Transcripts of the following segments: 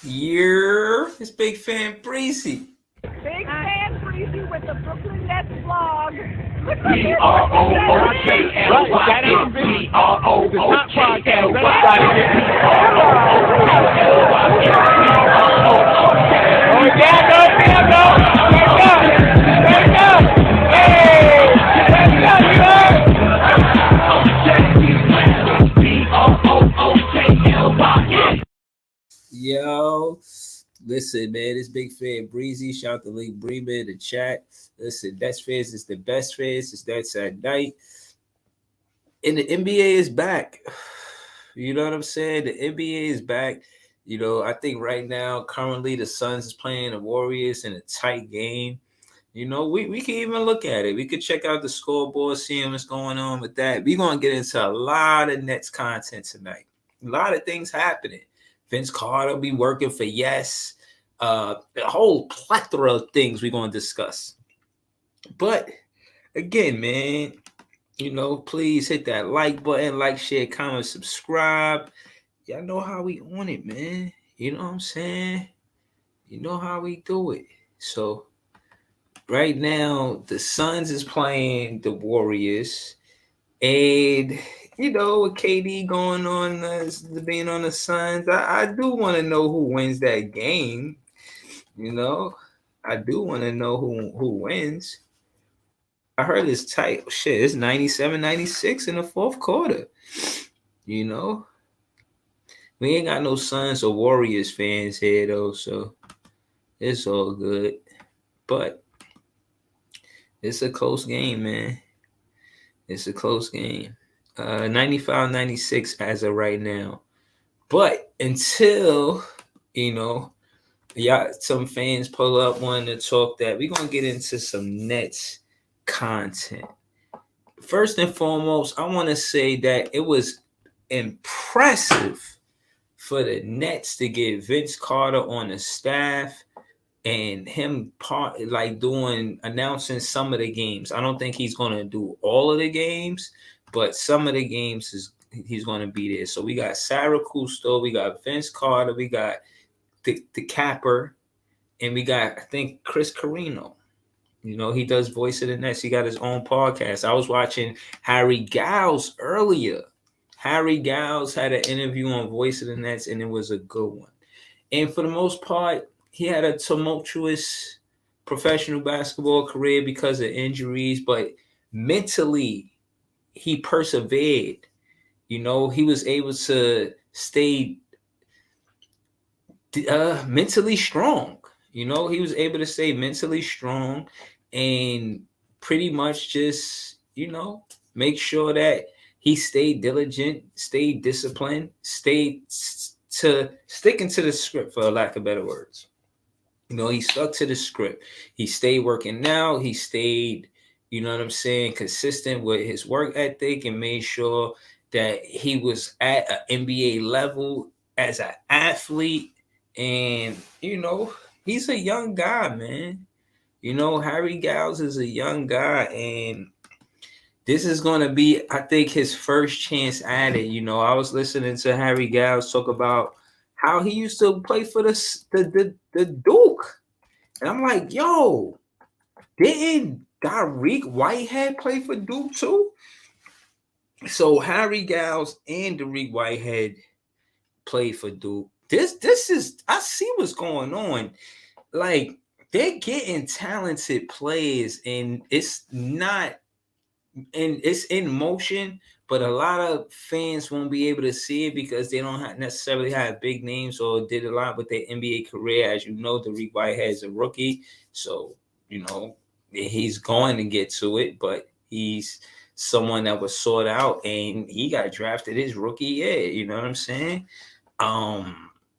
Yeah, it's Big Fan Breezy. Big fan Breezy with the Brooklyn Nets vlog. Look at this. B-R-O-O-K-L-Y. Right, that ain't B-R-O-O-K-L-Y. the top podcast. Oh, yeah, go, yeah, go. Let's go. Let's go. Hey, let's go, you heard? B-R-O-O-K-L-Y. Yo, listen, man, it's Big Fan Breezy. Shout out to Link Bremer in the chat. Listen, Nets fans is the best fans. It's NetsatNyte. And the NBA is back. You know what I'm saying? The NBA is back. You know, I think right now, currently, the Suns is playing the Warriors in a tight game. You know, we can even look at it. We could check out the scoreboard, see what's going on with that. We're going to get into a lot of Nets content tonight. A lot of things happening. Vince Carter be working for Yes. A whole plethora of things we're going to discuss. But again, man, you know, please hit that like button, like, share, comment, subscribe. Y'all know how we on it, man. You know what I'm saying? You know how we do it. So right now, the Suns is playing the Warriors. And, you know, with KD going on, being on the Suns, I do want to know who wins that game. You know, I do want to know who wins. I heard it's tight. Shit, it's 97-96 in the fourth quarter. You know, we ain't got no Suns or Warriors fans here, though, so it's all good. But it's a close game, man. It's a close game. 95-96 as of right now. But until, you know, some fans pull up wanting to talk that, we're going to get into some Nets content. First and foremost, I want to say that it was impressive for the Nets to get Vince Carter on the staff and him announcing some of the games. I don't think he's going to do all of the games, but some of the games he's going to be there. So we got Sarah Cousteau, we got Vince Carter, we got the Capper, and we got, I think, Chris Carino. You know, he does Voice of the Nets. He got his own podcast. I was watching Harry Giles earlier. Harry Giles had an interview on Voice of the Nets, and it was a good one. And for the most part, he had a tumultuous professional basketball career because of injuries, but mentally, he persevered. You know, he was able to stay mentally strong. You know, he was able to stay mentally strong and pretty much just, you know, make sure that he stayed diligent, stayed disciplined, stayed sticking to the script, for lack of better words. You know, he stuck to the script. He stayed working out. He stayed, you know what I'm saying, consistent with his work ethic and made sure that he was at an NBA level as an athlete. And, you know, he's a young guy, man. You know, Harry Giles is a young guy, and this is going to be, I think, his first chance at it. You know, I was listening to Harry Giles talk about how he used to play for the Duke. And I'm like, yo, didn't Dariq Whitehead play for Duke too? So Harry Giles and Dariq Whitehead played for Duke. This is, I see what's going on. Like, they're getting talented players, and it's not, and it's in motion, but a lot of fans won't be able to see it because they don't necessarily have big names or did a lot with their NBA career. As you know, Dariq Whitehead is a rookie, so, you know, he's going to get to it, but he's someone that was sought out, and he got drafted his rookie year. You know what I'm saying?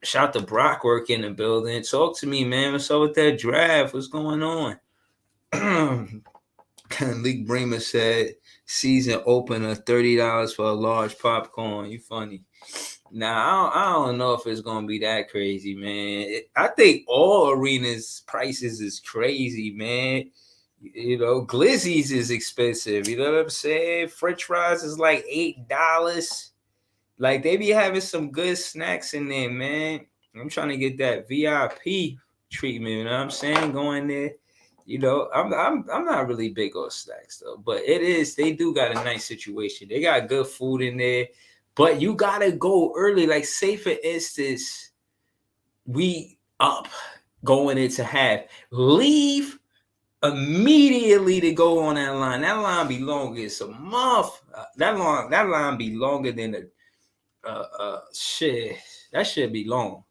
Shout to Brockwork in the building. Talk to me, man. What's up with that draft? What's going on? League Bremer said season opener $30 for a large popcorn. You funny. Now I don't know if it's gonna be that crazy, man. I think all arenas prices is crazy, man. You know, Glizzy's is expensive. You know what I'm saying? French fries is like $8. Like, they be having some good snacks in there, man. I'm trying to get that VIP treatment. You know what I'm saying? Going there. You know, I'm not really big on stacks though, but they do got a nice situation. They got good food in there, but you gotta go early. Like say for instance, we up going into half, leave immediately to go on that line. That line be long as a month. That line be longer than the shit. That should be long.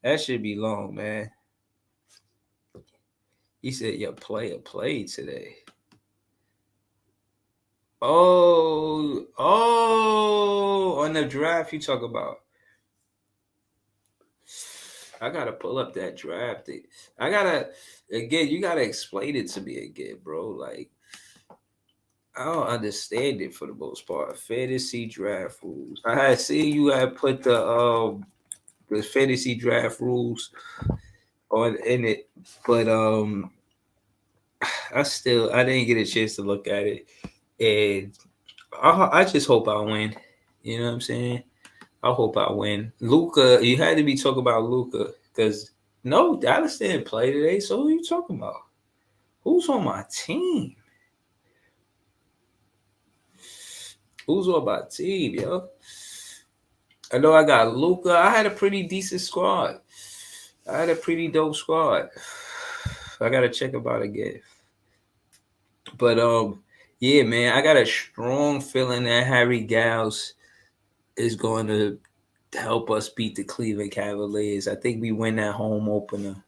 That should be long, man. He said your player played today. Oh, on the draft you talk about. I gotta pull up that draft. I gotta again. You gotta explain it to me again, bro. Like I don't understand it for the most part. Fantasy draft rules. I had seen you had put the fantasy draft rules on in it, but I didn't get a chance to look at it, and I just hope I win. You know what I'm saying? I hope I win. Luca, you had to be talking about Luca because no, Dallas didn't play today. So who are you talking about? Who's on my team? Who's on my team, yo? I know I got Luca. I had a pretty decent squad. I had a pretty dope squad. I gotta check about again. But yeah, man, I got a strong feeling that Harry Giles is going to help us beat the Cleveland Cavaliers. I think we win that home opener.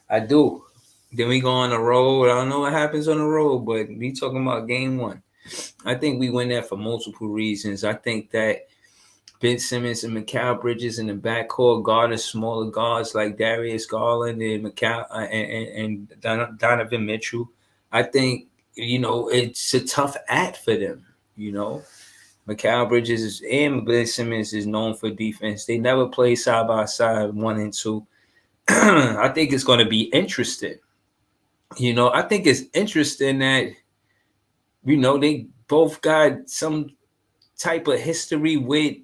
I do. Then we go on the road. I don't know what happens on the road, but we talking about game one. I think we win that for multiple reasons. I think that Ben Simmons and Mikal Bridges in the backcourt guarding smaller guards like Darius Garland and and Donovan Mitchell. I think, you know, it's a tough act for them, you know. Mikal Bridges and Ben Simmons is known for defense. They never play side by side 1 and 2. I think it's going to be interesting. You know, I think it's interesting that, you know, they both got some type of history with,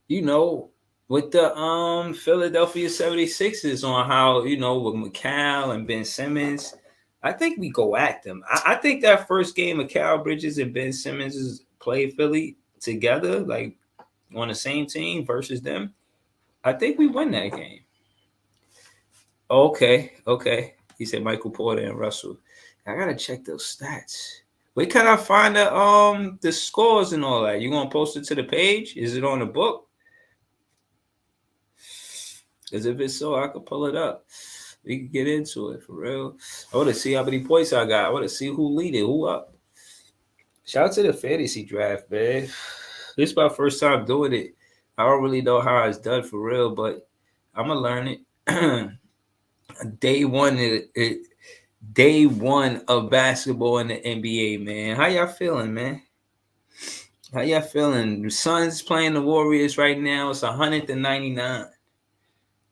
you know, with the Philadelphia 76ers on how, you know, with Mikal and Ben Simmons. I think we go at them. I think that first game of Mikal Bridges and Ben Simmons play Philly together, like on the same team versus them. I think we win that game. Okay. He said Michael Porter and Russell. I gotta check those stats. Where can I find the scores and all that? You gonna post it to the page? Is it on the book? Because if it's so, I could pull it up. We can get into it for real. I want to see how many points I got. I want to see who leading, who up. Shout out to the fantasy draft, man. This is my first time doing it. I don't really know how it's done for real, but I'm gonna learn it. Day one of basketball in the NBA, man. How y'all feeling, man? How y'all feeling? The Suns playing the Warriors right now. It's 100-99.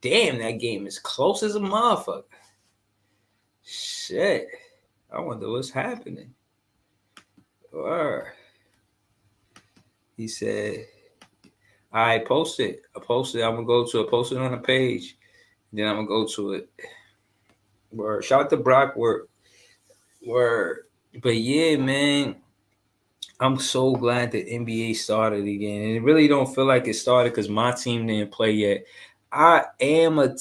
Damn, that game is close as a motherfucker. Shit. I wonder what's happening. Or he said, I post it. I posted it. I'm gonna go to it. Post it on the page. Then I'm gonna go to it. Word. Shout out to Brock Word. But yeah, man. I'm so glad the NBA started again. And it really don't feel like it started because my team didn't play yet. I am a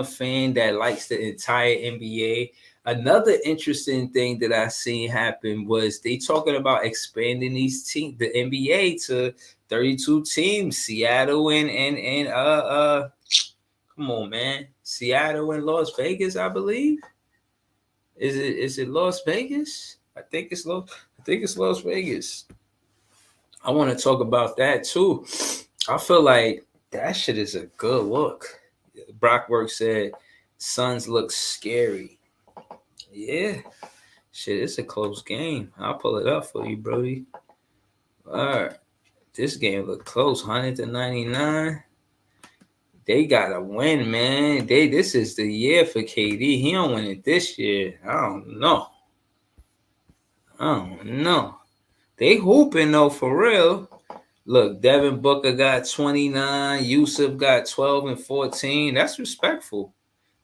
fan that likes the entire NBA. Another interesting thing that I seen happen was they talking about expanding these teams, the NBA, to 32 teams. Seattle and come on, man. Seattle and Las Vegas, I believe. Is it Las Vegas? I think it's Las Vegas. I want to talk about that too. I feel like that shit is a good look. Brockwork said, Suns look scary. Yeah. Shit, it's a close game. I'll pull it up for you, Brody. All right. This game look close. 100-99. They gotta win, man. This is the year for KD. He don't win it this year. I don't know. They hooping though, for real. Look, Devin Booker got 29. Yusuf got 12 and 14. That's respectful.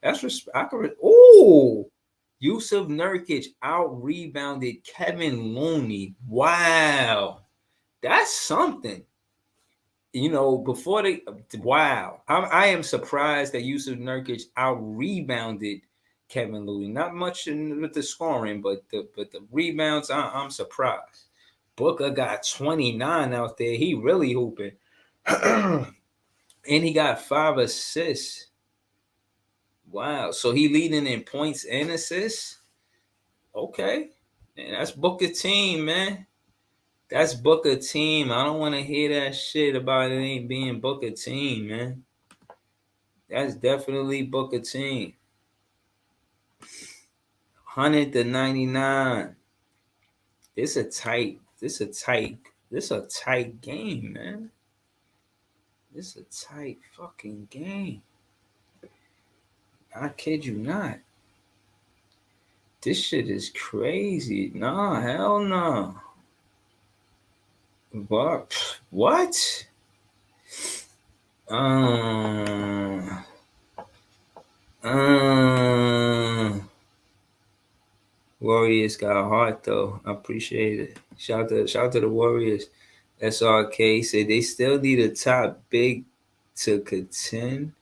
That's respect. Ooh, Yusuf Nurkic out rebounded Kevin Looney. Wow, that's something. Before they, wow, I am surprised that Yusuf Nurkic out rebounded Kevin Looney. Not much with the scoring, but the rebounds, I'm surprised. Booker got 29 out there. He really hooping. And he got 5 assists. Wow. So he leading in points and assists. Okay. And that's Booker team, man. That's Booker team. I don't want to hear that shit about it ain't being Booker team, man. That's definitely Booker team. 100-99. This a tight game, man. This a tight fucking game. I kid you not. This shit is crazy. Nah, hell no. What? Warriors got a heart though. I appreciate it. Shout out to the Warriors. SRK said they still need a top big to contend.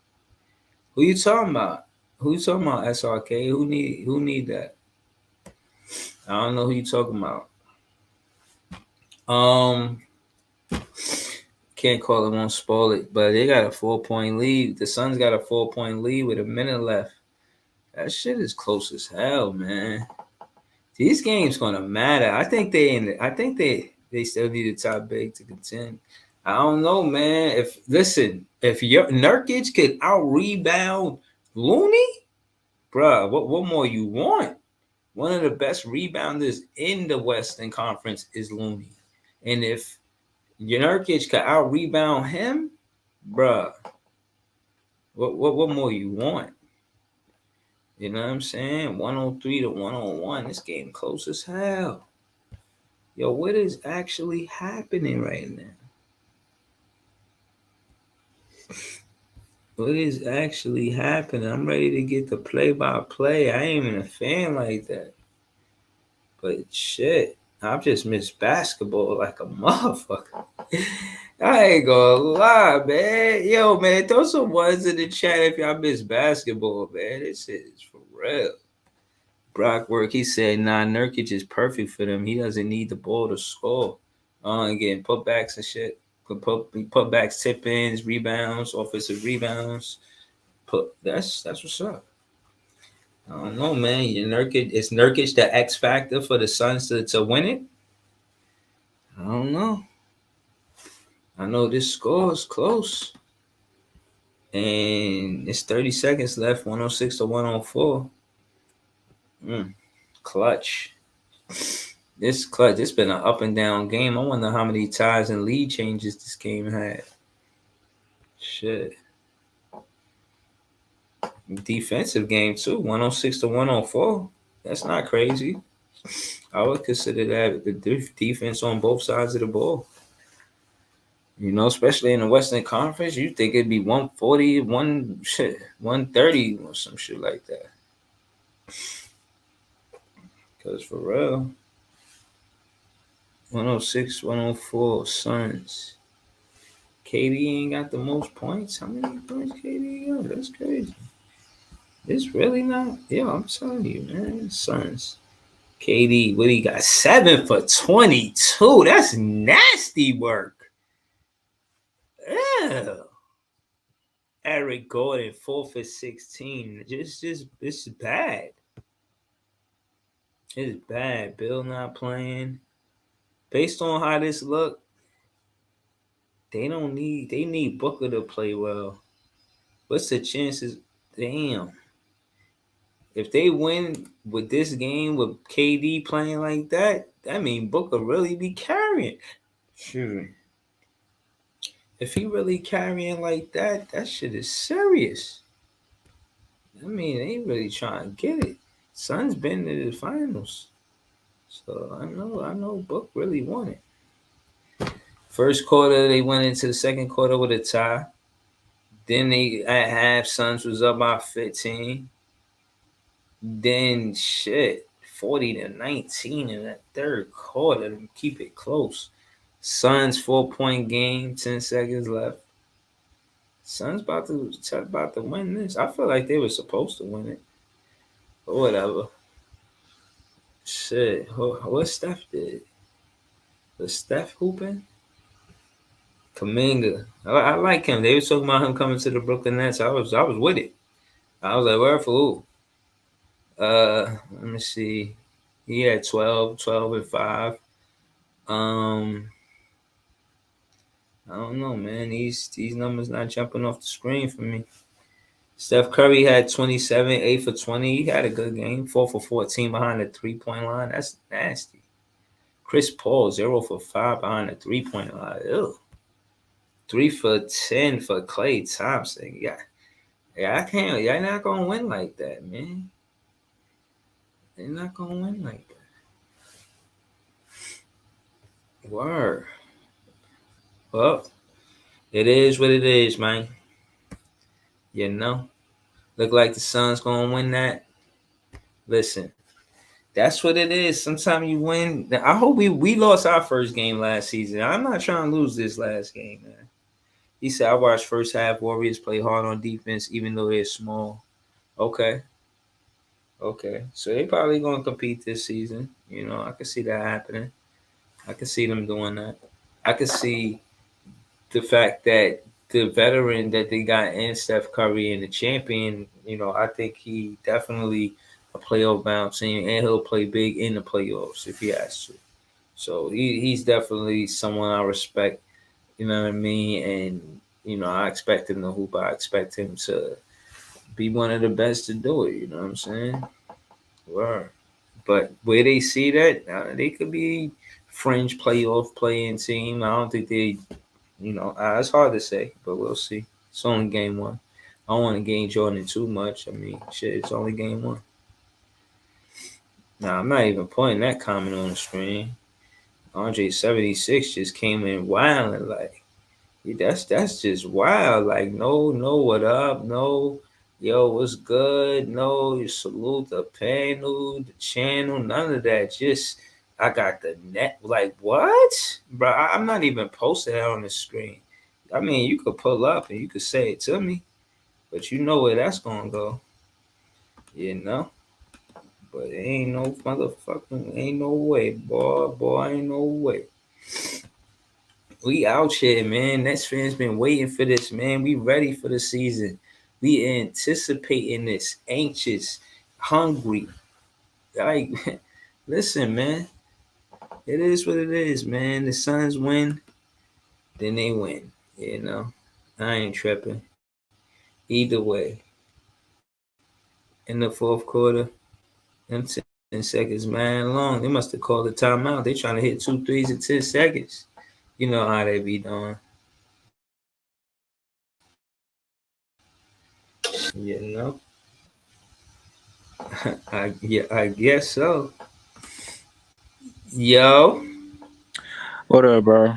Who you talking about? Who you talking about? SRK? Who need that? I don't know who you talking about. Can't call it, won't spoil it, but they got a 4-point lead. The Suns got a 4-point lead with a minute left. That shit is close as hell, man. These games gonna matter. I think they still need a top big to contend. I don't know, man. If your Nurkic could out rebound Looney, bruh, what more you want? One of the best rebounders in the Western Conference is Looney, and if Nurkic could out rebound him, bruh, what more you want? You know what I'm saying? 103-101. This game close as hell. Yo, what is actually happening right now? What is actually happening? I'm ready to get the play-by-play. I ain't even a fan like that. But shit, I've just missed basketball like a motherfucker. I ain't gonna lie, man. Yo, man, throw some ones in the chat if y'all miss basketball, man. This shit is for real. Brockwork, he said, Nurkic is perfect for them. He doesn't need the ball to score. Again, putbacks and shit. Putbacks, tip-ins, rebounds, offensive rebounds. That's what's up. I don't know, man. Is Nurkic the X factor for the Suns to win it? I don't know. I know this score is close. And it's 30 seconds left, 106-104. Clutch. This clutch. It's been an up and down game. I wonder how many ties and lead changes this game had. Shit. Defensive game too, 106-104. That's not crazy. I would consider that the defense on both sides of the ball. Especially in the Western Conference, you think it'd be 140, 130 or some shit like that. Because for real, 106-104 Suns. KD ain't got the most points. How many points KD got? That's crazy. It's really not. Yeah, I'm telling you, man. Suns. KD, what he got? 7 for 22. That's nasty work. Ew. Eric Gordon, 4 for 16. Just it's bad. It's bad. Bill not playing. Based on how this look, they need Booker to play well. What's the chances? Damn. If they win with this game with KD playing like that means Booker really be carrying. Excuse me. If he really carrying like that shit is serious. I mean, they ain't really trying to get it. Suns been to the finals. So I know Book really won it. First quarter, they went into the second quarter with a tie. Then they at half, Suns was up by 15. Then shit, 40-19 in that third quarter to keep it close. Suns 4-point game, 10 seconds left. Suns about to win this. I feel like they were supposed to win it, but whatever. Shit, what Steph did? Was Steph hooping? Kaminga, I like him. They were talking about him coming to the Brooklyn Nets. I was with it. I was like, where for who? Let me see. He had 12 and 5. Um, I don't know, man. These numbers not jumping off the screen for me. Steph Curry had 27, 8 for 20. He had a good game, 4 for 14 behind the 3-point line. That's nasty. Chris Paul, 0 for 5 behind the 3-point line. Ew. 3 for 10 for Klay Thompson. Yeah, I can't. Y'all not gonna win like that, man. They're not gonna win like that. Word. Well, it is what it is, man. You know, look like the Suns gonna win that. Listen, that's what it is. Sometimes you win. I hope we lost our first game last season. I'm not trying to lose this last game, man. He said I watched first half Warriors play hard on defense, even though they're small. Okay. So they probably gonna compete this season. You know, I can see that happening. I can see them doing that. I can see the fact that the veteran that they got in Steph Curry and the champion, you know, I think he definitely a playoff bound team and he'll play big in the playoffs if he has to. So he's definitely someone I respect, you know what I mean? And, you know, I expect him to hoop. I expect him to be one of the best to do it, you know what I'm saying? Word. But where they see that, they could be fringe playoff playing team. I don't think they, you know, it's hard to say, but we'll see. It's only game one. I don't want to game Jordan too much. I mean, shit, it's only game one. Now, I'm not even putting that comment on the screen. Andre 76 just came in wild and like, that's just wild. Like, no, what up? No, yo, what's good? No, you salute the panel, the channel, none of that. Just, I got the net. Like, what? Bro, I'm not even posting that on the screen. I mean, you could pull up and you could say it to me, but you know where that's going to go. You know? But ain't no motherfucking, ain't no way, boy, ain't no way. We out here, man. Nets fans been waiting for this, man. We ready for the season. We anticipating this, anxious, hungry. Like, listen, man. It is what it is, man. The Suns win, then they win. You know, I ain't tripping. Either way, in the fourth quarter, them 10 seconds, man, long. They must have called a timeout. They trying to hit 2 threes in 10 seconds. You know how they be doing. You know? I guess so. Yo. What up, bro?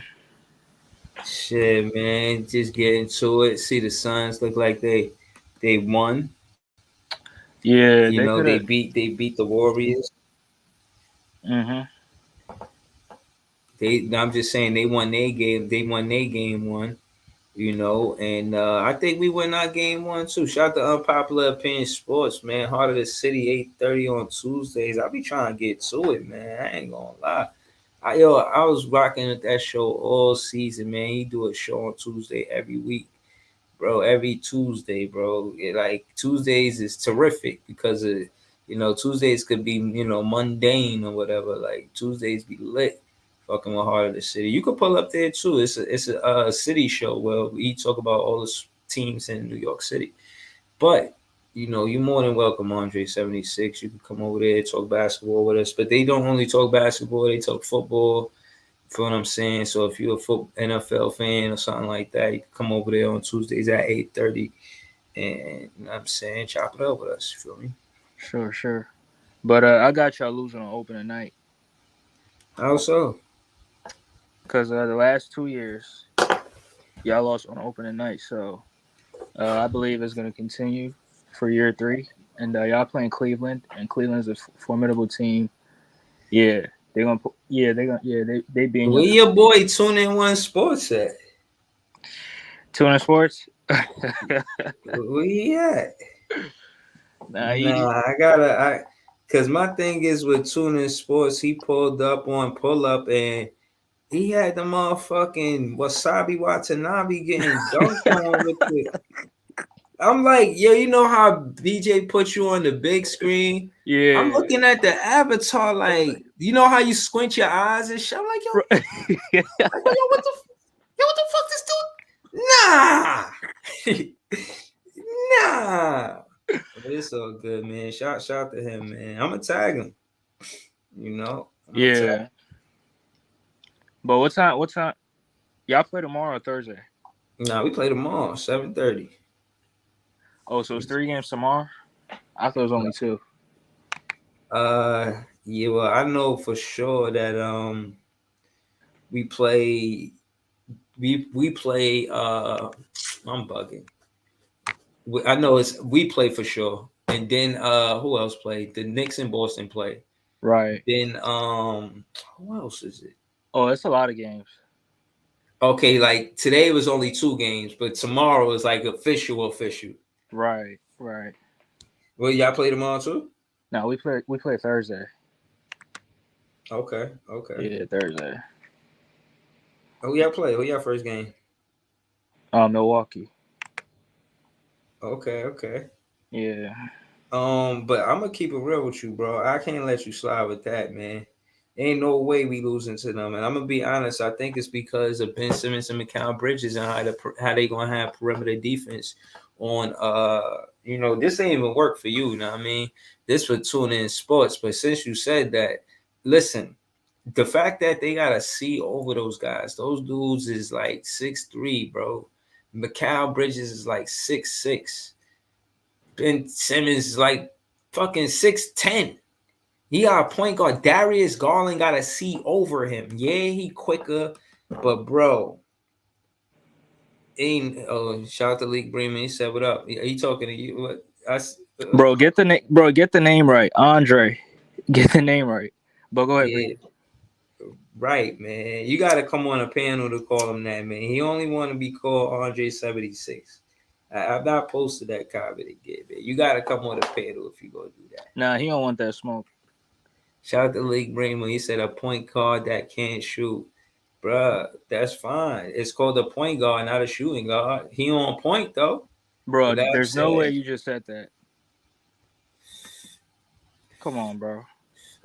Shit, man. Just get into it. See the Suns look like they won. Yeah, You they know, could have. they beat the Warriors. Mhm. I'm just saying they won their game. They won their game one. You know, and I think we win our game one too. Shout out to Unpopular Opinion Sports, man. Heart of the City, 8:30 on Tuesdays. I be trying to get to it, man. I ain't gonna lie. I was rocking with that show all season, man. He do a show on Tuesday every week, bro. Every Tuesday, bro. Like Tuesdays is terrific because of, you know, Tuesdays could be, you know, mundane or whatever. Like Tuesdays be lit. Fucking with Heart of the City. You could pull up there too. It's a city show where we talk about all the teams in New York City. But you know, you're more than welcome, Andre 76. You can come over there, talk basketball with us. But they don't only talk basketball, they talk football. You feel what I'm saying? So if you're a NFL fan or something like that, you can come over there on Tuesdays at 8:30 and, you know what I'm saying, chop it up with us. You feel me? Sure. But I got y'all losing on opening night. How so? because the last 2 years y'all lost on opening night, so I believe it's going to continue for year 3. And y'all playing Cleveland, and Cleveland's a formidable team. Yeah, they're gonna. They being Where your your boy Tune In One Sports at? Tuna Sports. Where he at? Nah, he, Cause my thing is with Tune In Sports, he pulled up on pull up and he had the motherfucking Wasabi Watanabe getting dunked on with it. I'm like, yo, you know how BJ put you on the big screen? yeah. I'm looking at the avatar, like, you know how you squint your eyes and shit. I'm like, yo, what the fuck this dude? Nah, nah. But it's all good, man. Shout to him, man. I'm gonna tag him. You know, I'm gonna tag. Yeah. But what time? What time? Y'all play tomorrow or Thursday? Nah, we play tomorrow, 7:30. Oh, so it's 3 games tomorrow. I thought it was only 2. Yeah. Well, I know for sure that we play. We play. I'm bugging. I know we play for sure, and then who else played? The Knicks and Boston play. Right. Then who else is it? Oh, it's a lot of games. Okay, like today was only 2 games, but tomorrow is like official. Right. Right. Well, y'all play tomorrow too? No, we play Thursday. Okay. Yeah, Thursday. Who y'all play? Who y'all first game? Milwaukee. Okay. Yeah. But I'm gonna keep it real with you, bro. I can't let you slide with that, man. Ain't no way we losing to them. And I'm gonna be honest. I think it's because of Ben Simmons and Mikal Bridges and how they gonna have perimeter defense on. This ain't even work for you. You know what I mean? This for Tune In Sports. But since you said that, listen. The fact that they gotta see over those guys, those dudes is like 6'3", bro. Mikal Bridges is like 6'6". Ben Simmons is like fucking 6'10". He got a point guard. Darius Garland got to see over him. Yeah, he quicker, but bro, ain't. Oh, shout out to League Bremen. He said, "What up?" He talking to you? What? Bro, get the name. Bro, get the name right, Andre. Get the name right. But go ahead, Yeah, right, man. You got to come on a panel to call him that, man. He only want to be called Andre 76. I've not posted that comment again, man. You got to come on a panel if you gonna do that. Nah, he don't want that smoke. Shout out to League Bremen. He said a point guard that can't shoot. Bruh, that's fine. It's called a point guard, not a shooting guard. He on point though. Bro, there's no way you just said that. Come on, bro.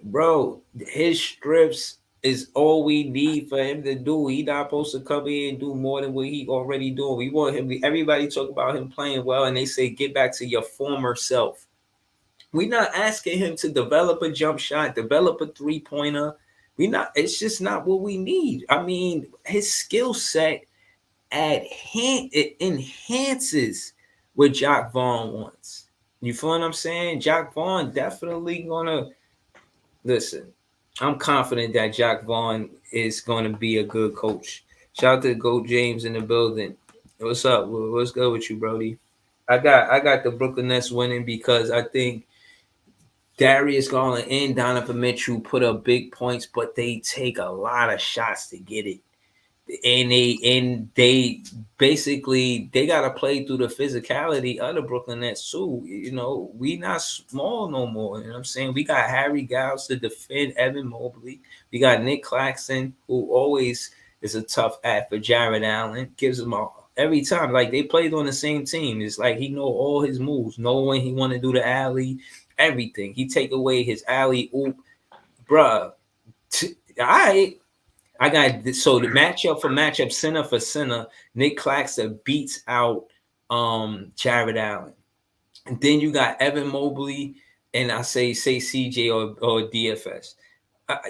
Bro, his strips is all we need for him to do. He not supposed to come in and do more than what he already doing. We want him. Everybody talk about him playing well, and they say get back to your former self. We're not asking him to develop a jump shot, develop a 3-pointer. It's just not what we need. I mean, his skill set it enhances what Jock Vaughn wants. You feel what I'm saying? Jock Vaughn definitely gonna listen. I'm confident that Jock Vaughn is gonna be a good coach. Shout out to Goat James in the building. What's up? What's good with you, Brody? I got the Brooklyn Nets winning because I think Darius Garland and Donovan Mitchell put up big points, but they take a lot of shots to get it. And they basically they gotta play through the physicality of the Brooklyn Nets too. You know, we not small no more. You know what I'm saying? We got Harry Giles to defend Evan Mobley. We got Nick Claxton, who always is a tough act for Jared Allen. Gives him every time. Like they played on the same team. It's like he know all his moves, know when he want to do the alley, everything. He take away his alley oop, bruh. I got so the matchup center for center, Nick Claxton beats out Jared Allen. And then you got Evan Mobley and I say CJ or DFS.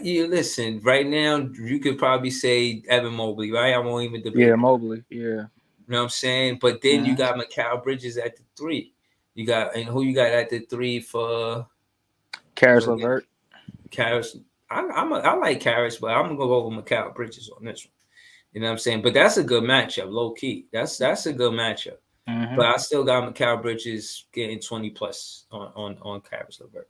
You listen, right now you could probably say Evan Mobley, right? I won't even debate. Yeah, Mobley. Yeah. You know what I'm saying? But then you got Mikal Bridges at the 3. You got who you got at the 3 for Karis LeVert. Karis. I like Karis, but I'm gonna go over Mikal Bridges on this one. You know what I'm saying? But that's a good matchup, low key. That's a good matchup. Mm-hmm. But I still got Mikal Bridges getting 20 plus on Caris LeVert.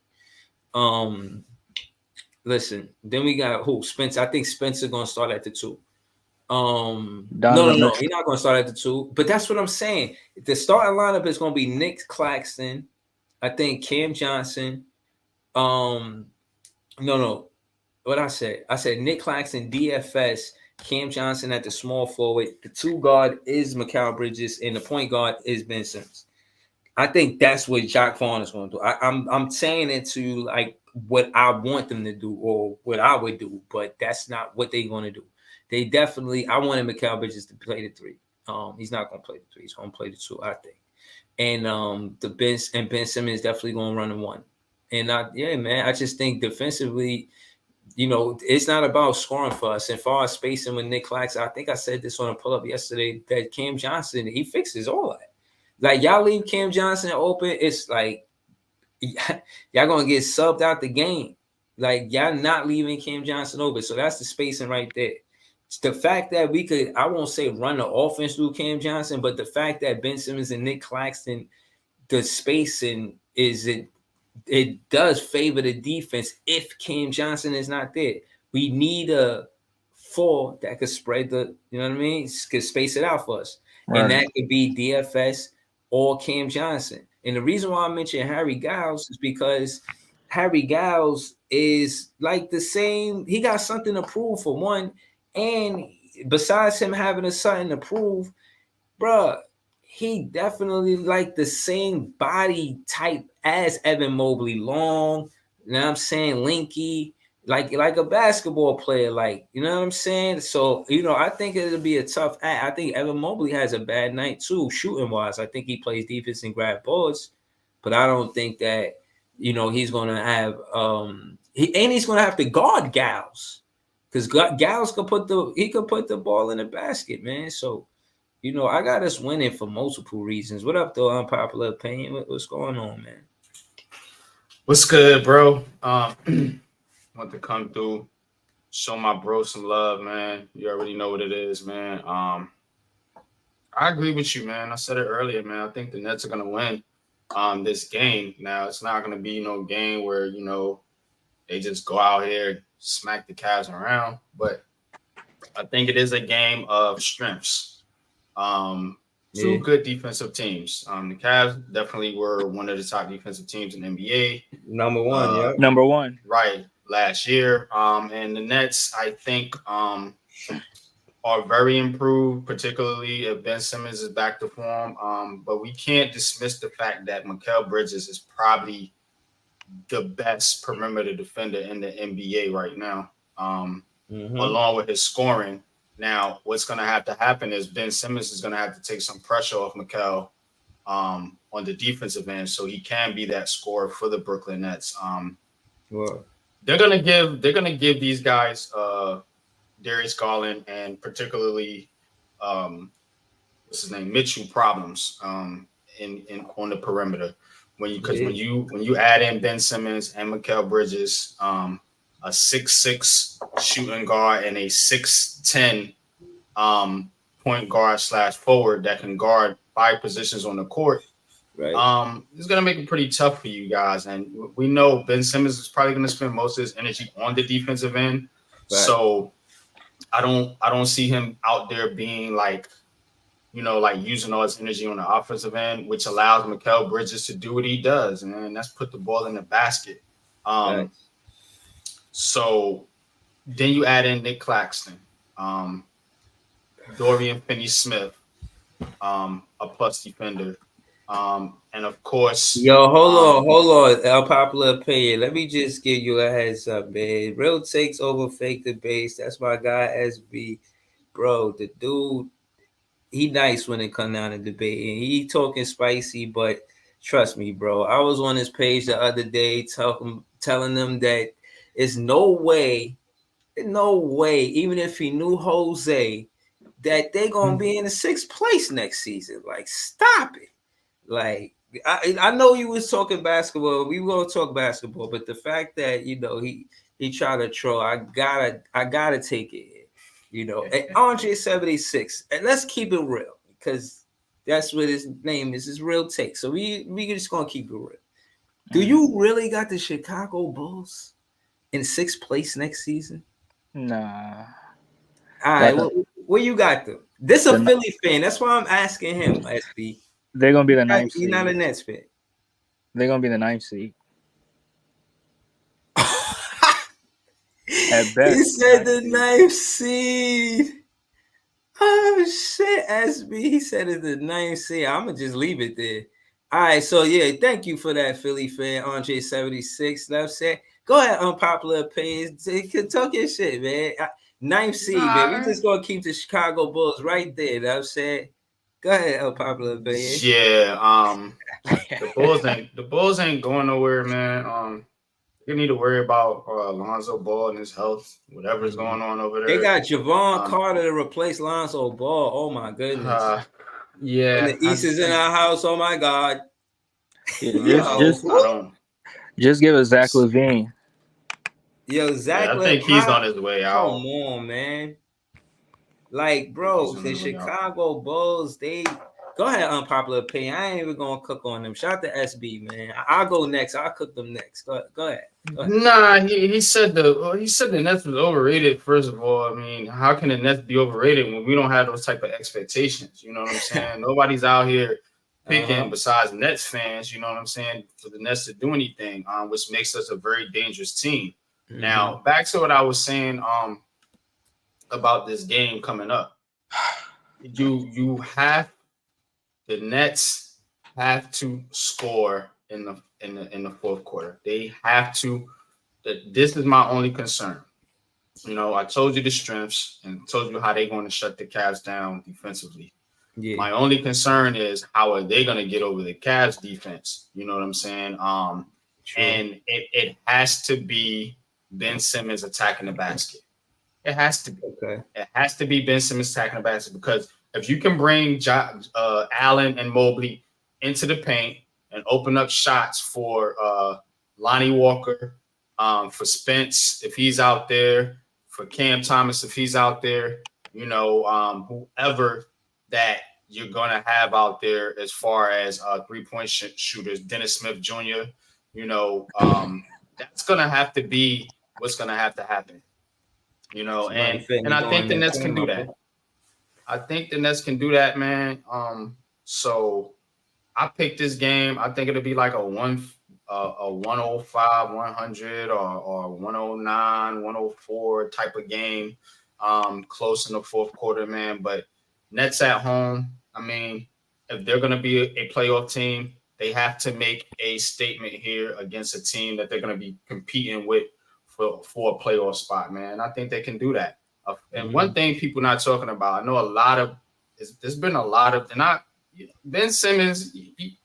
Listen, then we got who? Spencer. I think Spencer gonna start at the 2. No, Donovan Mitchell. he's not gonna start at the 2. But that's what I'm saying. The starting lineup is gonna be Nick Claxton, I think Cam Johnson. No. What I said Nick Claxton, DFS, Cam Johnson at the small forward. The 2 guard is Mikal Bridges, and the point guard is Ben Simmons. I think that's what Jacque Vaughn is going to do. I'm saying it to like what I want them to do or what I would do, but that's not what they're going to do. They definitely. I wanted Mikal Bridges to play the 3. He's not going to play the 3. He's going to play the 2, I think. And Ben Simmons definitely going to run the 1. And man, I just think defensively, it's not about scoring for us. And far as spacing with Nick Claxton, I think I said this on a pull-up yesterday that Cam Johnson, he fixes all that. Like, y'all leave Cam Johnson open, it's like y'all going to get subbed out the game. Like, y'all not leaving Cam Johnson open. So that's the spacing right there. It's the fact that we could, I won't say run the offense through Cam Johnson, but the fact that Ben Simmons and Nick Claxton, the spacing it does favor the defense if Cam Johnson is not there. We need a 4 that could spread the, you know what I mean? Could space it out for us. Right. And that could be DFS or Cam Johnson. And the reason why I mentioned Harry Giles is because Harry Giles is like the same. He got something to prove for one. And besides him having something to prove, bruh, he definitely like the same body type as Evan Mobley. Long, you know what I'm saying? Linky, like a basketball player, like, you know what I'm saying? So, I think it'll be a tough act. I think Evan Mobley has a bad night too, shooting wise. I think he plays defense and grab boards, but I don't think that, he's gonna have he's gonna have to guard Giles. Because Giles could put the ball in the basket, man. So, I got us winning for multiple reasons. What up, though? Unpopular opinion. What's going on, man? What's good, bro? Want to come through, show my bro some love, man. You already know what it is, man. I agree with you, man. I said it earlier, man. I think the Nets are gonna win this game. Now, it's not gonna be no game where they just go out here, smack the Cavs around, but I think it is a game of strengths. Two good defensive teams. The Cavs definitely were one of the top defensive teams in the NBA. Number one, yeah. Number one. Right, last year. And the Nets, I think, are very improved, particularly if Ben Simmons is back to form. But we can't dismiss the fact that Mikal Bridges is probably the best perimeter defender in the NBA right now, along with his scoring. Now, what's going to have to happen is Ben Simmons is going to have to take some pressure off Mikal on the defensive end, so he can be that scorer for the Brooklyn Nets. They're going to give these guys Darius Garland and particularly what's his name, Mitchell, problems in on the perimeter. When you add in Ben Simmons and Mikal Bridges, a 6'6" shooting guard and a 6'10" point guard / forward that can guard 5 positions on the court, right? It's gonna make it pretty tough for you guys. And we know Ben Simmons is probably gonna spend most of his energy on the defensive end. Right. So I don't see him out there being like using all his energy on the offensive end, which allows Mikal Bridges to do what he does, and that's put the ball in the basket. Right. So then you add in Nick Claxton, Dorian Finney-Smith, a plus defender, and of course. Yo, hold on, unpopular opinion. Let me just give you a heads up, man. Real takes over fake debates. That's my guy, SB, bro. The dude, he nice when it come down to debating. He talking spicy, but trust me, bro. I was on his page the other day telling them that it's no way, even if he knew Jose, that they're gonna be in the 6th place next season. Like, stop it. Like, I know you was talking basketball. We were gonna talk basketball, but the fact that he tried to troll, I gotta take it. You know, and Andre 76. And let's keep it real because that's what his name is. His real take. So we just gonna keep it real. Do you really got the Chicago Bulls in 6th place next season? Nah. All right, where you got them? This a Philly fan. That's why I'm asking him, SB. They're gonna be the 9th seed. He's not a Nets fan. They're gonna be the 9th seed. At best. He said the 9th seed. Oh shit, SB. He said it's the 9th seed. I'm gonna just leave it there. All right, so yeah, thank you for that, Philly fan, Andre 76. Left said, go ahead, unpopular opinions. Talk your shit, man. 9th seed, man. We just gonna keep the Chicago Bulls right there. That I'm saying. Go ahead, unpopular opinions. Yeah, the Bulls ain't going nowhere, man. You need to worry about Lonzo Ball and his health, whatever's going on over there. They got Javon Carter to replace Lonzo Ball. Oh my goodness. Yeah. And the East is in our house. Oh my God. Just give us Zach LaVine. Yo, Zach I think he's on his way out. Come on, man. Like, bro, the Chicago Bulls, they go ahead, unpopular opinion. I ain't even gonna cook on them. Shout out to SB, man. I'll go next. I'll cook them next. Go ahead. Nah, he said the Nets was overrated. First of all, I mean, how can the Nets be overrated when we don't have those type of expectations? You know what I'm saying? Nobody's out here picking besides Nets fans. You know what I'm saying? For the Nets to do anything, which makes us a very dangerous team. Mm-hmm. Now, back to what I was saying about this game coming up. The Nets have to score in the fourth quarter. They have to. This is my only concern. You know, I told you the strengths and told you how they're going to shut the Cavs down defensively. Yeah. My only concern is how are they going to get over the Cavs defense? You know what I'm saying? And it has to be Ben Simmons attacking the basket. It has to be. Okay. It has to be Ben Simmons attacking the basket because if you can bring Allen and Mobley into the paint and open up shots for Lonnie Walker, for Spence if he's out there, for Cam Thomas if he's out there, you know, whoever that you're going to have out there as far as 3-point shooters, Dennis Smith Jr., you know, that's going to have to be what's going to have to happen. You know, and I think the Nets can do that. I think the Nets can do that, man. So I picked this game. I think it'll be like a 105, 100 or 109, 104 type of game. Close in the fourth quarter, man. But Nets at home, I mean, if they're going to be a playoff team, they have to make a statement here against a team that they're going to be competing with for a playoff spot, man. I think they can do that. And one thing people not talking about, I know there's been a lot of, Ben Simmons,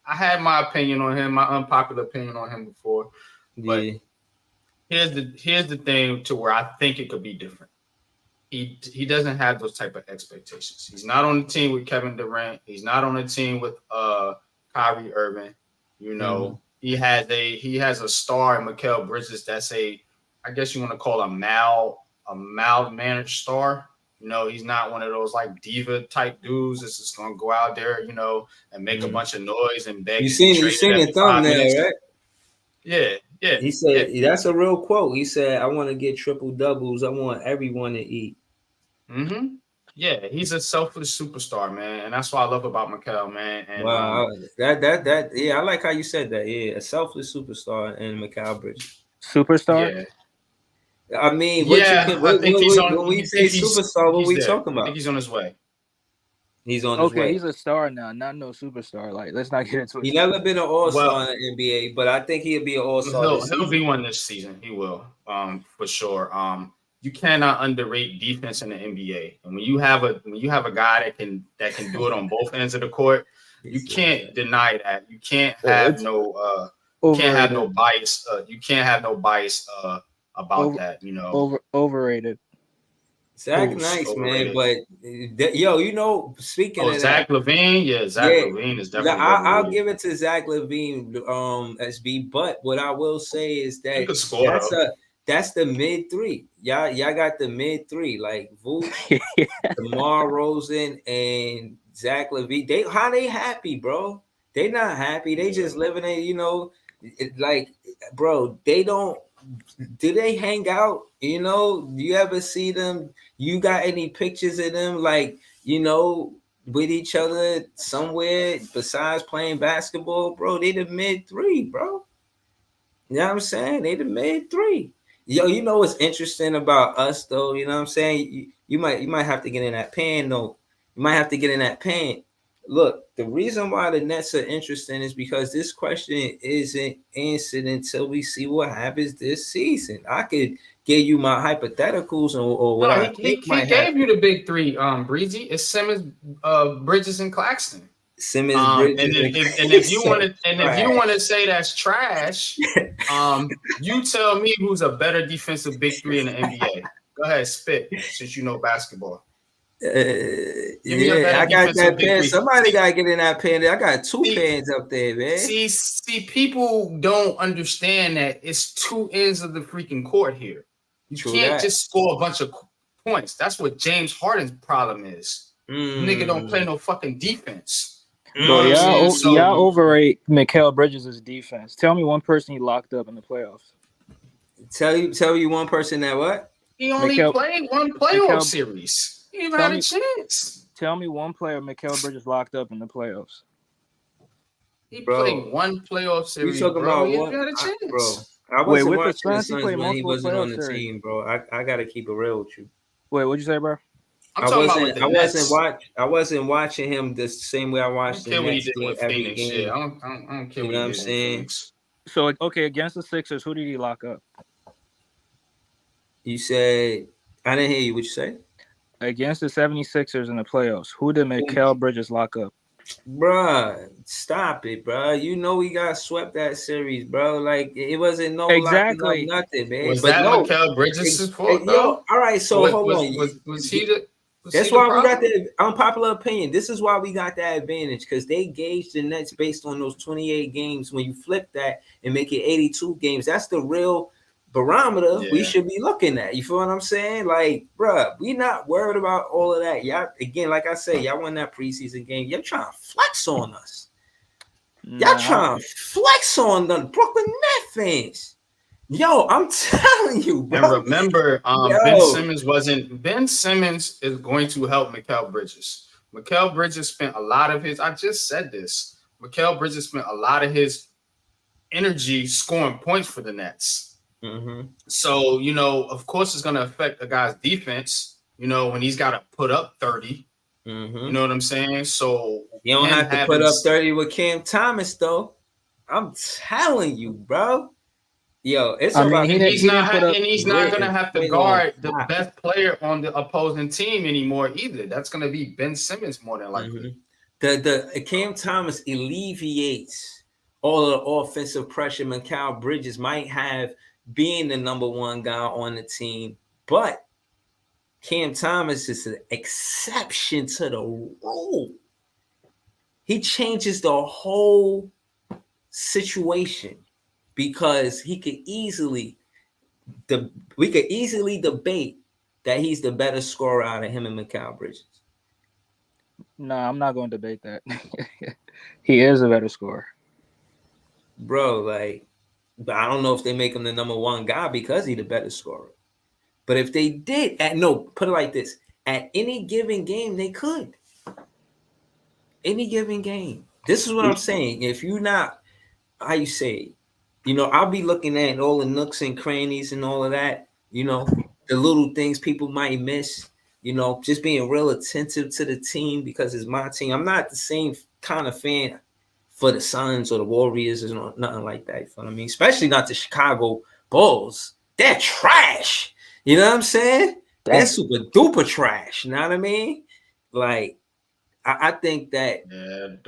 I had my opinion on him, my unpopular opinion on him before, but here's the thing to where I think it could be different. He doesn't have those type of expectations. He's not on the team with Kevin Durant. He's not on the team with Kyrie Irving. You know, he has a star in Mikal Bridges that's I guess you want to call a managed star. You know, he's not one of those like diva type dudes that's just gonna go out there, you know, and make a bunch of noise and beg. You seen the thumbnail, right? Yeah. He said that's a real quote. He said, "I want to get triple doubles. I want everyone to eat." Mm-hmm. Yeah, he's a selfless superstar, man, and that's what I love about Mikal, man. And, wow, I like how you said that. Yeah, a selfless superstar in Mikal Bridges. Superstar. Yeah. I mean, when we say superstar, what we talking about? I think he's on his way. He's on his way. Okay, he's a star now, not no superstar. Like, let's not get into it. He never been an all-star in the NBA, but I think he'll be an all-star. He'll be one this season. He will, for sure. You cannot underrate defense in the NBA. And when you have a guy that can do it on both ends of the court, you can't deny that. You can't have no bias. You can't have no bias about that, you know. Overrated. Zach Nice, man, but you know, speaking of Zach LaVine, LaVine is definitely. I'll give it to Zach LaVine, SB. But what I will say is that that's the mid three. Y'all got the mid three, like Vooch, DeMar Rosen, and Zach LaVine. They happy, bro? They not happy. They just living in, like, bro. They don't. Do they hang out? Do you ever see them? You got any pictures of them, like, with each other somewhere besides playing basketball, bro? They the mid three, bro. You know what I'm saying? They the mid three. Yo, you know what's interesting about us though? You know what I'm saying? You might have to get in that pan though. You might have to get in that pan. Look, the reason why the Nets are interesting is because this question isn't answered until we see what happens this season. I could give you my hypotheticals or what No, I he think might gave happen. you the big three, Breezy. It's Simmons, Bridges, and Claxton. Simmons, And Bridges, if you want to say that's trash, you tell me who's a better defensive big three in the NBA. Go ahead, spit, since you know basketball. Yeah, I got that pen. Somebody got to get in that pen. I got two pens up there, man. See, people don't understand that it's two ends of the freaking court here. You can't just score a bunch of points. That's what James Harden's problem is. Nigga don't play no fucking defense. Bro, y'all overrate Mikal Bridges' defense. Tell me one person he locked up in the playoffs. Tell you one person that what? He only played one playoff series. He even had a chance. Tell me one player Mikal Bridges locked up in the playoffs. He played one playoff series. You talking about he what? had a chance. Bro, I wasn't with watching the Suns when he wasn't on the series. team, bro. I gotta keep it real with you. Wait, what'd you say, bro? I wasn't watching him the same way I watched him. the Nets game every Phoenix, game. Yeah. I don't care what I'm saying. So okay, against the Sixers, who did he lock up? You said I didn't hear you. What you say? Against the 76ers in the playoffs, who did Mikal Bridges lock up? Bruh, stop it, bruh. You know we got swept that series, bro. Like it wasn't no exactly locking up nothing, man. Was that Mikal Bridges' fault, though? All right, so hold on. Was he the? That's why we got the unpopular opinion. This is why we got that advantage because they gauged the Nets based on those 28 games. When you flip that and make it 82 games, that's the real barometer we should be looking at. You feel what I'm saying? Like, bruh, we not worried about all of that. Y'all, again, like I said, y'all won that preseason game. Y'all trying to flex on us. Y'all trying to flex on the Brooklyn Nets fans. Yo, I'm telling you, bro. And remember, Ben Simmons is going to help Mikal Bridges. Mikal Bridges spent a lot of his, I just said this. Mikal Bridges spent a lot of his energy scoring points for the Nets. Mm-hmm. So, of course, it's going to affect a guy's defense, when he's got to put up 30. Mm-hmm. You know what I'm saying? So you don't have to put up 30 with Cam Thomas, though. I'm telling you, bro. Yo, it's he's not going to have to guard the best player on the opposing team anymore either. That's going to be Ben Simmons more than likely. Mm-hmm. The Cam Thomas alleviates all of the offensive pressure Mikal Bridges might have being the number one guy on the team, but Cam Thomas is an exception to the rule. He changes the whole situation. Because we could easily debate that he's the better scorer out of him and Mikal Bridges. No, I'm not going to debate that. He is a better scorer. Bro, but I don't know if they make him the number one guy because he's the better scorer. But if they did, put it like this. At any given game, they could. Any given game. This is what I'm saying. If you're not, how you say it? I'll be looking at all the nooks and crannies and all of that, the little things people might miss, just being real attentive to the team because it's my team. I'm not the same kind of fan for the Suns or the Warriors or nothing like that. You know what I mean? Especially not the Chicago Bulls. They're trash. You know what I'm saying? They're super duper trash. You know what I mean? Like, I think that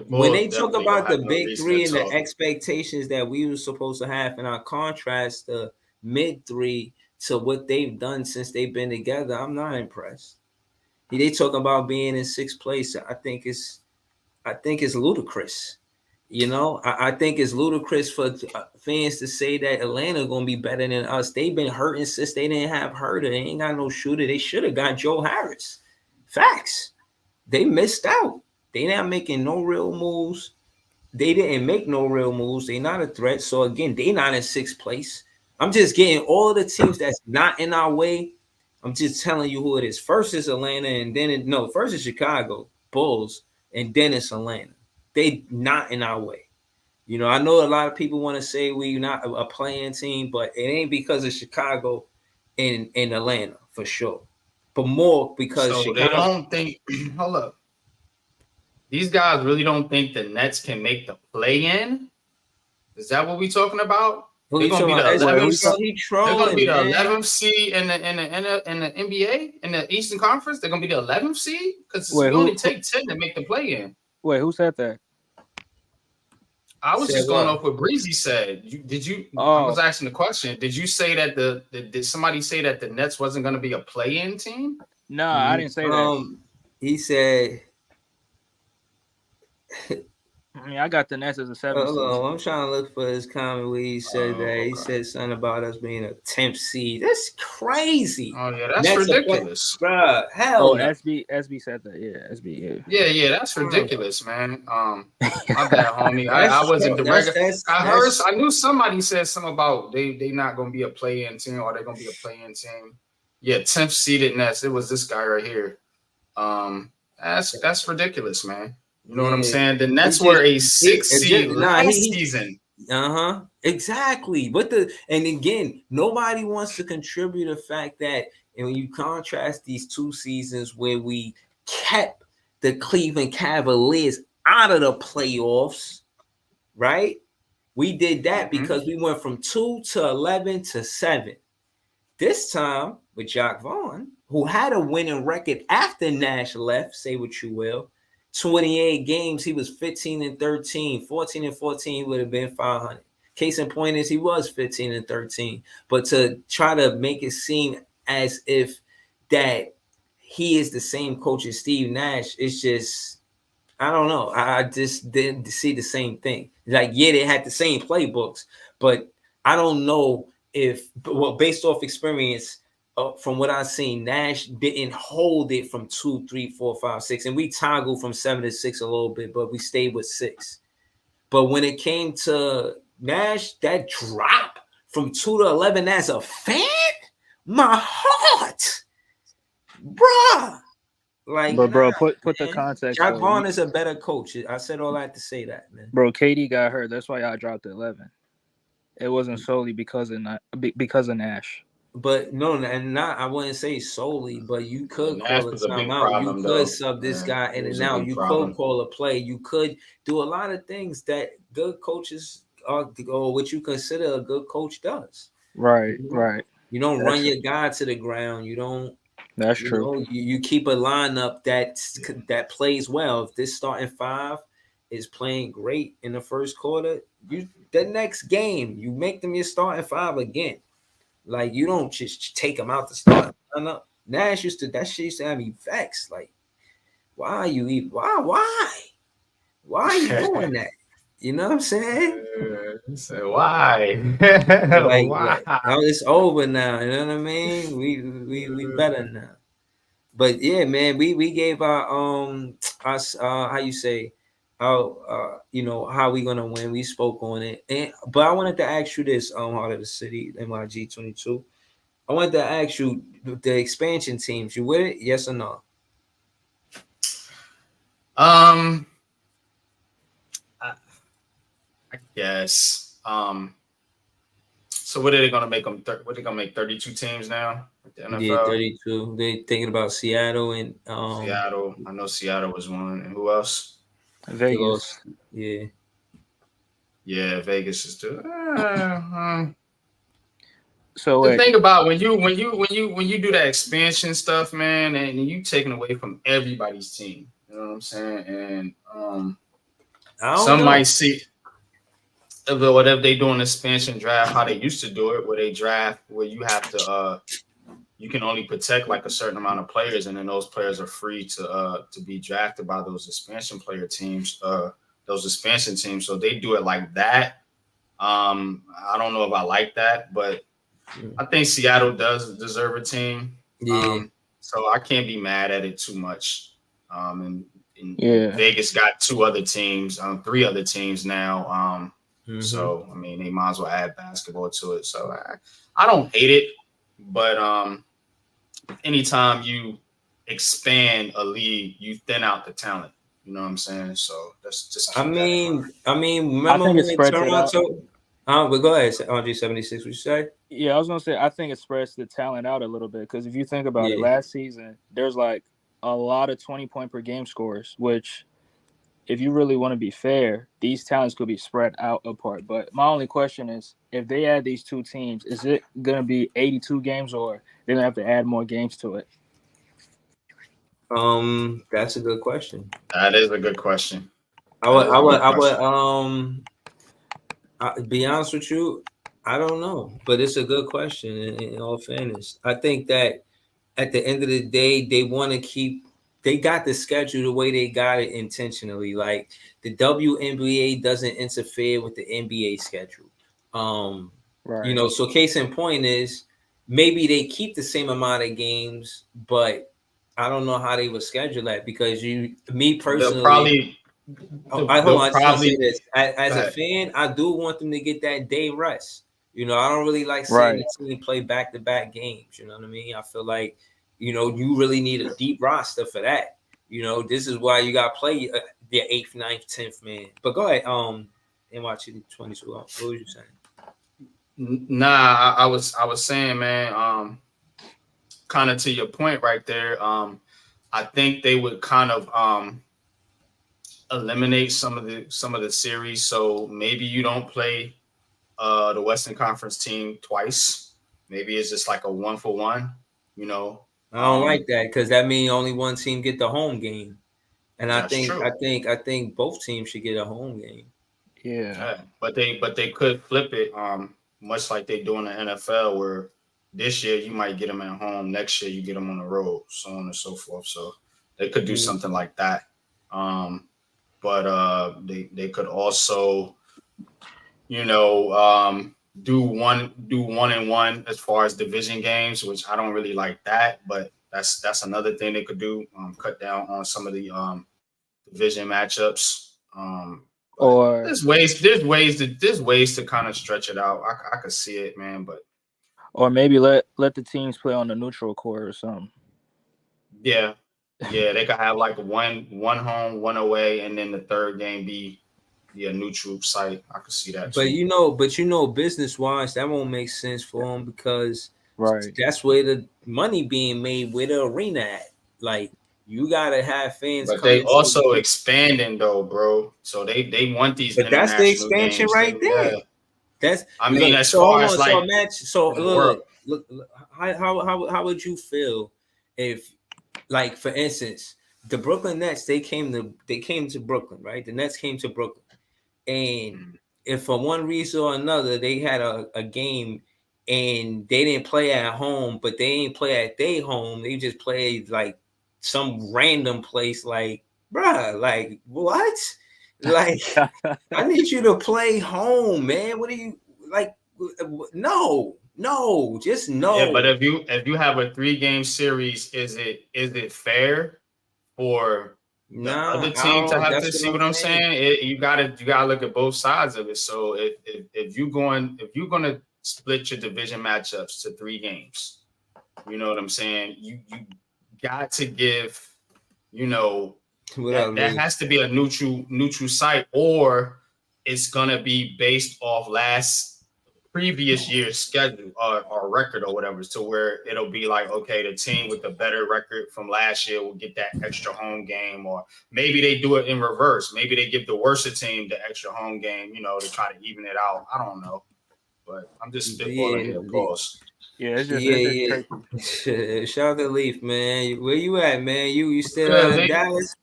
when they talk about the big three and the expectations that we were supposed to have, and our contrast the mid three to what they've done since they've been together, I'm not impressed. They talk about being in sixth place. I think it's ludicrous. You know, I think it's ludicrous for fans to say that Atlanta going to be better than us. They've been hurting since they didn't have Herter. They ain't got no shooter. They should have got Joe Harris. Facts. They missed out. They not making no real moves. They didn't make no real moves. They not a threat. So again, they not in sixth place. I'm just getting all the teams that's not in our way. I'm just telling you who it is. First is Atlanta, and then first is Chicago Bulls, and then it's Atlanta. They not in our way. You know, I know a lot of people want to say we not a playing team, but it ain't because of Chicago and Atlanta for sure, but more because So Chicago. they don't think. Hold up. These guys really don't think the Nets can make the play-in. Is that what we talking about? They're gonna be the 11th. They're gonna be the 11th seed in the NBA in the Eastern Conference. They're gonna be the 11th seed because it only take 10 to make the play-in. Wait, who said that? I was just going off what Breezy said. I was asking the question. Did you say that did somebody say that the Nets wasn't going to be a play-in team? No, I didn't say that. He said. I mean, I got the Nets as a 7th seed. I'm trying to look for his comment where he said that. Okay. He said something about us being a 10th seed. That's crazy. Oh yeah, that's ridiculous, bro. Hell no. SB said that. Yeah, SB. Yeah, that's ridiculous, man. My bad, homie. I wasn't direct. I knew somebody said something about they not gonna be a play-in team or they're gonna be a play-in team. Yeah, 10th seeded Nets. It was this guy right here. That's ridiculous, man. You know what I'm saying? The Nets were a 6th seed last season. Exactly. And again, nobody wants to contribute the fact that, and when you contrast these two seasons where we kept the Cleveland Cavaliers out of the playoffs, right? We did that because we went from 2 to 11 to 7. This time with Jacques Vaughn, who had a winning record after Nash left, say what you will. 28 games, he was 15 and 13, 14 and 14, he would have been 500. Case in point is he was 15 and 13. But to try to make it seem as if that he is the same coach as Steve Nash, it's just, I don't know. I just didn't see the same thing. Like, yeah, they had the same playbooks, but I don't know if, well, based off experience, from what I've seen, Nash didn't hold it from 2, 3, 4, 5, 6, and we toggled from 7 to 6 a little bit, but we stayed with 6. But when it came to Nash, that drop from 2 to 11 as a fan, my heart, bruh. Like, but bro, put the context. Jacques Vaughn is a better coach. I said all that to say that, man. Bro, KD got hurt. That's why I dropped 11. It wasn't solely because of Nash. But no, and not, I wouldn't say solely, but you could call a timeout. You could sub this guy in and out. You could call a play. You could do a lot of things that good coaches are, or what you consider a good coach does. Right. You don't run your guy to the ground. You don't. That's true. You keep a lineup that plays well. If this starting 5 is playing great in the first quarter, the next game you make them your starting 5 again. Like, you don't just take him out to start. Nash used to have me vexed. Like, why are you doing that? You know what I'm saying? So why? Like, why? It's over now. You know what I mean? We better now. But yeah, man, we gave our us how you say how how we gonna win. We spoke on it, but I wanted to ask you this, Heart of the City, MYG22. I wanted to ask you the expansion teams. You with it? Yes or no? I guess. So what are they gonna make them? What are they gonna make 32 teams now? The NFL? Yeah, 32. They thinking about Seattle and Seattle. I know Seattle was one, and who else? Vegas. Yeah, Vegas is too. So the thing about when you do that expansion stuff, man, and you taking away from everybody's team, you know what I'm saying? And some might see whatever they do in the expansion draft, how they used to do it, where they draft, where you have to you can only protect like a certain amount of players, and then those players are free to be drafted by those expansion player teams. those expansion teams. So they do it like that. I don't know if I like that, but I think Seattle does deserve a team. Yeah. So I can't be mad at it too much. And Yeah. Vegas got three other teams now. Mm-hmm. So I mean, they might as well add basketball to it. So I don't hate it, but anytime you expand a league, you thin out the talent. You know what I'm saying? So that's just keep that in mind. I Remember think it when spreads it out. Toronto? But go ahead, Andre 76. What you say? Yeah, I was gonna say I think it spreads the talent out a little bit because if you think about it, Yeah. last season there's like a lot of 20-point per game scores, which if you really want to be fair, these talents could be spread out apart. But my only question is, if they add these two teams, is it gonna be 82 games or they're gonna have to add more games to it? That's a good question. That is a good question. I would be honest with you, I don't know, but it's a good question. In all fairness, I think that at the end of the day, they want to keep. They got the schedule the way they got it intentionally. Like the WNBA doesn't interfere with the NBA schedule. Right. So case in point is maybe they keep the same amount of games, but I don't know how they would schedule that because me They'll personally. probably Hold on. they'll I just want to say probably this. As go a ahead. fan, I do want them to get that day rest. I don't really like seeing Right. the team play back-to-back games. You know what I mean? I feel like, you really need a deep roster for that. This is why you got to play the 8th, 9th, 10th man. But go ahead. NYT 22. What was you saying? Nah, I was saying, man, kind of to your point right there. I think they would kind of eliminate some of the series. So maybe you don't play the Western Conference team twice. Maybe it's just like a 1-for-1. You know, I don't like that because that means only one team get the home game, and I that's think true. I think I think both teams should get a home game. Yeah. Yeah, but they could flip it, much like they do in the NFL, where this year you might get them at home, next year you get them on the road, so on and so forth. So they could do something like that. But they could also, do one and one as far as division games, which I don't really like that, but that's another thing they could do. Cut down on some of the division matchups. Or There's ways to kind of stretch it out. I could see it, man. But maybe let the teams play on the neutral court or something. yeah, they could have like one home, one away, and then the third game be a neutral site. I could see that too. But business wise, that won't make sense for them because Right. that's where the money being made, where the arena at. Like you gotta have fans But they coming to also the. expanding though, bro. So they want these But that's the international expansion games right too. there. Yeah, That's I mean, look. as So hold far on. as So like a match. So in the world, look. How would you feel if, like, for instance, the Brooklyn Nets they came to Brooklyn, right? The Nets came to Brooklyn, and if for one reason or another they had a game and they didn't play at home, but they ain't play at their home, they just played like some random place, like, bruh, like what? Like, I need you to play home, man. What are you like? No, just yeah. But no. if you have a 3-game series, is it fair for the Nah, other I team to don't. have to That's see what I'm what I'm saying. saying? You gotta look at both sides of it. So if you're gonna split your division matchups to 3 games, you know what I'm saying? You got to give, What up, that Lee? has to be a neutral site, or it's gonna be based off previous year's schedule or record or whatever, to where it'll be like, okay, the team with the better record from last year will get that extra home game, or maybe they do it in reverse. Maybe they give the worse team the extra home game, to try to even it out. I don't know, but I'm just spitballing here. Pause. Yeah, it's just Yeah. tricky. Shout out to Leaf, man. Where you at, man? You still Yeah, in Dallas?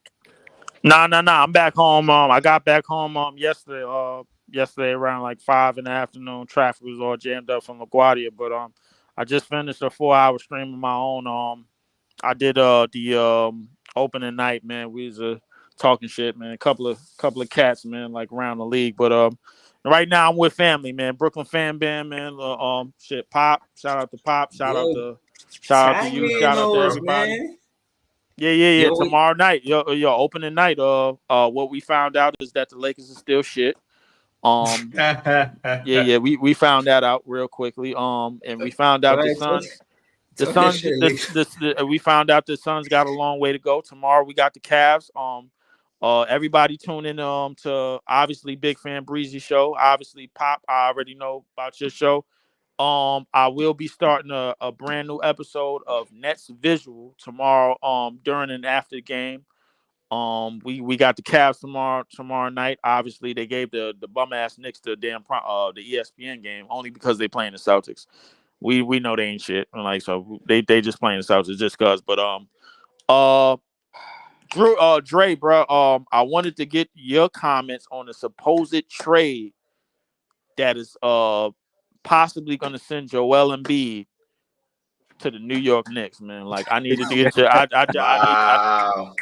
Nah. I'm back home. I got back home yesterday. Yesterday around like 5 in the afternoon. Traffic was all jammed up from LaGuardia, but I just finished a 4-hour stream of my own. I did the opening night, man. We was talking shit, man. A couple of cats, man, like around the league. But right now I'm with family, man. Brooklyn fan band, man. Shit, Pop. Shout out to Pop. Yo, Shout out to tag you. me in Shout out to those, everybody. man. Yeah. Yo, we, Tomorrow night, yo, opening night. What we found out is that the Lakers is still shit. Yeah. We found that out real quickly. And we found go out ahead, the talk your Suns, shit, Lee. we found out the Suns got a long way to go. Tomorrow we got the Cavs. Everybody tune in to obviously Big Fan Breezy show. Obviously, Pop, I already know about your show. I will be starting a brand new episode of Nets Visual tomorrow. During and after the game. We got the Cavs tomorrow night. Obviously, they gave the bum ass Knicks the the ESPN game only because they playing the Celtics. We know they ain't shit. Like, so they just playing the Celtics just cause. But uh Dre, bro, I wanted to get your comments on the supposed trade that is possibly gonna send Joel Embiid to the New York Knicks, man. Like, I needed to get your Wow.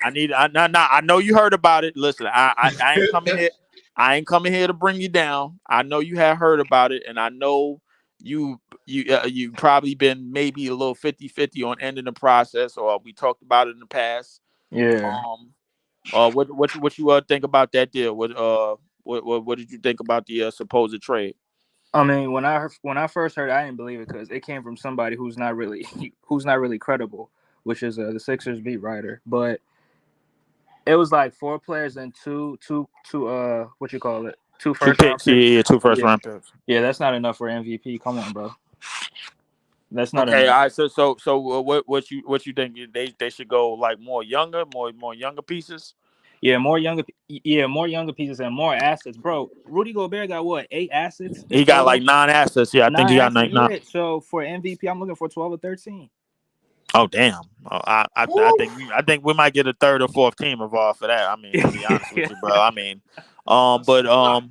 I know you heard about it. Listen, I ain't coming here. I ain't coming here to bring you down. I know you have heard about it, and I know you probably been maybe a little 50-50 on ending the process, or we talked about it in the past. Yeah. What you think about that deal? What did you think about the supposed trade? I mean, when I first heard it, I didn't believe it because it came from somebody who's not really who's not really credible, which is the Sixers beat writer. But it was like 4 players and two what you call it, two Two first round picks, picks. yeah, two first Yeah, round picks. yeah, that's not enough for MVP. Come on, bro, that's not Okay, enough. all right. So what you think they should go like more younger pieces? More younger pieces and more assets, bro. Rudy Gobert got what, 8 assets in He got like total? 9 assets. Yeah, I think Nine he got assets, 9. yeah. So for MVP, I'm looking for 12 or 13. Oh damn! Woo. I think we might get a third or fourth team involved for that. I mean, to be honest with you, bro. I mean, but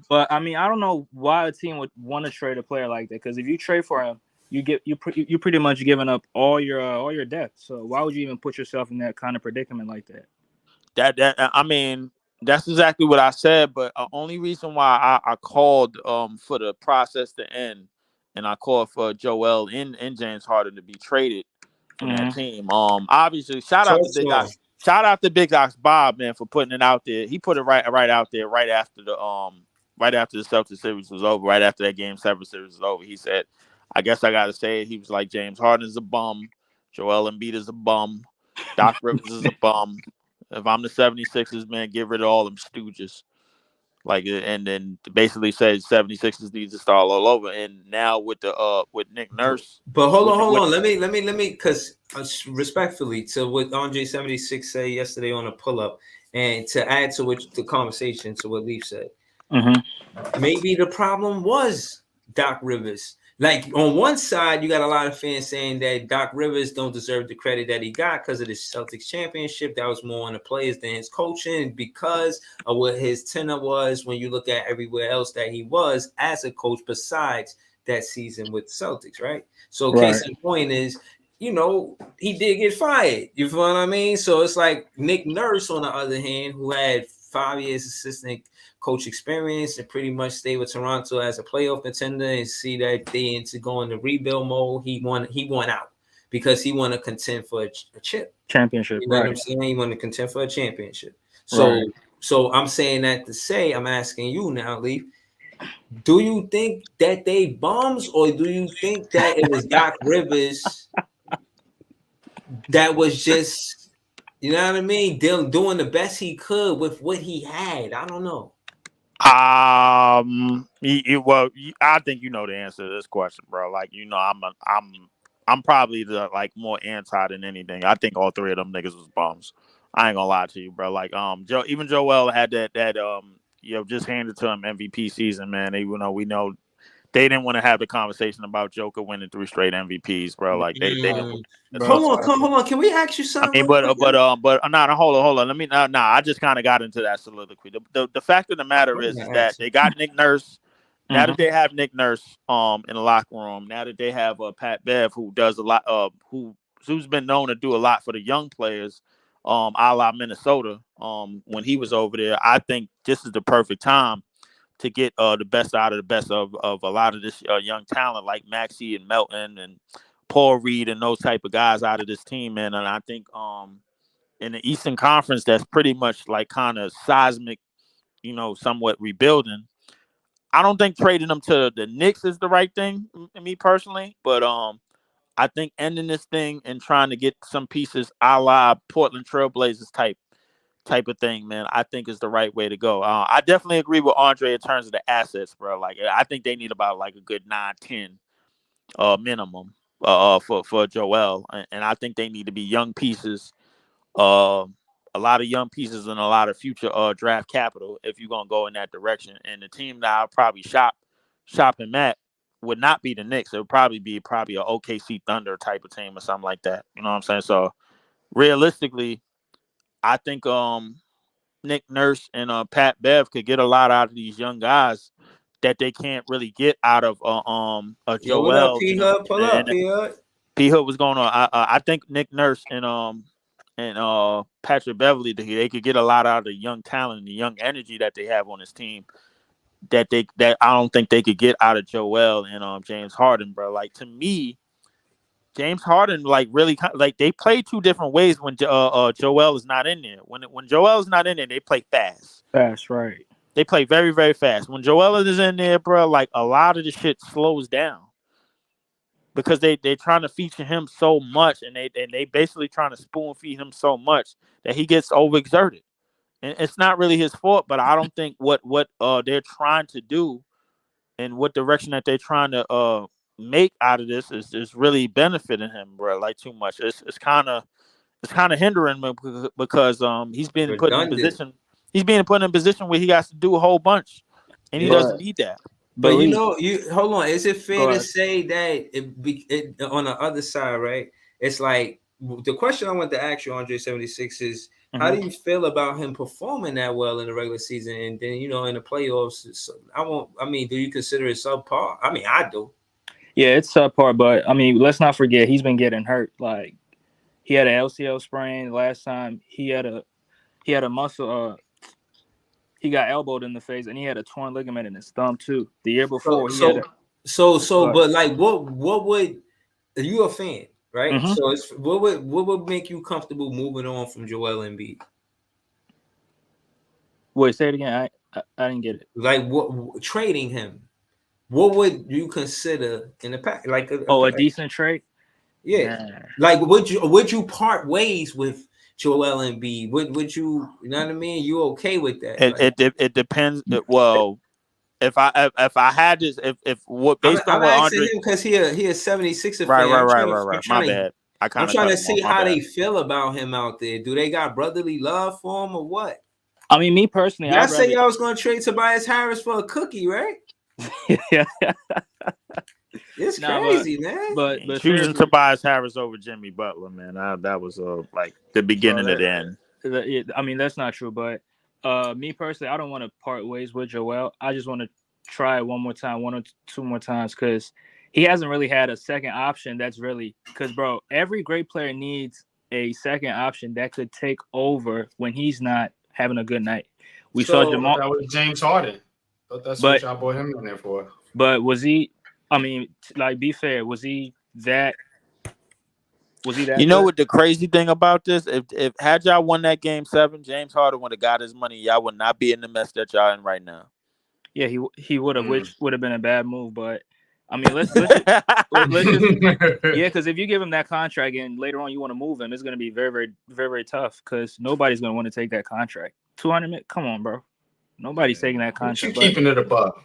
But I mean, I don't know why a team would want to trade a player like that. Because if you trade for him, you pretty much giving up all your depth. So why would you even put yourself in that kind of predicament like that? that I mean, that's exactly what I said. But only reason why I called for the process to end, and I called for Joel and James Harden to be traded from that Mm-hmm. team. Obviously, shout out Talk to to Big him. Ox. Shout out to Big Ox Bob, man, for putting it out there. He put it right out there right after the Celtics series was over, right after that Game 7 series was over. He said, "I guess I got to say it." He was like, "James Harden is a bum. Joel Embiid is a bum. Doc Rivers is a bum. If I'm the 76ers, man, get rid of all them stooges." Like, and then basically said 76ers needs to start all over. And now with Nick Nurse, But hold with on, the, hold with on. Let me, because respectfully to what Andre 76 said yesterday on a pull up, and to add to what the conversation to what Leaf said, Mm-hmm. maybe the problem was Doc Rivers. Like, on one side, you got a lot of fans saying that Doc Rivers don't deserve the credit that he got because of the Celtics championship. That was more on the players than his coaching, because of what his tenure was when you look at everywhere else that he was as a coach besides that season with Celtics, right? So Right. case in point is, he did get fired. You feel what I mean? So it's like Nick Nurse, on the other hand, who had 5 years assistant coach experience and pretty much stay with Toronto as a playoff contender and see that they into going to rebuild mode. He won out because he want to contend for a chip. Championship. You know what Right. I'm saying? He want to contend for a championship. So Right. so I'm saying that to say, I'm asking you now, Lee, do you think that they bums, or do you think that it was Doc Rivers that was just, you know what I mean, doing the best he could with what he had? I don't know. I think you know the answer to this question, bro. Like, I'm probably the like more anti than anything. I think all three of them niggas was bums. I ain't gonna lie to you, bro. Like, even Joel had that just handed to him MVP season, man. Even though we know they didn't want to have the conversation about Joker winning 3 straight MVPs, bro. Like, they didn't want to Bro, talk Hold about. on, hold on. Can we ask you I something mean, real quick? no, hold on. Let me, I just kind of got into that soliloquy. The fact of the matter is that they got Nick Nurse. Now that Mm-hmm. they have Nick Nurse in the locker room, now that they have Pat Bev, who does a lot, who's been known to do a lot for the young players, a la Minnesota, when he was over there. I think this is the perfect time to get the best out of the best of a lot of this young talent like Maxey and Melton and Paul Reed and those type of guys out of this team, man. And I think in the Eastern Conference, that's pretty much like kind of seismic, somewhat rebuilding. I don't think trading them to the Knicks is the right thing, me personally, but I think ending this thing and trying to get some pieces a la Portland Trailblazers type of thing, man, I think is the right way to go. I definitely agree with Andre in terms of the assets, bro. Like, I think they need about like a good 9-10 minimum for Joel, and I think they need to be young pieces, a lot of young pieces and a lot of future draft capital if you're gonna go in that direction. And the team that I'll probably shop him at would not be the Knicks. It would probably be a OKC Thunder type of team or something like that. You know what I'm saying? So realistically, I think Nick Nurse and Pat Bev could get a lot out of these young guys that they can't really get out of Yo, what up, Joel. P Hub? Pull up, And P Hub. P Hood was going on. I think Nick Nurse and Patrick Beverly, they could get a lot out of the young talent and the young energy that they have on this team that I don't think they could get out of Joel and James Harden, bro. Like, to me, James Harden, like, really like they play two different ways when Joel is not in there. When Joel is not in there, they play fast. That's right. They play very, very fast. When Joel is in there, bro, like a lot of the shit slows down because they're trying to feature him so much, and they basically trying to spoon feed him so much that he gets overexerted. And it's not really his fault, but I don't think what they're trying to do and what direction that they're trying to make out of this is really benefiting him, bro. Like, too much. It's kind of hindering him because he's being put in a Redundant. position. He's being put in a position where he has to do a whole bunch, and he doesn't need that. But you hold on. Is it fair to say that it on the other side, right? It's like the question I want to ask you, Andre 76, is how do you feel about him performing that well in the regular season and then in the playoffs? Do you consider it subpar? I mean, I do. Yeah, it's subpar, but I mean, let's not forget he's been getting hurt. Like, he had an LCL sprain last time. He had a muscle. He got elbowed in the face, and he had a torn ligament in his thumb too. The year before, but like, what would you a fan, right? Mm-hmm. So it's what would make you comfortable moving on from Joel Embiid? Wait, say it again. I didn't get it. Like, what trading him? What would you consider in the pack? Like a decent trade? Yeah. Nah. Like, would you part ways with Joel Embiid? Would you? You know what I mean? You okay with that? It depends. Well, if I had this, if what based on what Andre, because he a 76er fan. Right. My bad. I'm trying to see how they feel about him out there. Do they got brotherly love for him or what? I mean, me personally, y'all say y'all was gonna trade Tobias Harris for a cookie, right? Yeah. It's crazy, man. But choosing Tobias Harris over Jimmy Butler, man, that was like the beginning of the end. I mean, that's not true. But me personally, I don't want to part ways with Joel. I just want to try it one more time, one or two more times, because he hasn't really had a second option. That's really because, bro, every great player needs a second option that could take over when he's not having a good night. We saw Jamal. That was James Harden. But that's what y'all brought him in there for. But was he? I mean, like, be fair. Was he that? You know what the crazy thing about this? If had y'all won that game 7, James Harden would have got his money. Y'all would not be in the mess that y'all in right now. Yeah, he would have, which would have been a bad move. But I mean, let's just because if you give him that contract and later on you want to move him, it's going to be very, very, very, very tough because nobody's going to want to take that contract. $200 million. Come on, bro. Nobody's taking that contract. You keeping it above.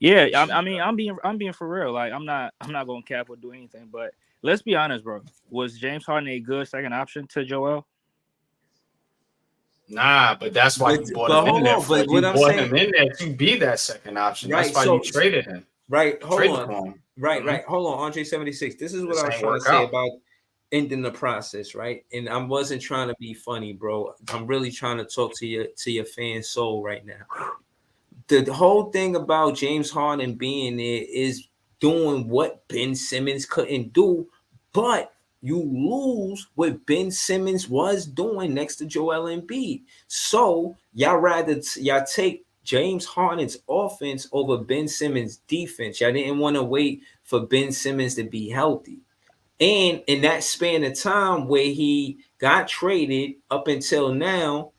Yeah, I mean, I'm being for real. Like, I'm not going to cap or do anything. But let's be honest, bro. Was James Harden a good second option to Joel? Nah, but that's why you brought him in there. But you brought him in there to be that second option. Right, that's why you traded him. Right. Hold on. Right. Hold on. Andre 76. This is what I was trying to say about ending the process, right? And I wasn't trying to be funny, bro. I'm really trying to talk to your fan soul right now. The whole thing about James Harden being there is doing what Ben Simmons couldn't do, but you lose what Ben Simmons was doing next to Joel Embiid. So y'all take James Harden's offense over Ben Simmons' defense. Y'all didn't want to wait for Ben Simmons to be healthy. And in that span of time where he got traded up until now,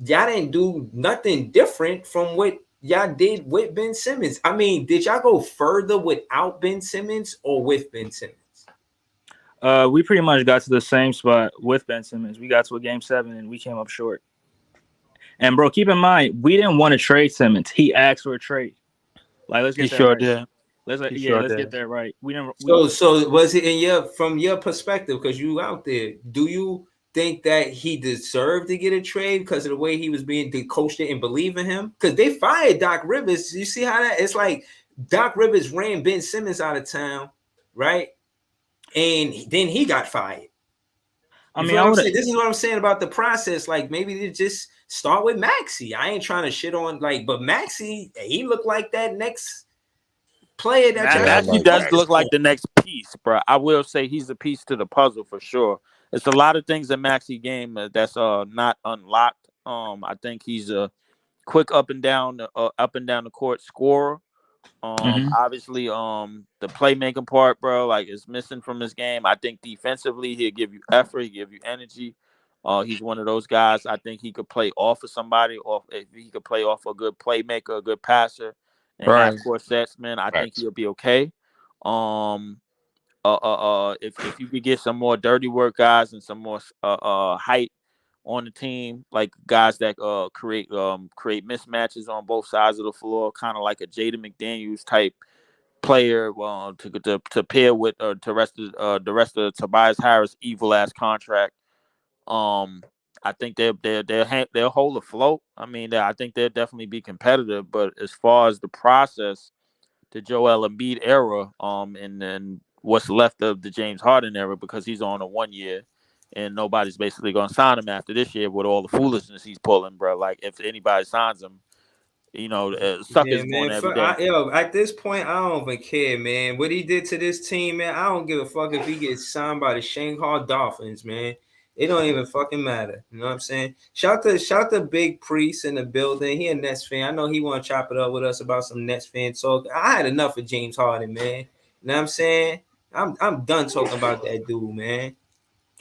y'all didn't do nothing different from what y'all did with Ben Simmons. I mean, did y'all go further without Ben Simmons or with Ben Simmons? We pretty much got to the same spot with Ben Simmons. We got to a game 7 and we came up short. And bro, keep in mind, we didn't want to trade Simmons. He asked for a trade. Like, let's He get that sure right. did. Let's Sure let's did. get that right. We didn't. So was it in from your perspective, because you out there, do you think that he deserved to get a trade because of the way he was being coached and believe in him? Because they fired Doc Rivers. You see how that it's like Doc Rivers ran Ben Simmons out of town, right? And then he got fired. I You mean, feel I what I'm would. saying? This is what I'm saying about the process. Like maybe they just start with Maxey. I ain't trying to shit on but Maxey, he looked like that next player that y'all Yeah, I had Maxey like to does focus look Maxie. like on. the next piece, bro. I will say he's a piece to the puzzle for sure. It's a lot of things in Maxey game that's not unlocked. I think he's a quick up and down the court scorer. Mhm. Obviously, the playmaking part, bro, like is missing from his game. I think defensively, he'll give you effort, he give you energy. He's one of those guys. I think he could play off of somebody, or if he could play off a good playmaker, a good passer, and half Right. court sets, man. I think Facts. he'll be okay. Um, if you could get some more dirty work guys and some more height on the team, like guys that create mismatches on both sides of the floor, kind of like a Jaden McDaniels type player, to pair with the rest of Tobias Harris evil ass contract. Um, I think they'll hold afloat. I mean, I think they'll definitely be competitive. But as far as the process, the Joel Embiid era, and then what's left of the James Harden era, because he's on a 1 year, and nobody's basically gonna sign him after this year with all the foolishness he's pulling, bro. Like if anybody signs him, Yeah, suckers born man. every day. At this point, I don't even care, man. What he did to this team, man. I don't give a fuck if he gets signed by the Shanghai Dolphins, man. It don't even fucking matter. You know what I'm saying? Shout to Big Priest in the building. He a Nets fan. I know he want to chop it up with us about some Nets fan talk. I had enough of James Harden, man. You know what I'm saying? I'm done talking about that dude, man.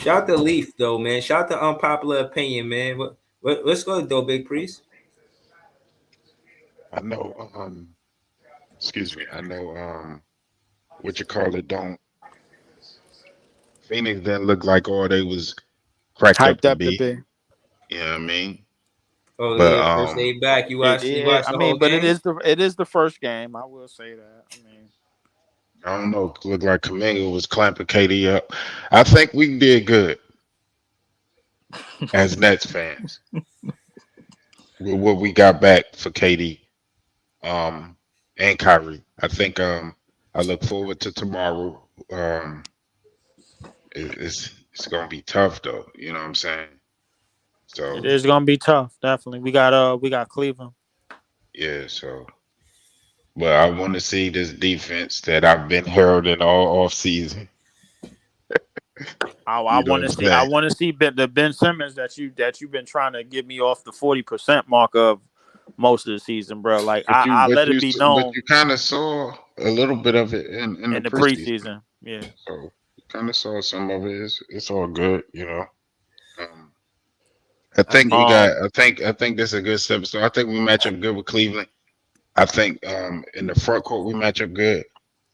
Shout to Leaf though, man. Shout to unpopular opinion, man. Let's go though, Big Priest. I know. Excuse me. I know. What you call it? Don't Phoenix didn't look like all they was cracked up Hyped to up to be. be. You know what I mean? Oh But yeah, first day back. It, You yeah, watched I the mean, whole but game? it is the first game. I will say that. I mean, I don't know. Looked like Kaminga was clamping KD up. I think we did good as Nets fans with what we got back for KD, and Kyrie. I think I look forward to tomorrow. It's gonna be tough though. You know what I'm saying? it So is gonna be tough. Definitely, we got Cleveland. yeah. But I want to see this defense that I've been heralding all off season. I You know want what to I'm see. I saying? want to see the Ben Simmons that you've been trying to get me off the 40% mark of most of the season, bro. Like But I let it be known you kind of saw a little bit of it in the in the preseason. preseason. Yeah, So you kind of saw some of it. It's all good, you know. Um, I I think we think got. I think this is a good step. So I think we match up good with Cleveland. I think in the front court we match up good.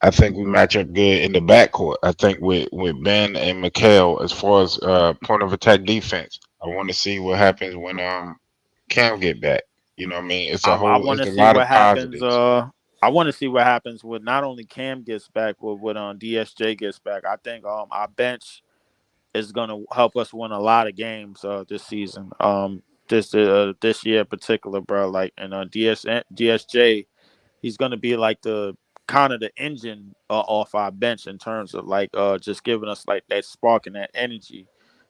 I think we match up good in the back court. I think with Ben and Mikhail as far as point of attack defense. I want to see what happens when Cam get back. You know what I mean? I want to It's a see lot of what happens. positives. I want to see what happens with not only Cam gets back, but when DSJ gets back. I think our bench is gonna help us win a lot of games this season. This year in particular, bro. Like and DSJ, he's gonna be like the kind of the engine off our bench in terms of like just giving us like that spark and that energy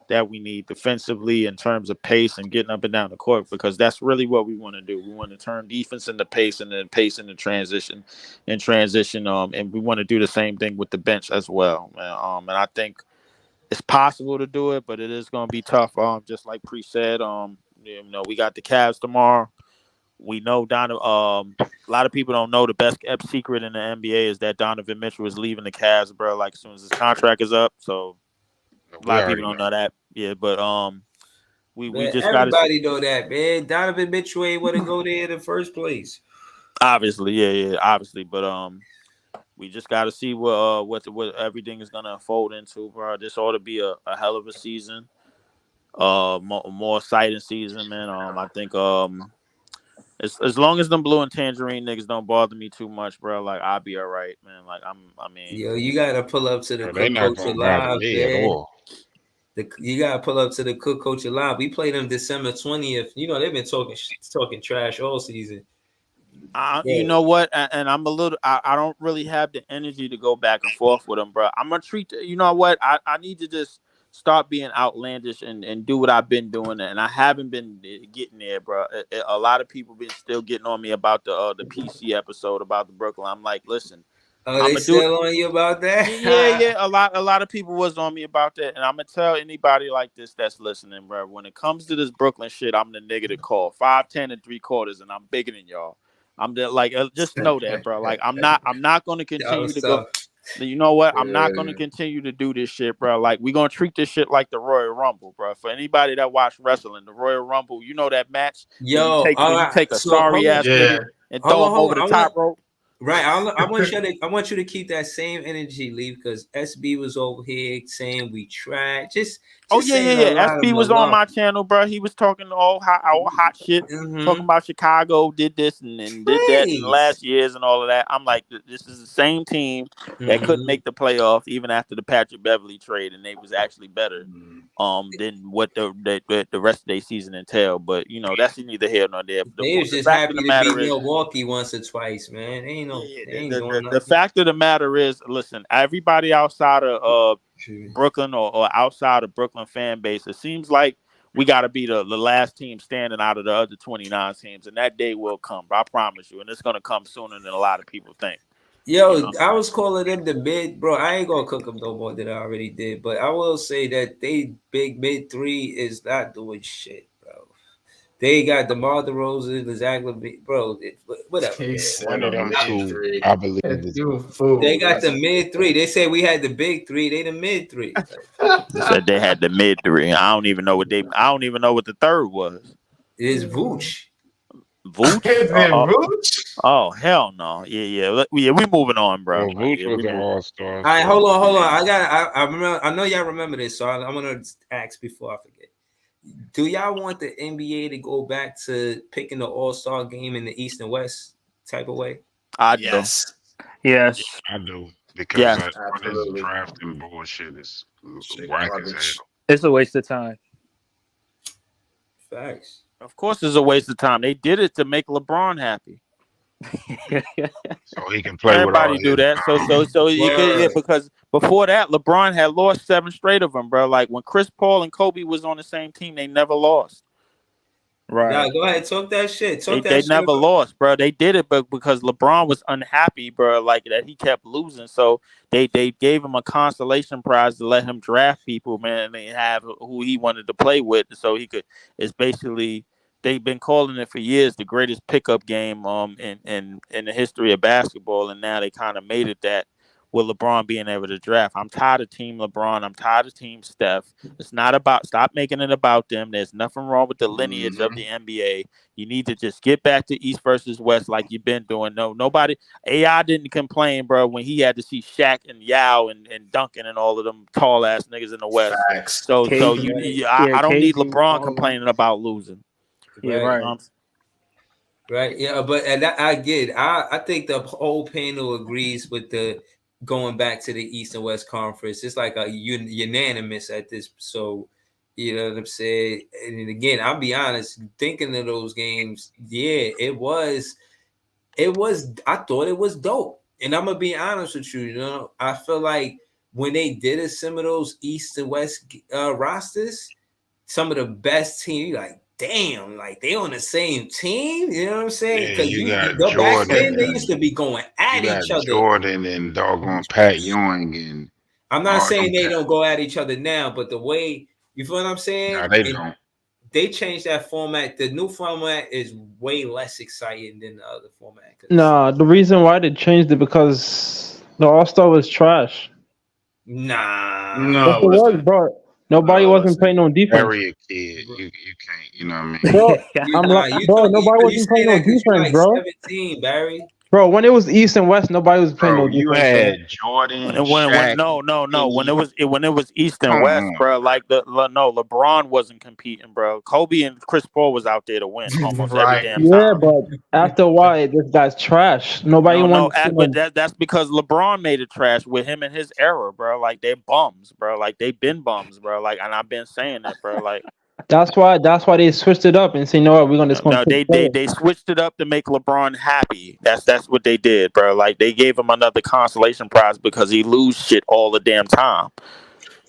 that we need defensively in terms of pace and getting up and down the court, because that's really what we want to do. We want to turn defense into pace and then pace into transition and transition and we want to do the same thing with the bench as well, man. And I think it's possible to do it, but it is going to be tough. Just like Pre said, we got the Cavs tomorrow. We know a lot of people don't know the best kept secret in the NBA is that Donovan Mitchell is leaving the Cavs, bro. Like as soon as his contract is up, so a We lot of people already don't know. know that. Yeah, but we Man, just got to everybody know that, man. Donovan Mitchell ain't want to go there in the first place. obviously, yeah, obviously, but we just got to see what everything is gonna unfold into, bro. This ought to be a hell of a season, more exciting season, man. I think as long as them blue and tangerine niggas don't bother me too much, bro, like I'll be all right, man. Like I mean, Yo, you gotta pull up to the They Cook not Culture gonna bother Live, me at man. all. You gotta pull up to the Cook Culture Live. We played them December 20th. You know they've been talking trash all season. you Yeah. know what? And I'm a little. I don't really have the energy to go back and forth with them, bro. I'm gonna treat. You know what? I need to just start being outlandish and do what I've been doing, and I haven't been getting there, bro. A lot of people been still getting on me about the PC episode about the Brooklyn. I'm like, listen, Oh, I'm they gonna do. still on you about that? Yeah. A lot of people was on me about that, and I'm gonna tell anybody like this that's listening, bro. When it comes to this Brooklyn shit, I'm the nigga to call 5'10" and 3/4, and I'm bigger than y'all. I'm the like, just know that, bro. Like, I'm not gonna That continue was to go. tough. You know what? I'm not gonna Yeah. continue to do this shit, bro. Like, we gonna treat this shit like the Royal Rumble, bro. For anybody that watch wrestling, the Royal Rumble, you know that match where you Yo, take all when you right. take a So sorry ass Yeah. nigga and throw him hold over on. the top rope. Right. I want you to keep that same energy, Lee, because SB was over here saying we tried. Oh Just yeah, saying yeah, a yeah. lot of SB was on malarkey. my channel, bro. He was talking all hot shit, talking Mm-hmm. about Chicago did this and did that in the Right. last years and all of that. I'm like, this is the same team that couldn't Mm-hmm. make the playoffs even after the Patrick Beverly trade, and they was actually better than what the rest of their season entailed. But that's neither here nor there. They was The just fact of happy the to beat matter is. Milwaukee once or twice, man. Yeah, yeah. They ain't doing The nothing. fact of the matter is, listen, everybody outside of Brooklyn or outside of Brooklyn fan base, it seems like we got to be the last team standing out of the other 29 teams, and that day will come. I promise you, and it's gonna come sooner than a lot of people think. You Yo, know, I was calling them the mid, bro. I ain't gonna cook them no more than I already did, but I will say that they big mid three is not doing shit, bro. They got DeMar DeRozan, Zach LaVine, bro. Whatever, He man. said One of a them mid two, three. I believe, is You a fool. They got the mid three. They say we had the big three. They the mid three. they said they had the mid three. I don't even know what the third was. It's Vooch. Vooch? Is it Rooch? Oh hell no! Yeah. We moving on, bro. well, Vooch Yeah, was we an moving. all-star. All right, So hold on. I remember. I know y'all remember this, so I'm gonna ask before I forget. Do y'all want the NBA to go back to picking the All Star game in the East and West type of way? I do. Yes. Yes. I do because Yes. all this Absolutely. drafting bullshit is Shit whack as garbage. hell. It's a waste of time. Facts. Of course, it's a waste of time. They did it to make LeBron happy. So he can play with all Everybody do his. that. So you could, Word. because before that, LeBron had lost 7 straight of them, bro. Like when Chris Paul and Kobe was on the same team, they never lost. Nah, Right. go ahead. Talk that shit. They Talk they that shit. never lost, bro. They did it, but because LeBron was unhappy, bro, like that he kept losing. So they gave him a consolation prize to let him draft people, man, and they have who he wanted to play with, so he could. It's basically they've been calling it for years the greatest pickup game in the history of basketball, and now they kind of made it that with LeBron being able to draft. I'm tired of Team LeBron. I'm tired of Team Steph. It's not about stop making it about them. There's nothing wrong with the lineage of the NBA. You need to just get back to East versus West like you've been doing. Nobody. AI didn't complain, bro, when he had to see Shaq and Yao and Duncan and all of them tall ass niggas in the West. Facts. So KG, I don't need KG, LeBron all of them. complaining about losing. Yeah, Right. right. Right. Yeah, but and I get it. I think the whole panel agrees with the going back to the East and West Conference. It's like a unanimous at this. So you know what I'm saying. And again, I'll be honest. Thinking of those games, yeah, it was. I thought it was dope, and I'm gonna be honest with you. You know, I feel like when they did some of those East and West rosters, some of the best teams, like damn, like they on the same team. You know what I'm saying? Yeah, Because you got the back Jordan then they and used to be going at you got each other. Jordan and doggone Pat Ewing and I'm not Oh, saying they no, don't go at each other now, but the way you feel what I'm saying? no, they And don't. they changed that format. The new format is way less exciting than the other format. Nah, the reason why they changed it because the All Star was trash. Nah. Yes, No, it it was, wasn't. bro. Nobody No, it wasn't wasn't. playing no defense, Bury a kid. You can't. You know what I mean? bro. You I'm nah, like, you bro, talk nobody you wasn't playing saying no that because you defense, like bro. 17, Barry. Bro, when it was East and West, nobody was playing Bro, no you defense, bro. had Jordan, And when Shaq, no Penny. when it was East and Come West, on, bro, like LeBron wasn't competing, bro. Kobe and Chris Paul was out there to win almost every Right. damn Yeah, time. but after a while, it just got trash. Nobody wanted to see But no. that's because LeBron made it trash with him and his era, bro. Like they're bums, bro. Like they been bums, bro. Like, and I've been saying that, bro. Like That's why they switched it up and say, you know what, we're gonna just gonna no, pick they players. they switched it up to make LeBron happy. That's what they did, bro. Like they gave him another consolation prize because he lose shit all the damn time.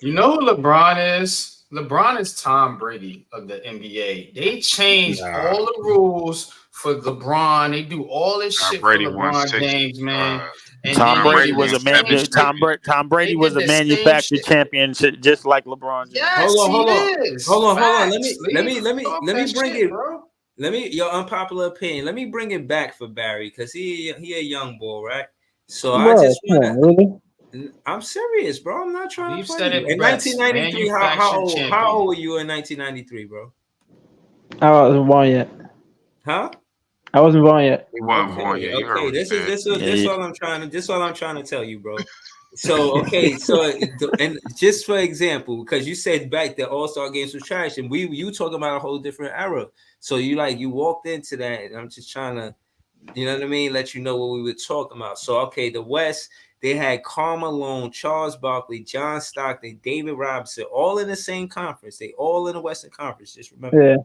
You know who LeBron is? LeBron is Tom Brady of the NBA. They changed nah. all the rules for LeBron. They do all this Nah, shit for Brady won LeBron six. James, man. And Tom then they Brady did Brady the was won a man. same seven shit. Tom Brady They was did a the same manufactured shit. champion, just like LeBron James. Yes, he Hold on. is. Hold on. Facts. Let Leave off me that bring shit, it. bro. Let me your unpopular opinion. Let me bring it back for Barry because he a young boy, right? So I Bro, just come wanna. on, really? I'm serious, bro. I'm not trying to We've play said you. it In best. 1993, Manufactured how champion. old were you in 1993, bro? I wasn't born yet. Huh? I wasn't born yet. He wasn't born Okay, yet. You heard okay. what he said. This all I'm trying to tell you, bro. So okay, and just for example, because you said back the All Star games was trash, and you talking about a whole different era. So you walked into that, and I'm just trying to, you know what I mean, let you know what we were talking about. So okay, the West, they had Karl Malone, Charles Barkley, John Stockton, David Robinson, all in the same conference. They all in the Western Conference. Just remember. Yeah.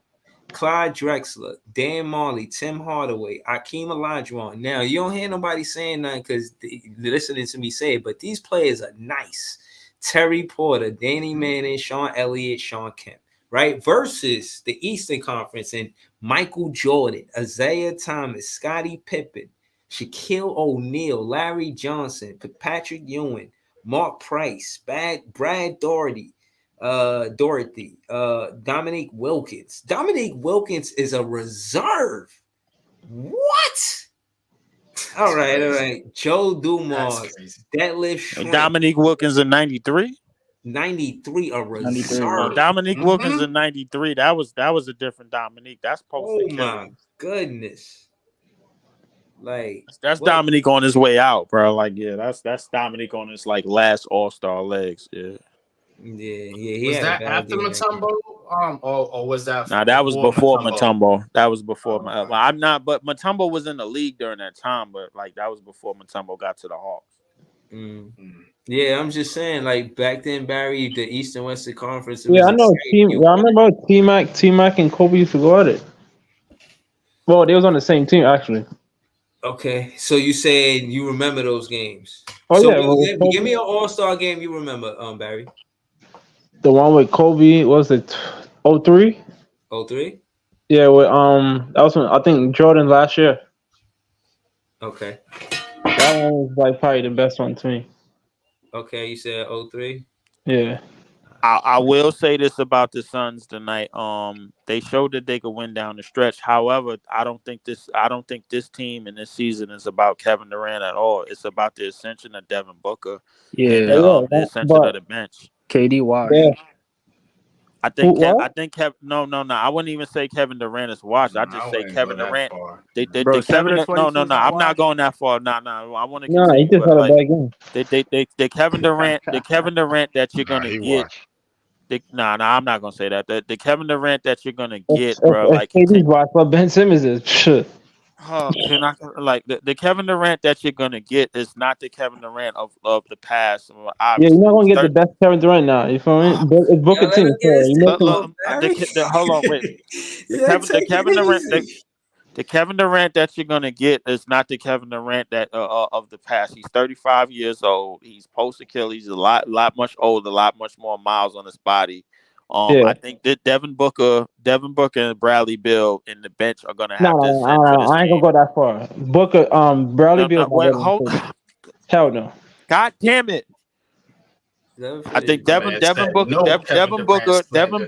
Clyde Drexler, Dan Marley, Tim Hardaway, Akeem Olajuwon. Now you don't hear nobody saying nothing because listening to me say it, but these players are nice. Terry Porter, Danny Manning, Sean Elliott, Sean Kemp, right? Versus the Eastern Conference and Michael Jordan, Isaiah Thomas, Scottie Pippen, Shaquille O'Neal, Larry Johnson, Patrick Ewing, Mark Price, Brad Dorothy, Dominique Wilkins. Dominique Wilkins is a reserve. What? All right. Joe Dumars, Detlef Schrempf, Dominique Wilkins in '93. 93, a 93, reserve. bro. Dominique Wilkins in '93. That was a different Dominique. That's post Oh Achilles. my goodness. Like That's what? Dominique on his way out, bro. Like, yeah, that's Dominique on his like last All Star legs. Yeah. Yeah, he Was had a that bad after game that game. Mutombo? Or was that Now that was before Mutombo. That was before. Oh, okay. I'm not, but Mutombo was in the league during that time. But like that was before Mutombo got to the Hawks. Yeah, I'm just saying, like back then, Barry, the East and Western Conference, it Yeah, was I know. exciting. I remember T Mac, and Kobe used to go at it. Well, they was on the same team actually. Okay, so you saying you remember those games? Oh So yeah, well, give me an All-Star game you remember, Barry. the one with Kobe was it 03? 03? Yeah, with that was I think Jordan last year. Okay. That one was like probably the best one to me. Okay, you said 03? Yeah. I will say this about the Suns tonight. They showed that they could win down the stretch. However, I don't think this team and this season is about Kevin Durant at all. It's about the ascension of Devin Booker and Yeah. the ascension of the bench. KD washed. Yeah. I think What? No. I wouldn't even say Kevin Durant is washed. I just say Kevin Durant. Bro, 7 of 22 is not I'm not washed? going that far. No. I want to Nah, he continue, just but had a like bad game. the Kevin Durant that you're Nah, gonna he get. washed. I'm not gonna say that. The Kevin Durant that you're gonna get, If bro, like KD's watched, but Ben Simmons is shit. you're not like the Kevin Durant that you're gonna get is not the Kevin Durant of the past. Well, Yeah, you're obviously, not gonna get the best Kevin Durant now. You feel me? It's Yeah, Booker let him team. get So his you take missing. off, Barry. hold on, wait. Yeah, take it easy. The Kevin Durant that you're gonna get is not the Kevin Durant that of the past. He's 35 years old. He's post Achilles, a lot much older, a lot much more miles on his body. Yeah. I think that Devin Booker, and Bradley Beal in the bench are gonna have to ascend for this I ain't gonna team. go that far. Booker, Bradley Beal's not Wait, getting hold. him. Hell no. God damn it! I think Man said no Kevin Durant slander.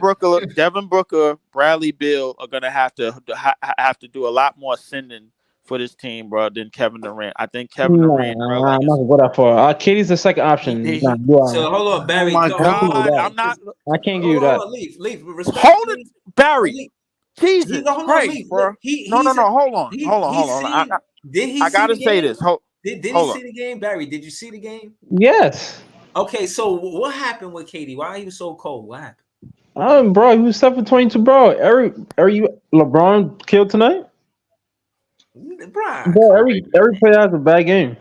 Devin Booker, Bradley Beal are gonna have to do a lot more sending for this team, bro, than Kevin Durant. I think Kevin Durant, bro, Nah, like I'm not gonna go that far. KD's the second he, option. Nah, he you are. So hold on, oh Barry. my So, hold on, God, that. I'm not. I can't give you hold that. on, leave. Hold it, Respectfully, Barry. leave. Jesus Hold on, Christ, leave. bro. No, He's hold on, he hold on. see. Did he I see gotta the say game? this. Hold Did he on. see the game, Barry? Did you see the game? Yes. Okay, so what happened with KD? Why he was so cold? What happened? Bro, he was 7 for 22, bro. Every LeBron killed tonight. Bruh, Bro, come every player has a bad game.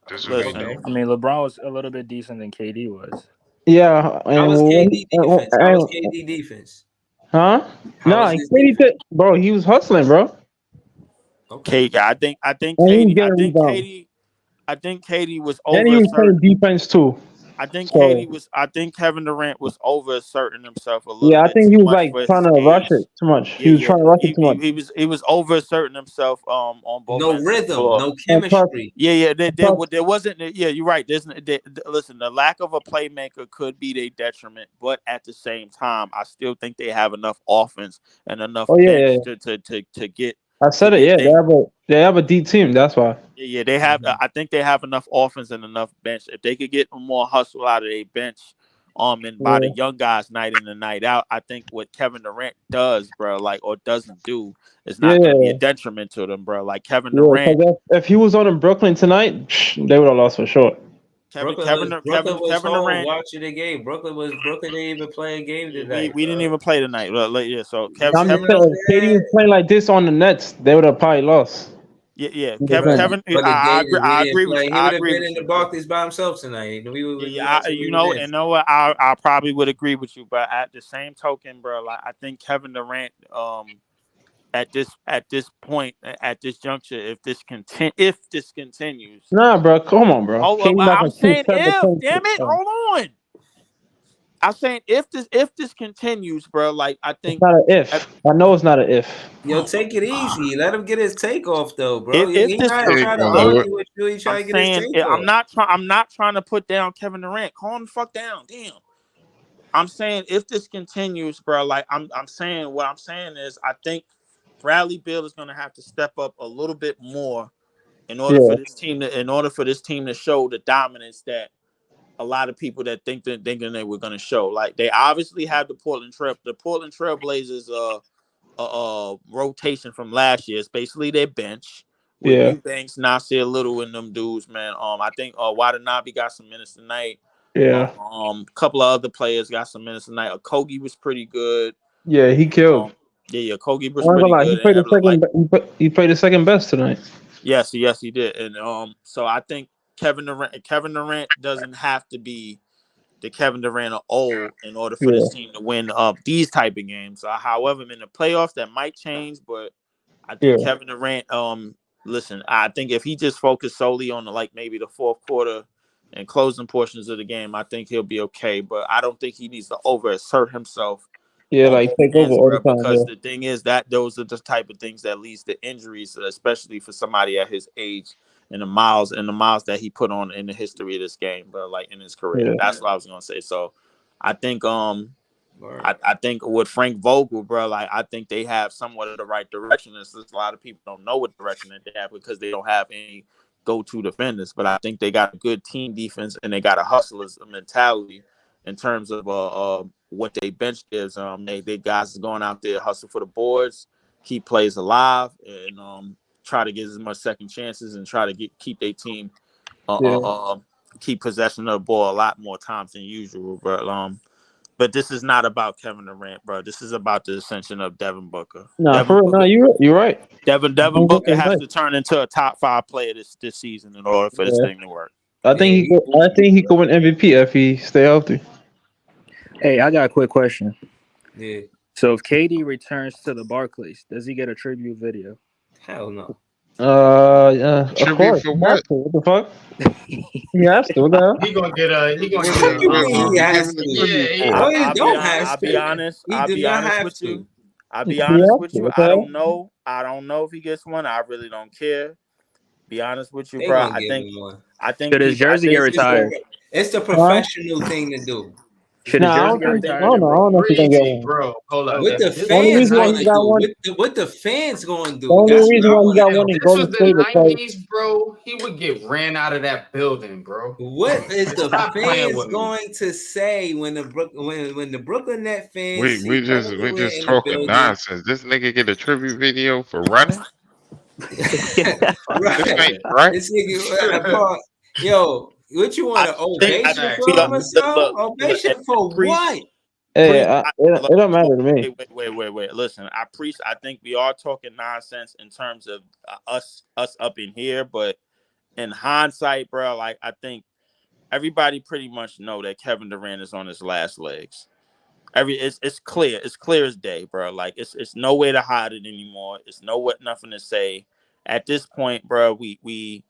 Disagree. Listen, Okay. I mean, LeBron was a little bit decent than KD was. Yeah, How and was KD defense? How was and KD defense? huh? How Nah, was his KD defense? bro, he was hustling, bro, Okay. Katie. I think and he was Katie. getting rebounds, I think Katie was and he over a was playing certain. defense too. So I think Kevin Durant was over asserting himself a little yeah, I bit think too he was much like for trying his to rush age. it too much. He was Yeah. trying to rush it too much. He was over asserting himself on both No ends of the rhythm, floor. no And plus, chemistry. Yeah. plus There wasn't. Yeah, you're right. Listen, the lack of a playmaker could be their detriment, but at the same time, I still think they have enough offense and enough oh yeah, bench to get I to said it. get Yeah, they. they have a deep team. That's why. Yeah, they have. I think they have enough offense and enough bench. If they could get more hustle out of their bench, and by the Yeah, young guys night in and night out, I think what Kevin Durant does, bro, like or doesn't do, is yeah, not going to be a yeah. detriment to them, bro. Like Kevin Yeah, Durant, because if he was on in Brooklyn tonight, they would have lost for sure. Brooklyn was Kevin home Durant. watching the game. Brooklyn didn't even play a game Yeah, tonight, we didn't bro. even play tonight. Yeah, so You I'm see just what I'm saying, if KD saying? was playing like this on the Nets, they would have probably lost. I'm just Bruh, saying. Kevin. but the game is he I didn't agree with play. you. He I would have agree been with in the you. Barclays by himself tonight. Yeah, We you would have know, been. what? I probably would agree with you, but at the same token, bro, like I think Kevin Durant, at this point, at this juncture, if this continues, Nah, bro, come on, bro. oh, well, KD not I'm gonna shoot saying 7 if, points. damn it, hold on. I'm saying if this continues, bro, like I It's think not an if if. I know it's not an if. Yo, take it easy. Let him get his take off, though, bro. if He this, not Hey, trying to bro. argue with you. He I'm trying to get his saying take off. I'm not trying to put down Kevin Durant. Calm the fuck down, damn. I'm saying if this continues, bro, like I'm saying what I'm saying is I think Bradley Beal is gonna have to step up a little bit more Yeah, in order for this team to show the dominance that a lot of people that thinking they were gonna show. Like they obviously have the Portland Trailblazers rotation from last year. It's basically their bench with yeah, Eubanks, Nasir Little, and them dudes, man. I think Watanabe got some minutes tonight. yeah, Couple of other players got some minutes tonight. Kogi was pretty good. yeah. He killed. Yeah, Kogi was I'm not gonna pretty lie. He good. played the And like, second. He played the second best tonight. yes, he did. And so I think Kevin Durant doesn't have to be the Kevin Durant of old in order for Yeah, this team to win these type of games. However, in the playoffs that might change, but I think yeah, Kevin Durant. Listen, I think if he just focused solely on like maybe the fourth quarter and closing portions of the game, I think he'll be okay. But I don't think he needs to overassert himself yeah. on Like both take over ends, all bro. the time. Because Yeah, the thing is that those are the type of things that leads to injuries, especially for somebody at his age and the miles that he put on in the history of this game, bro. Like in his career, yeah, that's what I was gonna say. So, I think Word. I think with Frank Vogel, bro, like I think they have somewhat of the right direction. It's just a lot of people don't know what direction that they have because they don't have any go-to defenders. But I think they got a good team defense and they got a hustler's mentality in terms of what they bench gives. They guys is going out there hustle for the boards, keep plays alive, and try to get as much second chances and try to keep their team uh, yeah. uh, uh, keep possession of the ball a lot more times than usual. But this is not about Kevin Durant, bro. This is about the ascension of Devin Booker. Nah, for real. Nah, you're right. Devin Booker has to turn into a top 5 player this season in order for this Yeah, thing to work. I Yeah, think he. I think he could win MVP if he stay healthy. Hey, I got a quick question. yeah. So if KD returns to the Barclays, does he get a tribute video? Hell no. Yeah, of Tribute course. for He has what? to. What the fuck? He has to. What the hell? He gonna get a. He gonna What get What a. you what mean he he has giving to? the Yeah. tribute He, for? No, he don't have I'll be to. honest. He I'll do be not honest have with to. you. I'll He be honest has with to. you. What the I hell? don't know. I don't know if he gets one. I really don't care. Be honest with you, They bro. gonna give him one. I think Should his people. I jersey get think It's just retired? It's the professional thing to do. Should his Nah, I jersey don't get think. I retired? don't know. I don't know if he's gonna get Breezy, one. bro. Hold up. What Okay. the If this The only was fans reason why gonna he got do? one. What the fans gonna The do? only That's reason what I why he want to got know. one in this was Golden State the because 90s, bro, he would get ran out of that building, bro. What is the Stop playing fans with me. going to say when the Brooklyn Net fans see We Kevin Durant just in the talking building? nonsense. This nigga get a tribute video for running. Right. This ain't right. This nigga, Paul, yo, what you want I an think ovation Facts, for him or bro. something? look, Ovation for Priest, what? hey, Priest, it don't matter to me. wait. Listen, Priest, I think we are talking nonsense in terms of us up in here, but in hindsight, bro, like I think everybody pretty much know that Kevin Durant is on his last legs. It's clear as day, bro. Like it's no way to hide it anymore. It's nothing to say. At this point, bro, we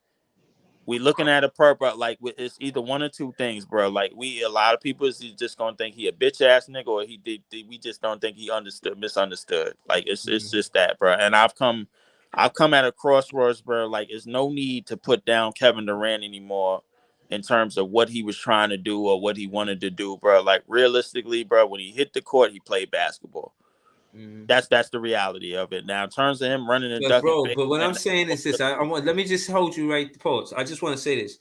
looking at a purple like it's either one or two things, bro. Like a lot of people is just gonna think he a bitch ass nigga, or he did. We just don't think he misunderstood. Like it's just that, bro. And I've come at a crossroads, bro. Like there's no need to put down Kevin Durant anymore in terms of what he was trying to do or what he wanted to do, bro. Like realistically, bro, when he hit the court, he played basketball. That's the reality of it. Now, in terms of him running and But ducking, bro, but what I'm saying is this. I want let me just hold you right pause. I just want to say this.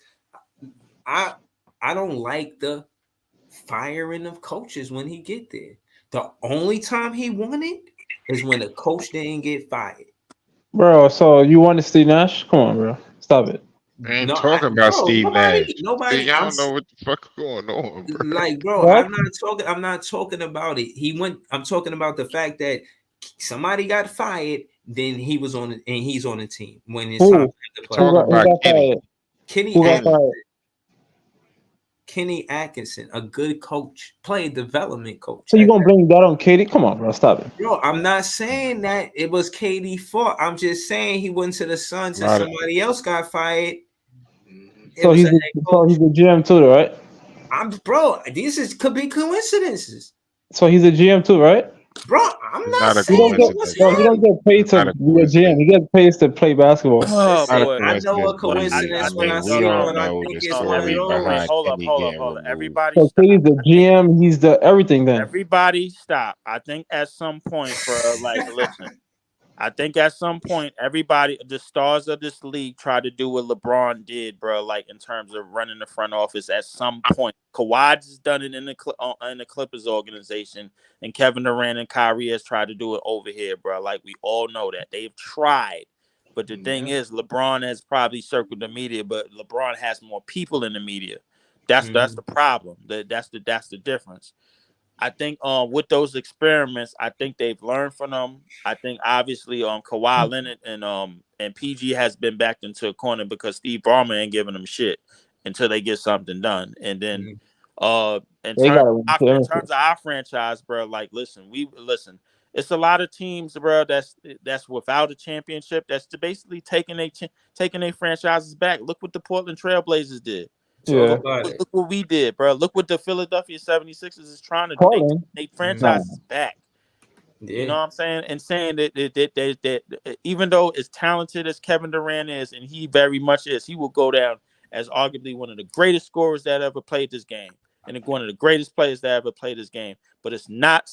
I don't like the firing of coaches when he get there. The only time he won it is when the coach didn't get fired. Bro, so you want to Steve Nash? Come on, bro. Stop it. We ain't No, talking about bro, Steve Nash. See, nobody. y'all don't know what the fuck going on, bro. Like, bro, What? I'm not talking about it. I'm talking about the fact that somebody got fired, then he was on it, and he's on the team when it's time Who? for him to play. Talking Who about got Kenny. fired? Kenny Who got Atkinson, fired? Kenny Atkinson, a good coach, player development coach. So you gonna blame that on Katie? Come on, bro. Stop it. Bro, I'm not saying that it was KD fault. I'm just saying he went to the Suns and Right. somebody else got fired. It So was he's a head coach. a GM too, right? Bro, could be coincidences. So he's a GM too, right? Bro, I'm It's not not a He don't saying get it was coincidence, bro. He bro. don't him. get paid It's not to a be a GM. coincidence. He gets paid to play basketball. oh Not a boy. I know a coincidence, Breezy. coincidence I when I mean, we see all one. I know think the it's one of story those. behind Hold up. Kenny getting removed. Everybody So stop. Katie's the GM. He's the everything. Then Everybody stop. I think at some point, bro, like, listen, I think at some point, the stars of this league try to do what LeBron did, bro, like in terms of running the front office at some point. Kawhi just done it in the Clippers organization, and Kevin Durant and Kyrie has tried to do it over here, bro. Like, we all know that. They've tried. But the thing is, LeBron has probably circled the media, but LeBron has more people in the media. That's the problem. That's the difference. I think with those experiments, I think they've learned from them. I think obviously Kawhi Leonard and PG has been backed into a corner because Steve Ballmer ain't giving them shit until they get something done. And then in they terms got of to. our franchise, bro, like listen. It's a lot of teams, bro, that's without a championship. That's basically taking their franchises back. Look what the Portland Trailblazers did. Yeah, Look what we did, bro. Look what the Philadelphia 76ers is trying to do. Portland. They franchises back. You know Yeah. what I'm saying? And saying that even though as talented as Kevin Durant is, and he very much is, he will go down as arguably one of the greatest scorers that ever played this game, and one of the greatest players that ever played this game. But it's not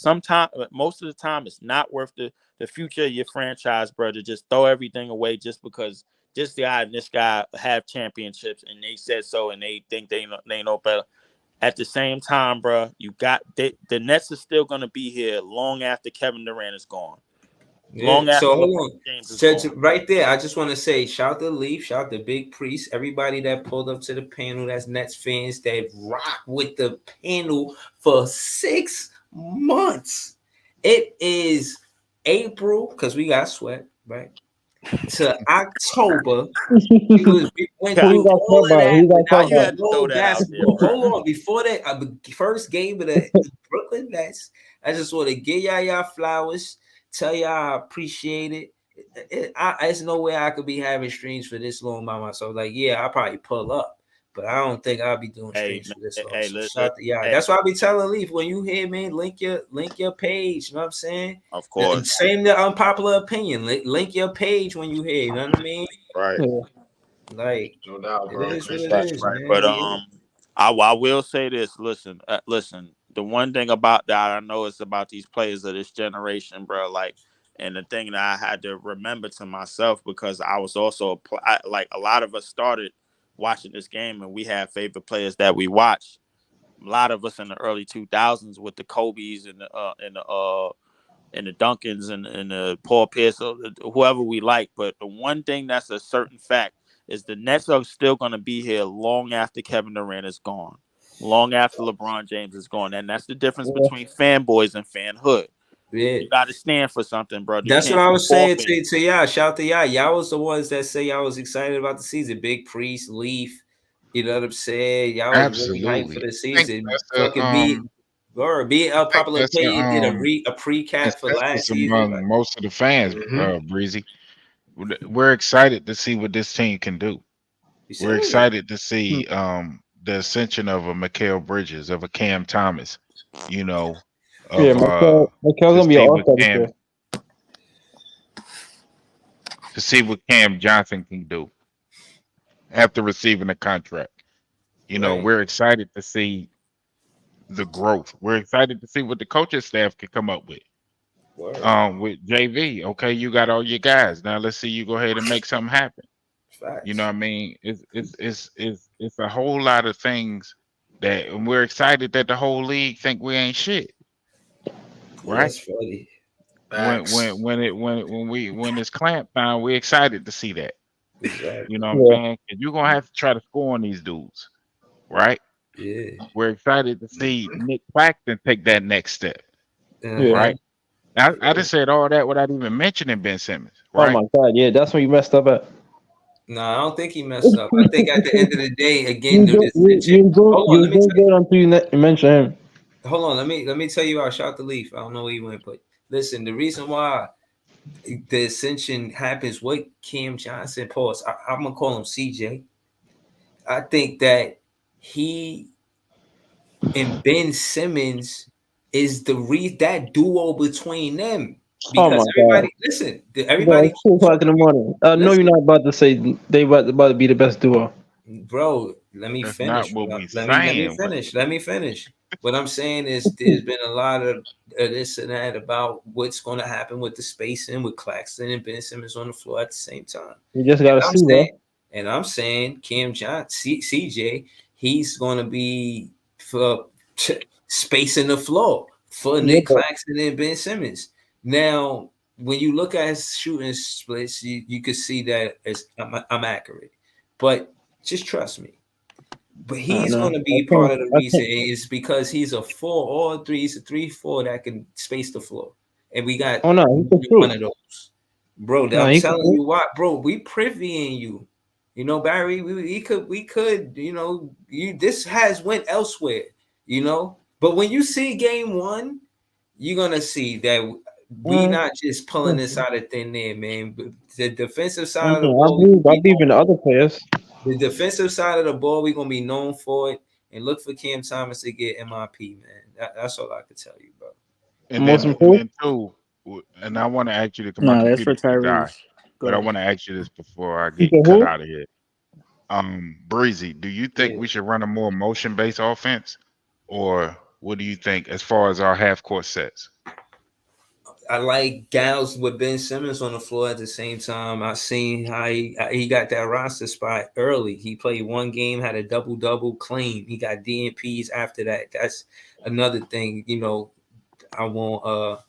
most of the time, it's not worth the future of your franchise, bro, to just throw everything away just because this guy have championships and they said so and they think they know better. At the same time, bro, the Nets are still gonna be here long after Kevin Durant is gone. Long Yeah. after So hold LeBron on. James is So gone. right there, I just want to say shout to Leaf, shout to Big Priest, everybody that pulled up to the panel. That's Nets fans that rock with the panel for 6 months. It is April because we got sweat, right? To October. We went God, Who through got all caught of by it? that Who got why caught without you by it? had to throw no that out there, basketball. bro? Hold on, before that, first game of the Brooklyn Nets, I just want to give y'all flowers, tell y'all I appreciate it. There's no way I could be having streams for this long by myself. Like, yeah, I'll probably pull up, but I don't think I'll be doing Hey, streams man, for this long. hey, So shout to y'all. hey, That's why I be telling Leaf when you hear me, link your page. You know what I'm saying? of course. Same the unpopular opinion. Link your page when you hear. You know what I mean? Right. Yeah. Like No doubt, it bro. is what it Appreciate is, you. Right. man. But I will say this. Listen. The one thing about that I know is about these players of this generation, bro. Like, and the thing that I had to remember to myself because I was also like a lot of us started watching this game and we had favorite players that we watched. A lot of us in the early 2000s with the Kobe's and the Duncans and the Paul Pierce, whoever we like. But the one thing that's a certain fact is the Nets are still going to be here long after Kevin Durant is gone, long after LeBron James is gone. And that's the difference between fanboys and fanhood. Yeah. You got to stand for something, brother. You That's what can't I be was saying forfeiting. to y'all. Shout to y'all. Y'all was the ones that say y'all was excited about the season. Big Priest, Leaf. You know what I'm saying? Y'all was really hyped for Absolutely. the I think season. that's a Fucking be a I think popular that's opinion did a pre-cap for consensus last season. among Like, most of the fans, Mm-hmm. Breezy. We're excited to see what this team can do. you We're said, excited to see the ascension of a Mikal Bridges, of a Cam Thomas, you know, Yeah, of Mikel's to gonna be an see all what star this Cam year. to see what Cam Johnson can do after receiving a contract. You know, right, we're excited to see the growth. We're excited to see what the coaching staff can come up with. word, With JV, okay, you got all your guys. Now let's see you go ahead and make something happen. You know facts. what I mean? It's a whole lot of things that and we're excited that the whole league think we ain't shit, Yeah, right? that's funny. Facts. When it's clamp down, we're excited to see that. You Exactly. know what I'm Yeah, saying? 'Cause you're gonna have to try to score on these dudes, right? Yeah. We're excited to see Nick Claxton take that next step, yeah. Uh-huh. right? I just said all that without even mentioning Ben Simmons, Oh right? my god, yeah, that's when you messed up at. No, I don't think he messed up. I think at the end of the day, again, You the do, dissension. Hold on, you let was me doing good until you mention him. hold on. Let me tell you. I shot the leaf. I don't know where you went, but listen. The reason why the ascension happens with Cam Johnson, pause. I'm gonna call him CJ. I think that he and Ben Simmons is that duo between them Oh because my god, everybody listen. bro, Everybody it's 2 o'clock in the morning. No, you're listen, not about to say they about to be the best duo. bro. Let me That's not finish. what we Let me saying. finish. Let me finish. What I'm saying is there's been a lot of this and that about what's going to happen with the spacing with Claxton and Ben Simmons on the floor at the same time. You just And gotta I'm see, bro. saying, Cam CJ, he's going to be for spacing the floor for Yeah, Nick but Claxton and Ben Simmons. Now, when you look at his shooting splits, you can see that I'm accurate, but just trust me. But he's no, going to be part of the I reason can't. is because he's a 4 or 3. He's a 3-4 that can space the floor, and we got Oh no, he can one shoot. of those, bro. No, I'm he can telling shoot. you what, bro. We privying you. You know, Barry. We could. You know, this has went elsewhere. You know, but when you see game one, you're gonna see that we Mm, not just pulling this out of thin air, man. But the defensive side of the I ball, we gonna be believe known in the for. other players. The defensive side of the ball, we're gonna be known for it, and look for Cam Thomas to get MIP, man. That's all I can tell you, bro. Most And improved. then too, and I want to ask you to my No, that's computer for keep die, Tyrese. Go but I ahead. want to ask you this before I You get said cut who? out of here. Breezy, do you think Yeah, we should run a more motion based offense, or what do you think as far as our half court sets? I like gals with Ben Simmons on the floor at the same time. I seen how he got that roster spot early. He played one game, had a double clean. He got DNPs after that. That's another thing. You know, I won't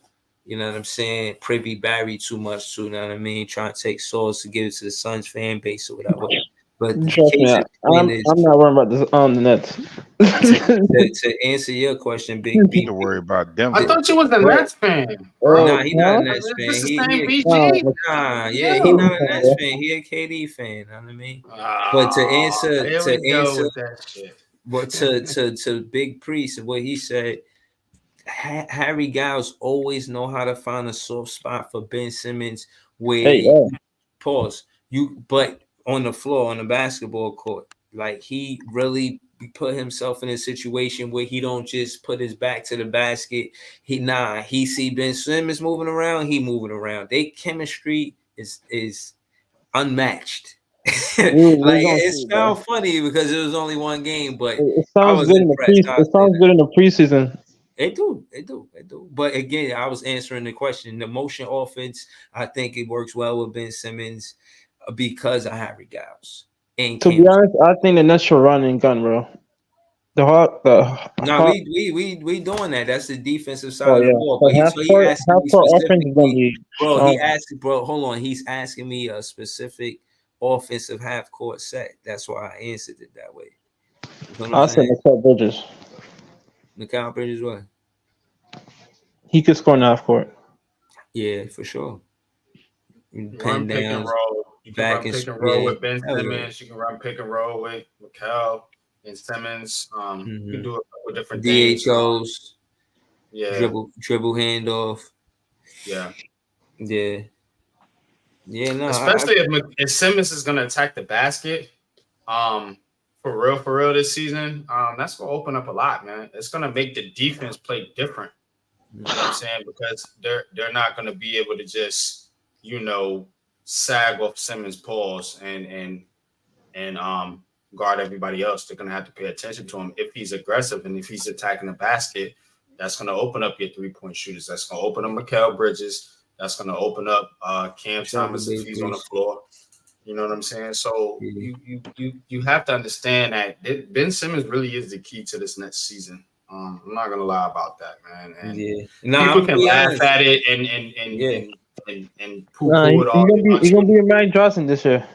you know what I'm saying, privy Barry too much too, you know what I mean? Trying to take souls to give it to the Suns fan base or whatever. But the Trust me, case in point is I'm not worried about this on the Nets. to answer your question, Big You B. should worry about I Denver. thought you was a Bro, Nets fan, nah, bro. he not a Huh? Nets fan. This is the same No, BG. but Nah, yeah, he Yo. not a Nets fan. He a KD fan. You know what I mean? But Here we go with that shit. but to Big Priest, what he said, Harry Giles always know how to find a soft spot for Ben Simmons hey, where yeah. pause you, but on the floor on the basketball court, like he really put himself in a situation where he don't just put his back to the basket. He see Ben Simmons moving around, he moving around. They chemistry is unmatched. We Like gonna it see, bro. sounds funny because it was only one game, but It I sounds was good in the impressed. I'll it say sounds that. good in the preseason. It do. But again, I was answering the question. The motion offense, I think it works well with Ben Simmons because of Harry Giles and To be Cam. honest, I think the Nets should run and gun, bro. The No, hot. we doing that. That's the defensive side Oh of the yeah, ball. but But he asking half me court offense is gonna specifically, be bro. He strong. asked, bro. Hold on, he's asking me a specific offensive half court set. That's why I answered it that way. You know what I'm I said saying? Mikal Bridges. Mikal Bridges, what? He could score in the half court. Yeah, for sure. Run Pen pick and downs, roll. You can back run and pick and roll yeah, with Ben hell yeah. Simmons. You can run pick and roll with Mikal and Simmons. You can do a couple different things. DHOs, Yeah, dribble handoff. yeah. Yeah, yeah. No, Especially if Simmons is gonna attack the basket, um, for real this season, that's gonna open up a lot, man. It's gonna make the defense play different. You know what I'm saying? Because they're not gonna be able to just, sag off Simmons' paws and guard everybody else. They're gonna have to pay attention to him if he's aggressive and if he's attacking the basket. That's gonna open up your 3-point shooters. That's gonna open up Mikal Bridges. That's gonna open up Cam shout out to Thomas if Big he's on the Breeze. floor. You know what I'm saying? So Yeah. you have to understand that Ben Simmons really is the key to this next season. I'm not gonna lie about that, man. And Yeah. No, I'm people gonna can be laugh honest. at it Yeah. and poo Nah, poo it all they want he gonna to. be a Magic Johnson this year.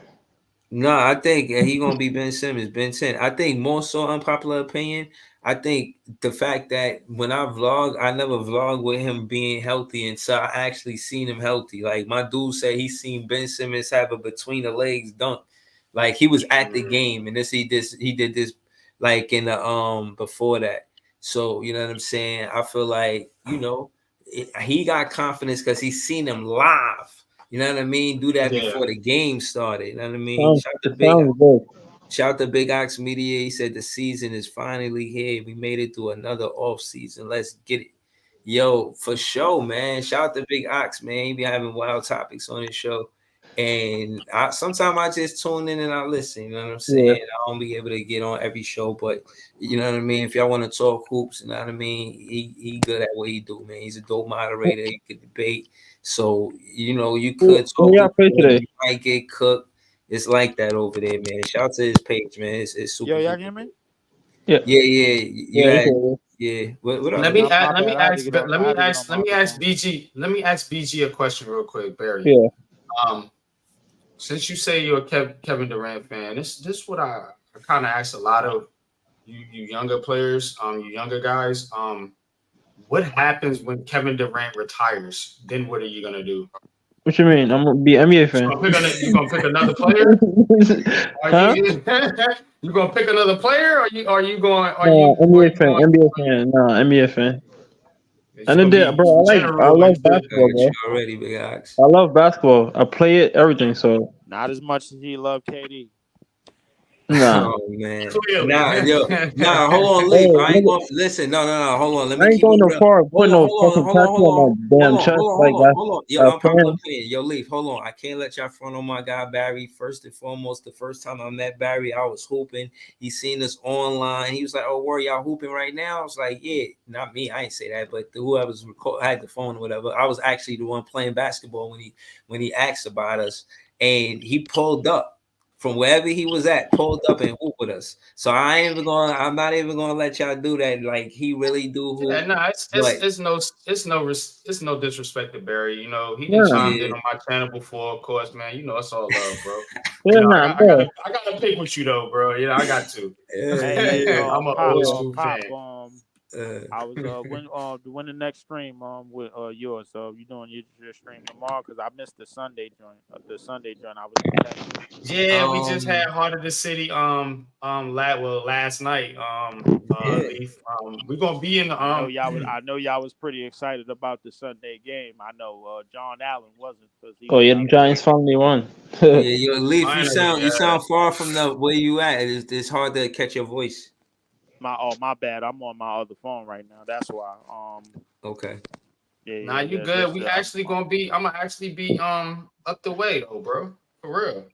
No, I think he gonna be Ben Simmons. Ben 10. I think more so unpopular opinion. I think the fact that when I vlog, I never vlog with him being healthy, and so I actually seen him healthy. Like my dude said, he seen Ben Simmons have a between the legs dunk. Like he was at the game, and he did this like in the before that. So you know what I'm saying. I feel like he got confidence because he seen him live. You know what I mean? Do that Yeah. before the game started. You know what I mean? It sounds good. Shout to Big Ox Media. He said the season is finally here. We made it through another off season. Let's get it. Yo, for sure, man. Shout out to Big Ox, man. He be having wild topics on his show. And sometimes I just tune in and I listen. You know what I'm saying? Yeah. I don't be able to get on every show, but you know what I mean. If y'all want to talk hoops, you know what I mean. He good at what he do, man. He's a dope moderator. He could debate. So you could talk Yeah, I hoops, played but today. you might get cooked. It's like that over there, man. Shout out to his page, man. It's super. Yo, y'all duper hear me? Yeah. yeah, You Yeah, had you What up? Let Man? me My ask, let me bad. I had to ask get on. let I me had to get on ask my let me other ask phone. BG a question real quick, Barry. Yeah. Since you say you're a Kevin Durant fan, this what I kind of ask a lot of you younger players, you younger guys. What happens when Kevin Durant retires? Then what are you gonna do? What you mean? I'm gonna be an NBA fan. You gonna pick another player? Are Huh? you gonna pick another player? No, NBA fan. NBA fan. No, NBA fan. It's And then, gonna be bro, I general love into basketball, You bro. already, Big Ox. I love basketball. I play it, everything. So, Not as much as he loved KD. nah. Oh man. clearly. Nah, hold on, Hey, leave. I ain't nigga, gonna listen. No. Hold on. Let I me ain't keep going it no real. far. Hold Put on, no hold on, fucking hold on, tattoo hold on on. my Hold damn on, hold chest on, like hold on, hold on. Yo, that unpopular fan. opinion. Yo, leave. Hold on. I can't let y'all front on my guy Barry. First and foremost, the first time I met Barry, I was hooping. He seen us online. He was like, "Oh, where y'all hooping right now?" I was like, "Yeah, not me. I ain't say that, but whoever's had the phone or whatever." I was actually the one playing basketball when he asked about us, and he pulled up from wherever he was at, pulled up and hoop with us. So I'm not even gonna let y'all do that. Like he really do Yeah, hoop, no, but it's no disrespect to Barry. He didn't Yeah. chimed in yeah, on my channel before, of course, man. It's all love, bro. Yeah, nah, bro. I gotta pick with you though, bro. I got to. Hey, yeah, I'm an old Yeah. school pop. fan. uh, I was when the next stream with yours. So you doing your stream tomorrow? Because I missed the Sunday joint. The Sunday joint. I was in Texas. Yeah, we just um, had Heart of the City last night. yeah. Leaf. We're gonna be in the I know y'all was pretty excited about the Sunday game. I know John Allen wasn't because he Oh, was yeah, the out Giants there. finally won. Yeah, yo, Leaf, finally. you sound far from the where you at. It's hard to catch your voice. My bad. I'm on my other phone right now. That's why. Okay. Nah, you good. That's We actually gonna be. I'm gonna actually be up the way though, bro. For real.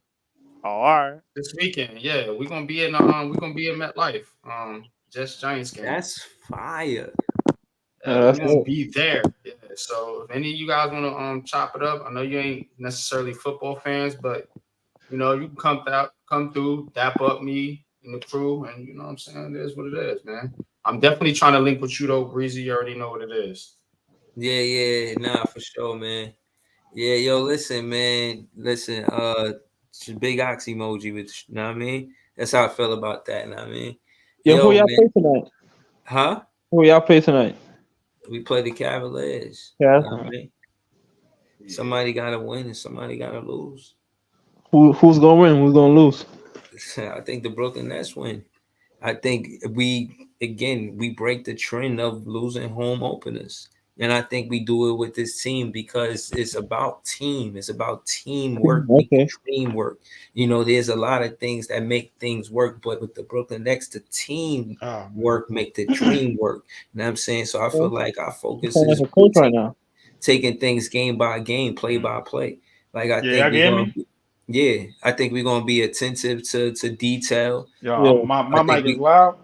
Oh, all right. this weekend. Yeah, we're gonna be in MetLife. Just Giants game. That's fire. We're That's gonna it. be there. Yeah. So if any of you guys wanna chop it up, I know you ain't necessarily football fans, but you know you can come through, dap up me and the crew, and you know what I'm saying. It is what it is, man. I'm definitely trying to link with you though, Breezy. You already know what it is. Yeah, nah, for sure, man. Yeah, yo, listen, man. Listen, it's a big ox emoji with you know what I mean? That's how I feel about that, you know what I mean? Yo, who Yo, y'all man. play tonight? Huh? Who y'all play tonight? We play the Cavaliers. Yeah. You know what I mean? Somebody gotta win and somebody gotta lose. Who's gonna win? Who's gonna lose? I think the Brooklyn Nets win. I think we break the trend of losing home openers. And I think we do it with this team because it's about team. It's about teamwork, making Okay. dream work. You know, there's a lot of things that make things work, but with the Brooklyn Nets, the team work make the dream work. You know what I'm saying? So I feel like our You focus sound is like a coach right now. taking things game by game, play by play. Like I Yeah, think y'all we're get gonna me? I think we're gonna be attentive to detail. Yo, Yeah. my I think mic is loud.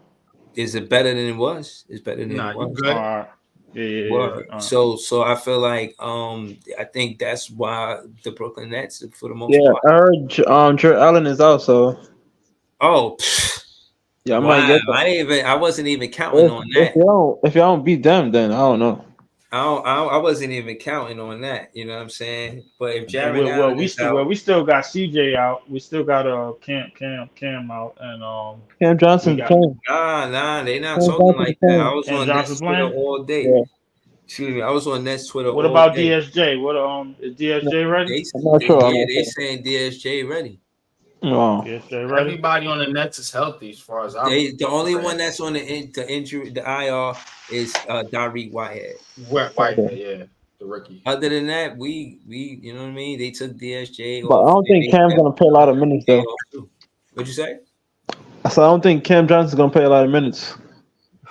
is it better than it was? It's better than Nah, it you was. All good. right. Yeah. Word. All right. So I feel like I think that's why the Brooklyn Nets for the most Yeah, part. I heard Jared Allen is out, so Oh yeah, I might wow. get that. I wasn't even counting on that. If y'all don't beat them, then I don't know. I wasn't even counting on that. You know what I'm saying? But if Jared Well, Allen is out, we still got CJ out. We still got Cam out, and Cam we Johnson got playing. they not Cam talking Johnson like that. I playing. was Cam on Johnson Nets Twitter playing. all day. Yeah, Excuse me, I was on Nets Twitter What all about day. DSJ? What is DSJ ready? I'm not sure. I'm Yeah, not they sure. saying DSJ ready. No. DSJ ready? Everybody on the Nets is healthy as far as I'm The only one read. that's on the injury the IR is Dariq Whitehead. Whitehead, yeah, the rookie. Other than that, we you know what I mean. They took DSJ But I off. don't And think they Cam's kept gonna play a lot of minutes DSJ though. off too. What'd you say? So I don't think Cam Johnson's gonna play a lot of minutes.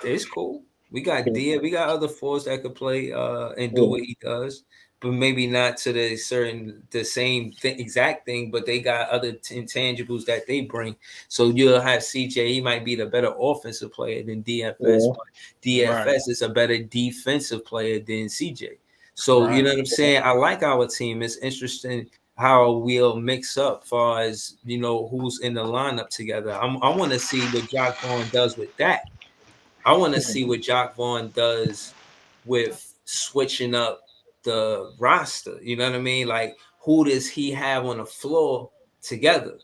It's cool. We got we got other fours that could play and do Yeah. what he does, but maybe not to the same exact thing. But they got other intangibles that they bring. So you'll have CJ. He might be the better offensive player than DFS, Yeah. but DFS Right. is a better defensive player than CJ. So you Right. know what I'm saying. I like our team. It's interesting how we'll mix up far as you know who's in the lineup together. I want to see what Jock Vaughn does with that. I want to see what Jock Vaughn does with switching up the roster. You know what I mean? Like, who does he have on the floor together?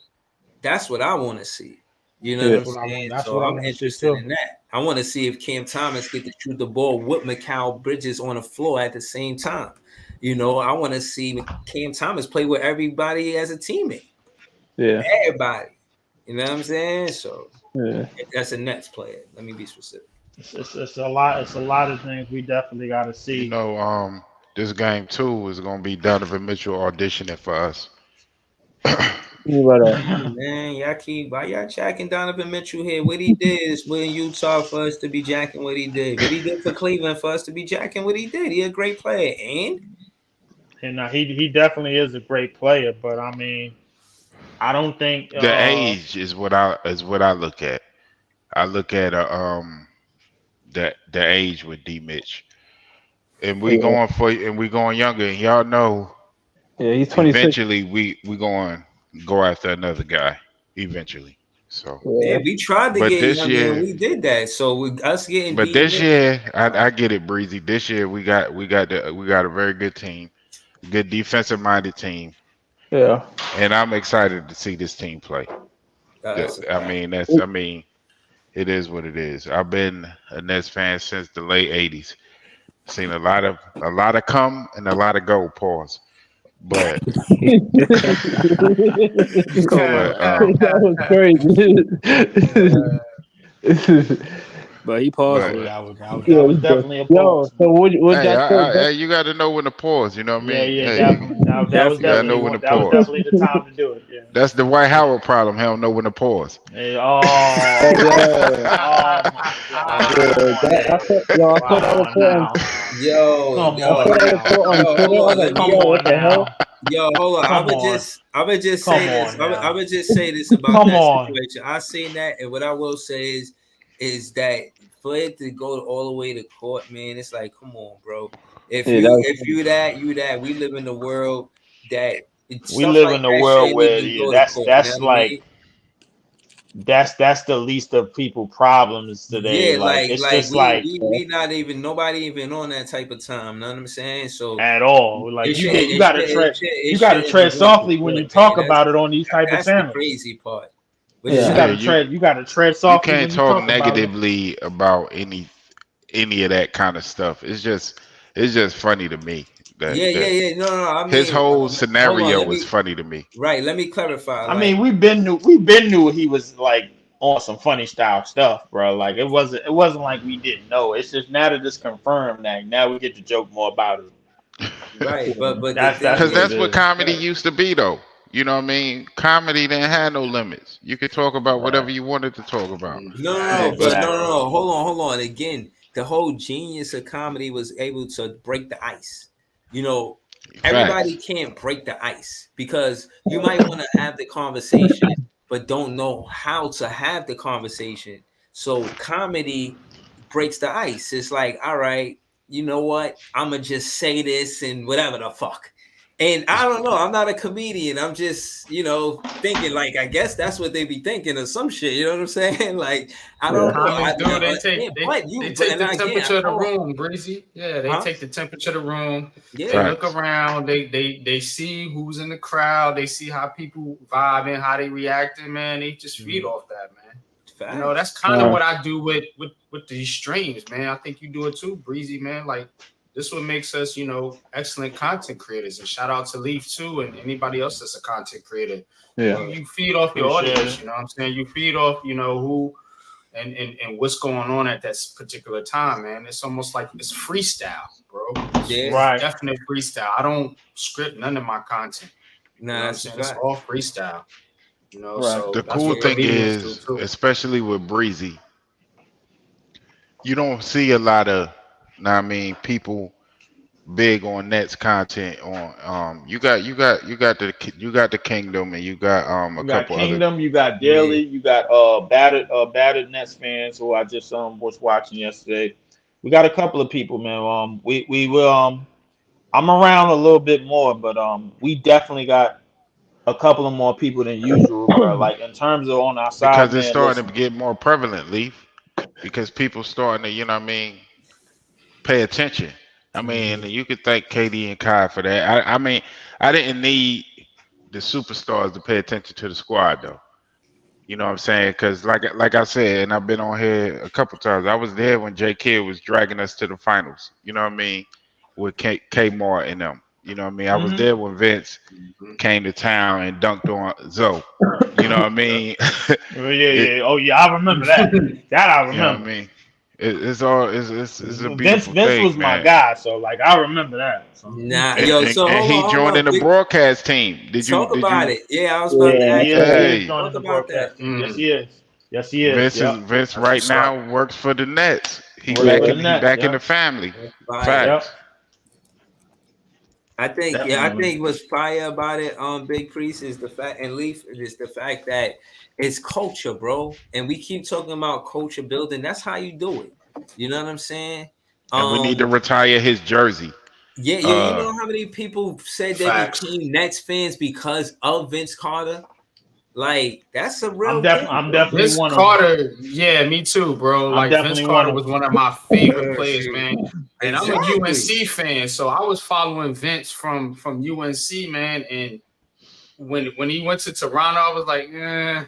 That's what I want to see. You know Yeah. what I'm saying? That's So what I I'm want to see interested too. in that. I want to see if Cam Thomas get to shoot the ball with Mikal Bridges on the floor at the same time. You know, I want to see Cam Thomas play with everybody as a teammate. Yeah. Everybody. You know what I'm saying? So Yeah. that's a Nets player. Let me be specific. It's a lot. It's a lot of things we definitely got to You see. know, this game too is gonna be Donovan Mitchell auditioning for us. You better. Man, why y'all jacking Donovan Mitchell here? What he did is in Utah for us to be jacking what he did. What he did for Cleveland for us to be jacking what he did. He a great player. And And he definitely is a great player, but I mean, I don't think The age is what I look at. I look at the age with D Mitch, and Yeah. we going younger. And y'all know Yeah. He's 26. eventually we going to go after another guy eventually. So, yeah, Yeah. we tried to but get this younger and year, we did that. So with us getting but D this Mitch, year I get it, Breezy. This year we got a very good team, good defensive minded team, Yeah. and I'm excited to see this team play. that's a I fact. mean, it is what it is. I've been a Nets fan since the late '80s. Seen a lot of come and a lot of go. Pause. But That but was crazy. But he paused but it. that was definitely a Yo, pause. so what hey, y'all say? you got to know when to pause. You know what I Yeah, mean? yeah, Hey, definitely. That was you got to Definitely. know definitely when to one. That was pause. definitely the time to do it. Yeah. That's the White Howard problem. He don't know when to pause. Hey, Oh oh, yeah, oh my yeah. God! Come on now. I saw Come that on report on. now. Yo, Come I yo, saw on that nah. now. report on Yo, Twitter. hold I was on. like, Let Come yo, me what on the hell? now. Yo, hold on. Come on. I would just Come say this. on now. I would just say this about Come that on. situation. I seen that, and what I will say is that for it to go all the way to court, man, it's like, come on, bro. Yeah, that If you that, you that, we live in a world that we stuff live like in a that world shouldn't where even yeah, go to court. You know that's what I mean? like that's the least of people problems today. Yeah, Like it's like just like we not even nobody even on that type of time. Know what I'm saying? So at all. Like you gotta tread it you gotta shouldn't tread be going to softly when court, you man. talk about it on these type of That's the channels. crazy part. What you Yeah, Yeah, say? you gotta tread you softly can't when you talk talk about it. negatively about any of that kind of stuff. It's just funny to me Yeah, yeah, that yeah. No, no, no. I his mean, whole hold on. scenario Let was me funny to me. right. Let me clarify. I mean, Like, we been knew he was like on some funny style stuff, bro. Like it wasn't like we didn't know. It's just now that it's confirmed that now we get to joke more about it. right, but the thing That's Because what is, it that's what is. comedy right. used to be, though. You know what I mean? Comedy didn't have no limits. You could talk about Right. whatever you wanted to talk about. No, no, no, Facts, but no, Exactly. no, bro. no. Hold on. Again, the whole genius of comedy was able to break the ice. You know, everybody Facts. can't break the ice because you might want to have the conversation, but don't know how to have the conversation. So comedy breaks the ice. It's like, all right, you know what? I'm gonna just say this and whatever the fuck. And I don't know. I'm not a comedian. I'm just, thinking like I guess that's what they be thinking or some shit. You know what I'm saying? Like I don't Yeah. know. Comics do. They Yeah, take but they but take and the again, temperature of the room, Breezy. Yeah, they huh? take the temperature of the room. They Yeah, look Facts. around. They see who's in the crowd. They see how people vibing, how they reacting. Man, they just feed Mhm. off that, man. You know, Facts. that's kind of what I do with these streams, man. I think you do it too, Breezy, man. Like this what makes us, excellent content creators. And shout out to Leaf too, and anybody else that's a content creator. Yeah. You feed off your Appreciate audience. it. You know what I'm saying? You feed off, who and what's going on at that particular time, man. It's almost like it's freestyle, bro. Yeah. It's Right. definite freestyle. I don't script none of my content. You Nah, know what I'm that's a saying? It's fact. all freestyle. Right. The So that's cool what thing comedians do is, too. especially with Breezy, you don't see a lot of, know what I mean, people big on Nets content. On you got the Kingdom, and you got a You got couple other. Kingdom, you got Yeah. Daily, you got battered Nets fans who I just was watching yesterday. We got a couple of people, man. We will I'm around a little bit more, but we definitely got a couple of more people than usual, bro. Like in terms of on our side, Because it's man. starting to Listen, get more prevalent, Leaf. Because people starting to, what I mean, pay attention. I mean, Mhm. you could thank KD and Kai for that. I mean, I didn't need the superstars to pay attention to the squad though. You know what I'm saying? Because like I said, and I've been on here a couple times. I was there when J Kidd was dragging us to the finals. You know what I mean? With K Moore and them. You know what I mean? I was hmm there when Vince Mhm. came to town and dunked on Zoe. You know what I mean? yeah, it, yeah. Oh yeah, I remember that. That I you know what I remember. mean? It's all it's a beautiful Vince was thing, my man. guy, so like I remember that. So Nah, yo. So And he hold joined on. in the Big, broadcast team. talk Did about you? it. Yeah, I was about to yeah, ask you he that. is Hey, joining Talk the about that. broadcast team. Yes, Mm, he is. Yes, he is. Yep. Vince that's right what's up. now works for the Nets. Works for the He Nets. back in the Yep. family. That's fire. Yep. Facts. I Definitely. think what's fire about it, Big Priest is the fact, and Leaf is the fact that it's culture, bro. And we keep talking about culture building. That's how you do it. You know what I'm saying? And we need to Um, retire his jersey. yeah, yo, you Uh, know how many people said they Facts. became Nets fans because of Vince Carter? Like, that's a real thing, I'm bro. definitely Vince one of them. Carter, yeah, me too, bro. I'm Like Vince definitely one Carter of was them. one of my favorite Real players, shit. man. And I'm a Exactly. UNC fan, so I was following Vince from UNC, man. And when he went to Toronto, I was like, eh.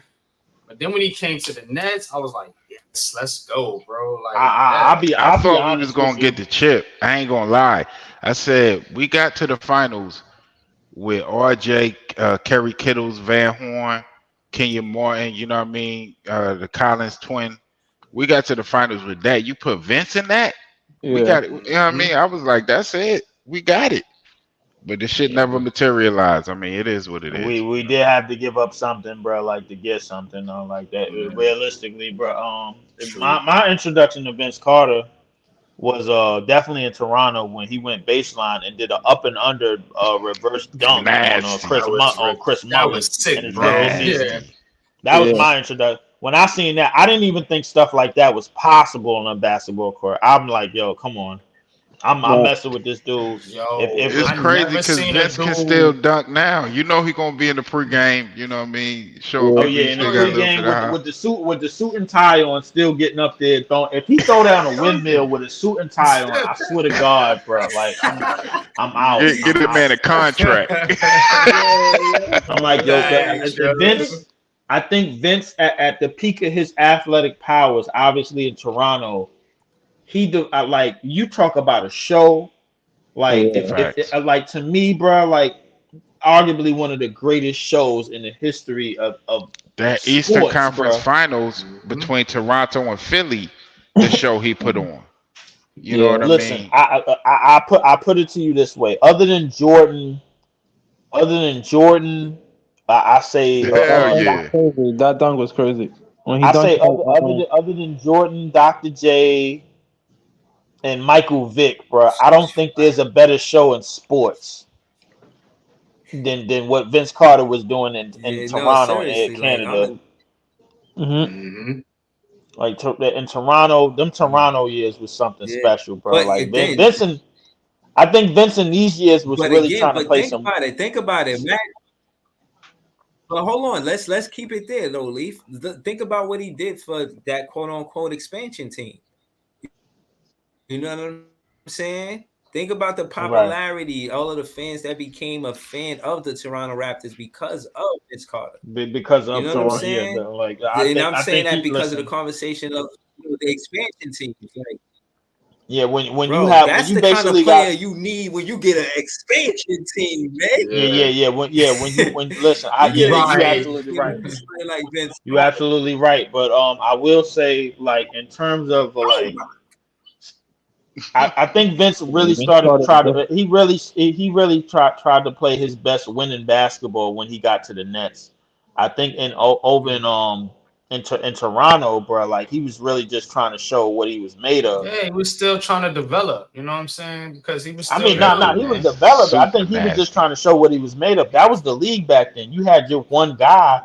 But then when he came to the Nets, I was like, yes, let's go, bro. Like, yeah, I I'll be thought we was honest with gonna get you. the chip. I ain't gonna lie. I said we got to the finals with RJ, Kerry Kittles, Van Horn, Kenya Martin. You know what I mean? The Collins twin. We got to the finals with that. You put Vince in that. We Yeah. got it. You know what I mean? I was like, that's it. We got it. But the shit Yeah. never materialized. I mean, it is what it is. We did have to give up something, bro, like to get something like that. mm, Realistically, bro. true. My introduction to Vince Carter was definitely in Toronto when he went baseline and did an up and under reverse dunk on Nasty. Chris That Mullin was in sick, his bro. rookie season. Yeah. That was Yeah. my introduction. When I seen that, I didn't even think stuff like that was possible on a basketball court. I'm like, yo, come on. I'm Right. messing with this dude. If It's I crazy never because seen a Vince can still dude. dunk now. You know he gonna be in the pregame. You know what I mean? Showing Yeah. oh people yeah, he in the still got a little pregame bit of high. with the suit and tie on, still getting up there. If he throw down a windmill with a suit and tie on, I swear to God, bro, like I'm out. Get the man a contract. I'm like, yo, Thanks, yo. Vince. I think Vince at the peak of his athletic powers, obviously in Toronto, like you talk about a show. Like Yeah. Facts. like to me, bro, like arguably one of the greatest shows in the history of That Eastern sports, Conference bro. Finals between Toronto and Philly, the show he put on. You know Yeah. what I Listen, mean? I put it to you this way: other than Jordan, I say Hell That yeah. was crazy. That dunk was crazy. When he I say dunked it, other than Jordan, Dr. J, and Michael Vick, bro. I don't think there's a better show in sports than what Vince Carter was doing in Yeah, no, Toronto and Air seriously, like I'm Canada. a Mm-hmm. Like in Toronto, them Toronto years was something yeah. special, bro. But Like then, Vincent, I think Vincent these years was but really again, trying to but play some. think about it, Matt. But hold on, let's keep it there though, Leaf. Think about what he did for that quote unquote expansion team. You know what I'm saying? Think about the Right. popularity, all of the fans that became a fan of the Toronto Raptors because of Vince Carter. Because You of know what I'm Toronto, yeah. saying? Like And I'm I saying think that he because of the listen. conversation of the expansion teams. Like, Yeah, when bro, that's you the kind of basically player got you need when you get an expansion team, man. when listen, You get an you Right. expansion absolutely team right. with somebody like Vince You Carter. absolutely right. But I will say like in terms of Oh like my, I think Vince really Vince started to Carter try was to he really tried to play his best winning basketball when he got to the Nets. I think over in Toronto, bro, like he was really just trying to show what he was made of. Yeah, he was still trying to develop. You know what I'm saying? Because he was I still mean, young, he was man. developed. I think Super he was just nasty. trying to show what he was made of. That was the league back then. You had your one guy,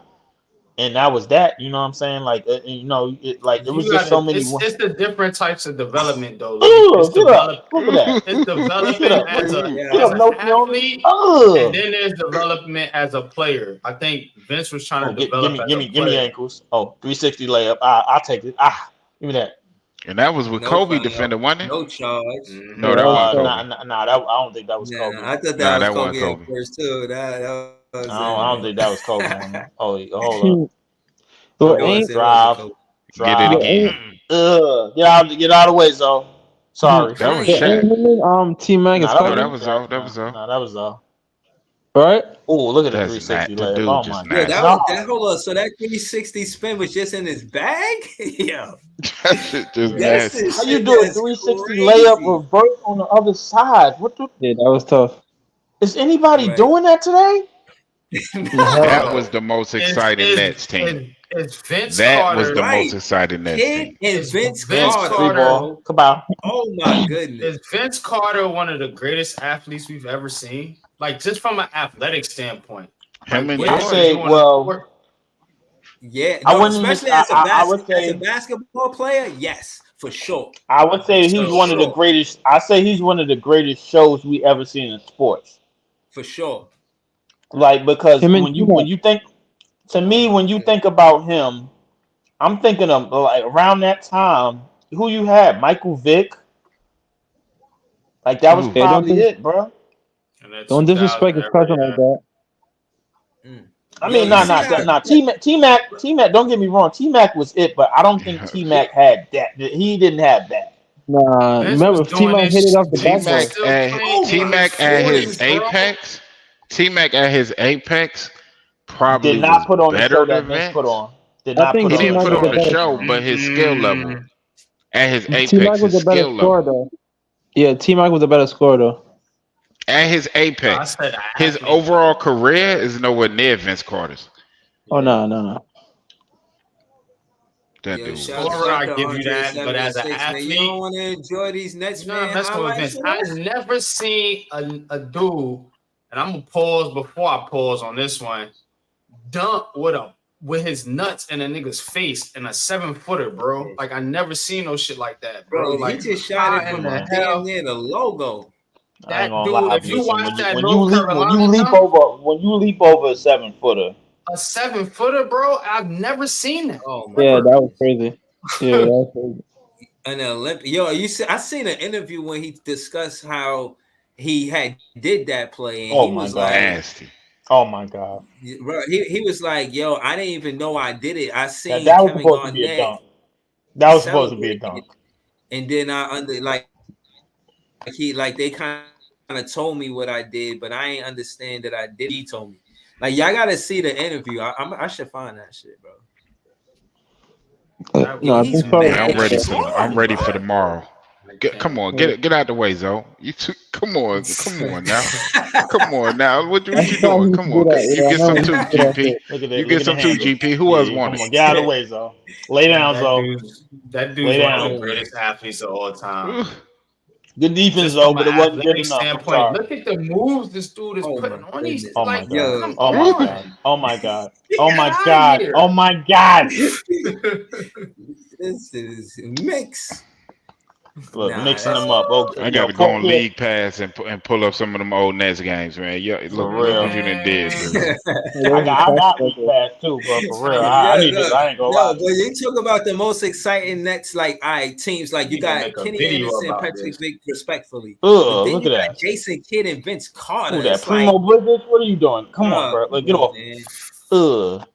and that was that. You know what I'm saying? Like, it was You just got so to. many. It's the different types of development, though, Lee. It's Ugh, get up! develop. Look at that! It's Get developing up! as a Get yeah. up! as an No, Fiona. athlete, and Ugh! then there's development as a player. I think Vince was trying Oh, to develop as a give me player. ankles. Oh, 360 layup. I'll take it. Give me that. And that was with No Kobe foul, defending, wasn't it? no charge. No, yeah, that that was wasn't tough. Kobe. That I don't think that was Kobe Nah, I on thought me. that Nah, was that wasn't Kobe at Kobe. first too. That was I don't think that was Kobe on me. Oh, hold up. So it ain't wasn't Drive, Kobe. Get it so drive. ain't again. Get out of the way, Zo. Sorry. That was so Shaq. ain't him and T Mac is Nah, that No, was that cousins, was Shaq. all. That was all. Nah, that was right? Oh, look at the That's 360 not the layup. dude. Oh Just my Yo, nasty. god. hold on. So that 360 spin was just in his bag? Yo, That shit just that's nasty. the How you shit do a that's 360 layup crazy. reverse on the other side? What the Yeah, that was tough. is anybody Right. doing that today? Hell, That Yo, was the most is exciting is Nets team. is Vince That was the Carter? most Right. exciting Nets Kid team. and Is Vince Vince Three Carter, Carter? ball. bro. Kabal. Oh my goodness. Is Vince Carter one of the greatest athletes we've ever seen? Like just from an athletic standpoint, Him like and what I he can Jordan. say, do on the well, court. Yeah, I no, wouldn't even especially as a I would as a say basketball player, yes, for sure. he's For one of the sure. greatest. I say he's one of the greatest shows we ever seen in sports. For sure. Like because him and T when Mac. you think to Oh me my when you goodness. think about him, I'm thinking of like around that time who you had Michael Vick. Like that was Ooh, Hey, probably it, bro. In that don't 2000 disrespect his era, cousin like yeah. that. Mm. I Yo, mean, you see how T Mac. Don't get me wrong, T Mac was it, but I don't think T Mac had that. He didn't have that. Nah, Vince was remember T doing Mac hit it this. off the T Vince was Mac backboard. still playing oh T in my his Mac at his goodness, forties, bro. apex. T Mac at his apex Did probably not was put on the better show that than Vince put Vince. on. Did I not put think He on T the didn't Mac put was show a on the that better Vince put show, on. but his skill level Mm-mm. at his T Mac apex, was his a better skill scorer level though. Yeah, T Mac was a better scorer though. at his No, I apex. said His athlete. overall career is nowhere near Vince Carter's. Oh Yeah. no. That Yo, dude. shout Scorer, I to give you Andre that, but as an 76, man. You don't athlete, want to enjoy these Nets you're not fan messing with highlights Vince. with I us? never seen a dude, and I'm gonna pause before I pause on this one. Dunk with his nuts in a nigga's face in a 7-footer, bro. Like I never seen no shit like that, bro. Bro, he Like just shot how it Hey, in from the man. damn hell near the logo. I ain't that gonna dude? lie. If you Listen, watch that when North you Carolina leap dunk, over a 7-footer. a 7-footer, bro, I've never seen that. Oh my Yeah, that Ever. was crazy. Yeah, that was crazy. An Olympic. Yo, you see, I seen an interview when he discussed how he had did that play, and Oh he my was God. like, Nasty. Oh my God. bro, he was like, yo, I didn't even know I did it. I seen That was Kevin supposed to be a Garnett dunk. That was supposed to be a celebrate it, dunk. and then I under like they kind of told me what I did, but I ain't understand that I did. He told me, like, y'all got to see the interview. I should find that shit, bro. That Yo, No, I was he's think so. Yeah, I'm mad ready nasty. for I'm strong, ready bro. for tomorrow. Come on, get out the way, Zoe. Come on now. Come on now. What you doing? Come on. You get some too, GP. Look at You it. Look get at the some too, handle. GP. Who Yeah, else yeah, come wanted? on, get out of the way, Zo. Lay down, Zo. That Lay dude's one of down. the greatest athletes of all time. Ooh, Good defense, Just Zo, from an but it wasn't good athletic enough. I'm standpoint, sorry. look at the moves this dude is Oh putting my on these. goodness. Oh my Like, God. Yo, come Oh my on. God. Oh my God. Get Oh my out of God. here. Oh my God. this is mix. Look, Nah, mixing that's them up. Okay, I got yo, to go on Porkhead, League Pass and pull up some of them old Nets games, man. Yeah, for look real. what you done did, Vince. I got League Pass too, bro. For real. I Yo, need to. I ain't gonna lie but to you. you talk about the most exciting Nets, like, all right, teams like You you need to got make a Kenny video Anderson, about Patrick this. Vick, respectfully, but then Look you at got that. Jason Kidd and Vince Carter. Who that? It's like, Primo Bridges? What are you doing? Come on, bro, bro. come Look, get on, off. man.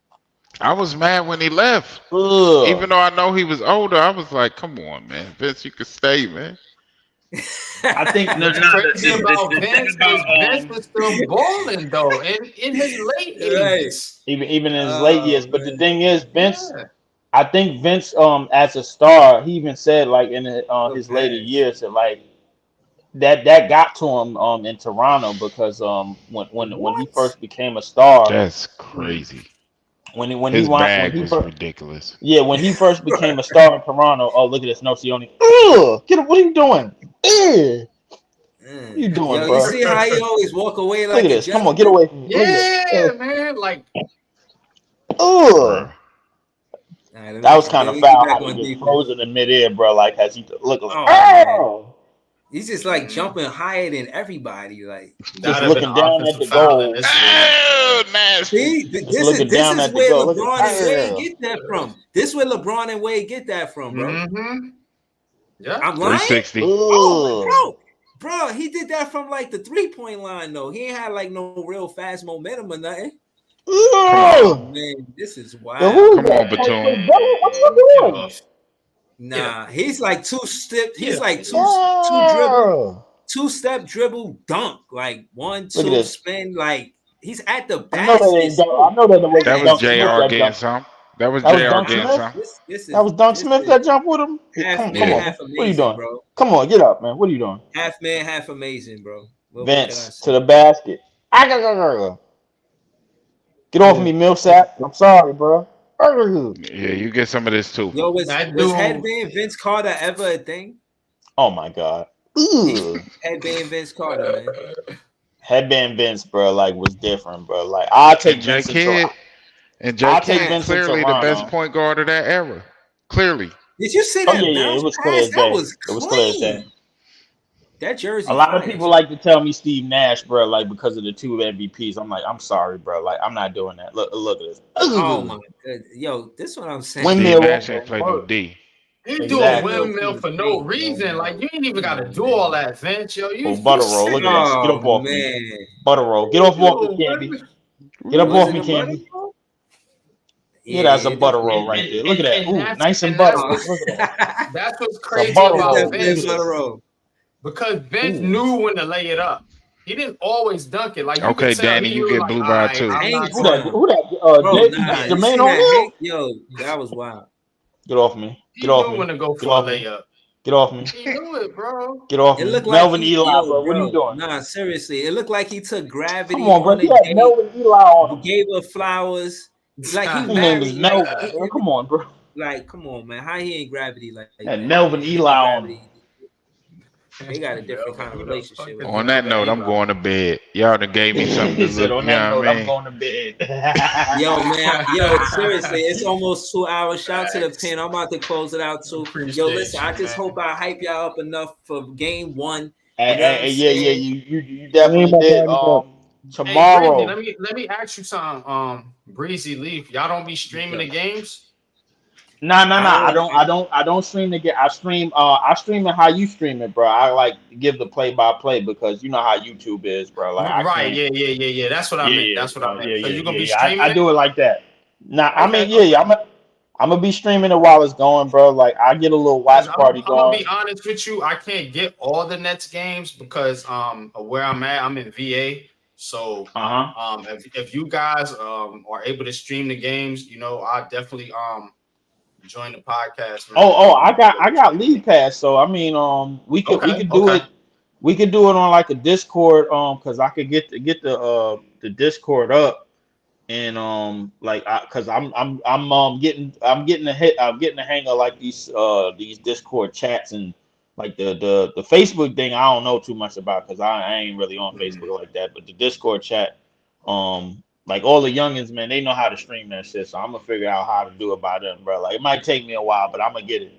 I was mad when he left. Even Ugh. though I know he was older, I was like, come on, man. Vince, you could stay, man. I think What's crazy about the thing Vince about is Vince was still balling though, in his late Right. 80s. even in his late Oh years, but the man. thing is, Vince. Yeah. I think Vince, as a star, he even said like in So his later bad. years that like that got to him in Toronto because when he What? first became a star, That's crazy. His when bag he was first ridiculous. yeah when he first became a star in Toronto. Oh, look at this, no, Sione. Ugh, get up! What are you doing? Ugh, what are you doing, Yo, you bro? see how he always walk away Look like at a this. Come on, gentleman? get away from me. Look at Yeah, this. man. Like Ugh. Bruh. All right, That was kind let of me get foul back how he on just defense. frozen in midair, bro. Like as he look like, Oh man, oh, he's just like jumping higher than everybody. Like, just that'd have been looking an down at the offensive foul in goal, this league. Oh, nasty. see, just looking this down is at the where goal. Look LeBron and Wade at get that from. This is where LeBron and Wade get that from, bro. Mm-hmm. Yeah. I'm lying. 360. Oh, bro, he did that from like the 3-point line though. He ain't had like no real fast momentum or nothing. Oh man, this is Yo, wild. who is Come on, that? Batum. What you Get doing? off. Nah, he's like two step. He's Yeah. like two Oh. two-step dribble dunk, like 1, Look at 2 this. spin. Like he's at the I know that basket. ain't dunk. I know that wasn't That Nice. was Dunk Smith JR that getting jump. some. That was That was JR Dunk getting Smith. some. That was Dunk This Smith is that jumped with him. half Come man, on, Yeah. man. half What are you amazing, doing? bro. Come on, get up, man. What are you doing? Half man, half amazing, bro. What can I Vince say? to the basket. Get off me, Millsap. I'm sorry, bro. Yeah, you get some of this too. Yo, That was dude. headband Vince Carter ever a thing? Oh my God. Ugh. Headband Vince Carter, man. Headband Vince, bro, like was different, bro. Like I'll take And J Vince in Toronto. Kidd. And J I'll take Kidd Vince in clearly the best Toronto. point guard of that era. Clearly. Did you see Oh that yeah, it bounce was clear pass? as That day. was It was clear as day. clean. That jersey A lot of fire, people too. like to tell me Steve Nash, bro, like because of the 2 MVPs. I'm like, I'm sorry, bro. Like I'm not doing that. Look at this. Oh my god. Yo, this is what I'm saying. Steve Windmill Nash on ain't the play no work. D. He do a Exactly. windmill for no reason. Like you ain't even got to do all that, Vince. Yo, you Oh, butter roll. Look at this. Get Oh up off me. man. Butter roll. Get off me, Candy. Get up Was off it me, a butter Candy. roll? Yeah, that's a it butter definitely roll is. right there. Look at that. Ooh, nice and and buttery. that's what's Look at that. that's what's It's a crazy butter It about roll. definitely Look is at Vince butter this. roll. because Vince Ooh. knew when to lay it up. He didn't always dunk it. Like you Okay, could tell, Danny, he you knew get like, blue all by right, too. I'm not Hank Who going. that? Who that? Bro, nah, you Jermaine seen that O'Neal? Hank? Yo, that was wild. Get off me. He Get off knew me. when to go Get for a off me. layup. Get off me. He knew it, bro. Get off It me. looked like Melvin Eli, bro. What are you doing? nah, seriously. It looked like he took Come gravity on, bro. on He a had date, Melvin Eli on him. gave her flowers. Like he His name is married, like Melvin, bro. Come on, bro. like, come on, man. How he ain't gravity like And that, Melvin man? Him Eli and on him. gravity, they got a different kind of Who the fuck relationship with is On him and that Melvin note, Gravity. I'm Eli? going to bed. Y'all done gave me something to He said, look. on You know that what I note, I'm mean? going to bed. Yo, man, yo, seriously, it's almost 2 hours. Shout to the Facts. pen. I'm about to close it out too. Yo, listen, Appreciate I you, just man. hope I hype y'all up enough for game 1. You Hey, know what I'm yeah, saying? you I ain't definitely about to did. add it up. Hey, Breezy, Tomorrow. let me ask you something. Breezy Leaf, y'all don't be streaming the games? No, no, no. I don't. I don't stream the game. I stream it how you stream it, bro. I like give the play by play because you know how YouTube is, bro. Like I Right, can't. yeah. That's what I Yeah, meant. yeah, That's what I meant. So you gonna be yeah. streaming I it? do it like that. Nah, I mean, Okay, yeah. I'm gonna be streaming it while it's going, bro. Like I get a little Because watch party I'm gonna going. be honest with you, I can't get all the Nets games because of where I'm at. I'm in VA, so Uh huh. if you guys are able to stream the games, you know, I definitely join the podcast, man. I got league pass, so I mean, we Okay, could do okay. it. We could do it on like a Discord, because I could get the Discord up. And like because I'm getting the hang of like these Discord chats and like the Facebook thing I don't know too much about because I ain't really on Mhm. Facebook like that, but the Discord chat, like all the youngins, man, they know how to stream that shit, so I'm gonna figure out how to do it by them, bro. Like it might take me a while, but I'm gonna get it.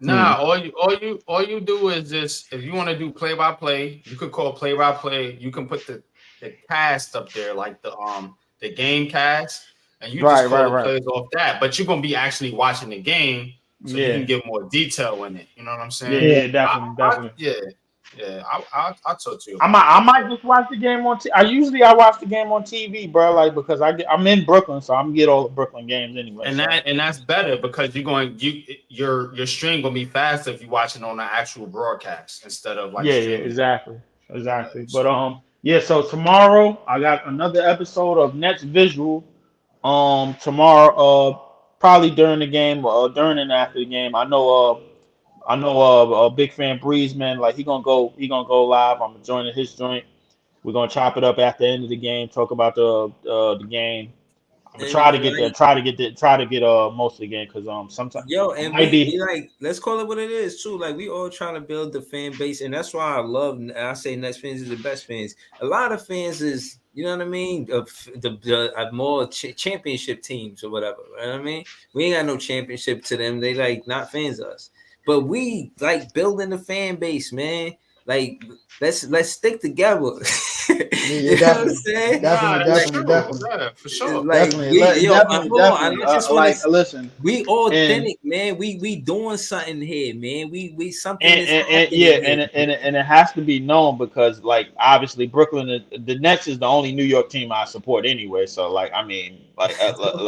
Nah, all you do is just if you want to do play by play, you could call play by play. You can put the cast up there, like the game cast, and you just call the Right. players off that. But you're gonna be actually watching the game, so you can Yeah, get more detail in it. You know what I'm yeah, saying? Yeah. yeah, definitely. Yeah, yeah. I'll talk to you I about might, it. I might just watch the game on. I watch the game on TV, bro. Like because I'm in Brooklyn, so I'm get all the Brooklyn games anyway. So And that's better because your stream gonna be faster if you watch it on the actual broadcast instead of like yeah, streaming it. exactly, Yeah, exactly. But so yeah. So tomorrow I got another episode of Nets Visual. Tomorrow, probably during the game, during and after the game. I know, a big fan Breeze, man. Like he gonna go live. I'm joining his joint. We're gonna chop it up at the end of the game. Talk about the game. I'm gonna And like, try to get most of the game because sometimes yo, I and might we be. like, let's call it what it is too. Like we all trying to build the fan base, and that's why I love. I say Nets fans is the best fans. A lot of fans is, you know what I mean, of the more championship teams or whatever. You know what I mean? We ain't got no championship to them. They like not fans of us, but we like building the fan base, man. Like let's stick together. Yeah, You know what I'm definitely, saying? nah, that's Like, true. Yeah, for sure. yo, hold on. definitely. I just want to. Listen, We and authentic, man. We doing something here, man. We something is yeah, happening here. and it has to be known because like obviously the Nets is the only New York team I support anyway. So like I mean like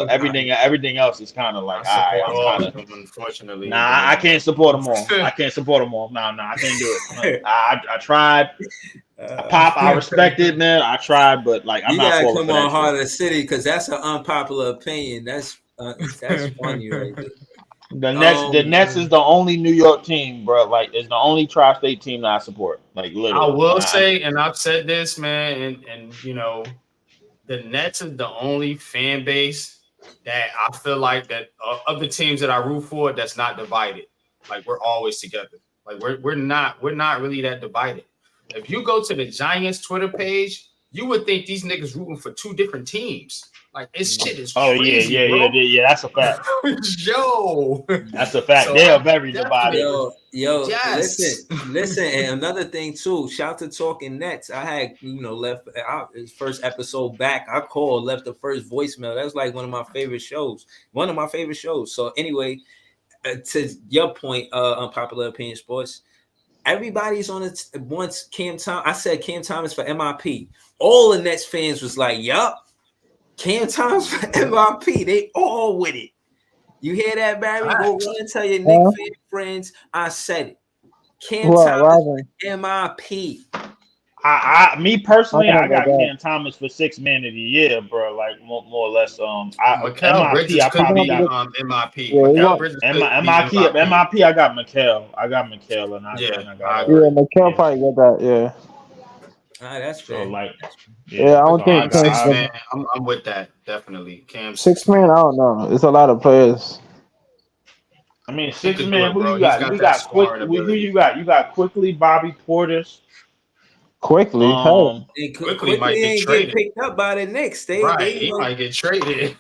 everything else is kind of like I all right. support I'm all kind of of them, unfortunately, nah. but I can't support them all. I can't support them all. No, I can't do it. I tried. I respect it, man. I tried, but like I'm You not gotta falling come for that on shit. harder city because that's an unpopular opinion. That's funny right there. The Nets is the only New York team, bro. Like, it's the only tri-state team that I support. Like, I literally. will say, and I've said this, man, and you know, the Nets is the only fan base that I feel like that of the teams that I root for that's not divided. Like we're always together. Like we're not really that divided. If you go to the Giants Twitter page, you would think these niggas rooting for two different teams. Like this shit is Oh yeah, crazy, bro. That's a fact. Yo, That's a fact. so They I are very divided. definitely Yo, yes. listen, and another thing too. Shout to Talking Nets. I had left his first episode back. I called, left the first voicemail. That was like one of my favorite shows. One of my favorite shows. So anyway, to your point, unpopular opinion sports. Everybody's on it once Cam Thomas. I said Cam Thomas for MIP. All the Nets fans was like, "Yup, Cam Thomas for MIP." They all with it. You hear that, Barry? Go Facts. run and tell your Nick Huh? fan friends I said it. Cam What? Thomas Robin? for MIP. Me I don't personally, know I about got that. Cam Thomas for six man of the year, bro. Like more or less. Mikael Bridges I could probably We're be gonna got get, MIP. yeah, Mikael Bridges could be MIP. MIP. I got McHale. And Yeah, I got I yeah, agree. McKell yeah. probably get that. Yeah, That's So fair. like That's fair. yeah. yeah. I So don't I think got Cam's Six I man, getting I'm with that definitely. Cam six six man. man. I don't know. It's a lot of players. I mean, He six could do man. it, Who bro. you He's got? got We that got quick. scoring Who ability. you got? You got quickly Bobby Portis. Quickly. Hell, Um, And Quickly quickly might get ain't get traded. picked up by the Knicks. Right. They He might get traded.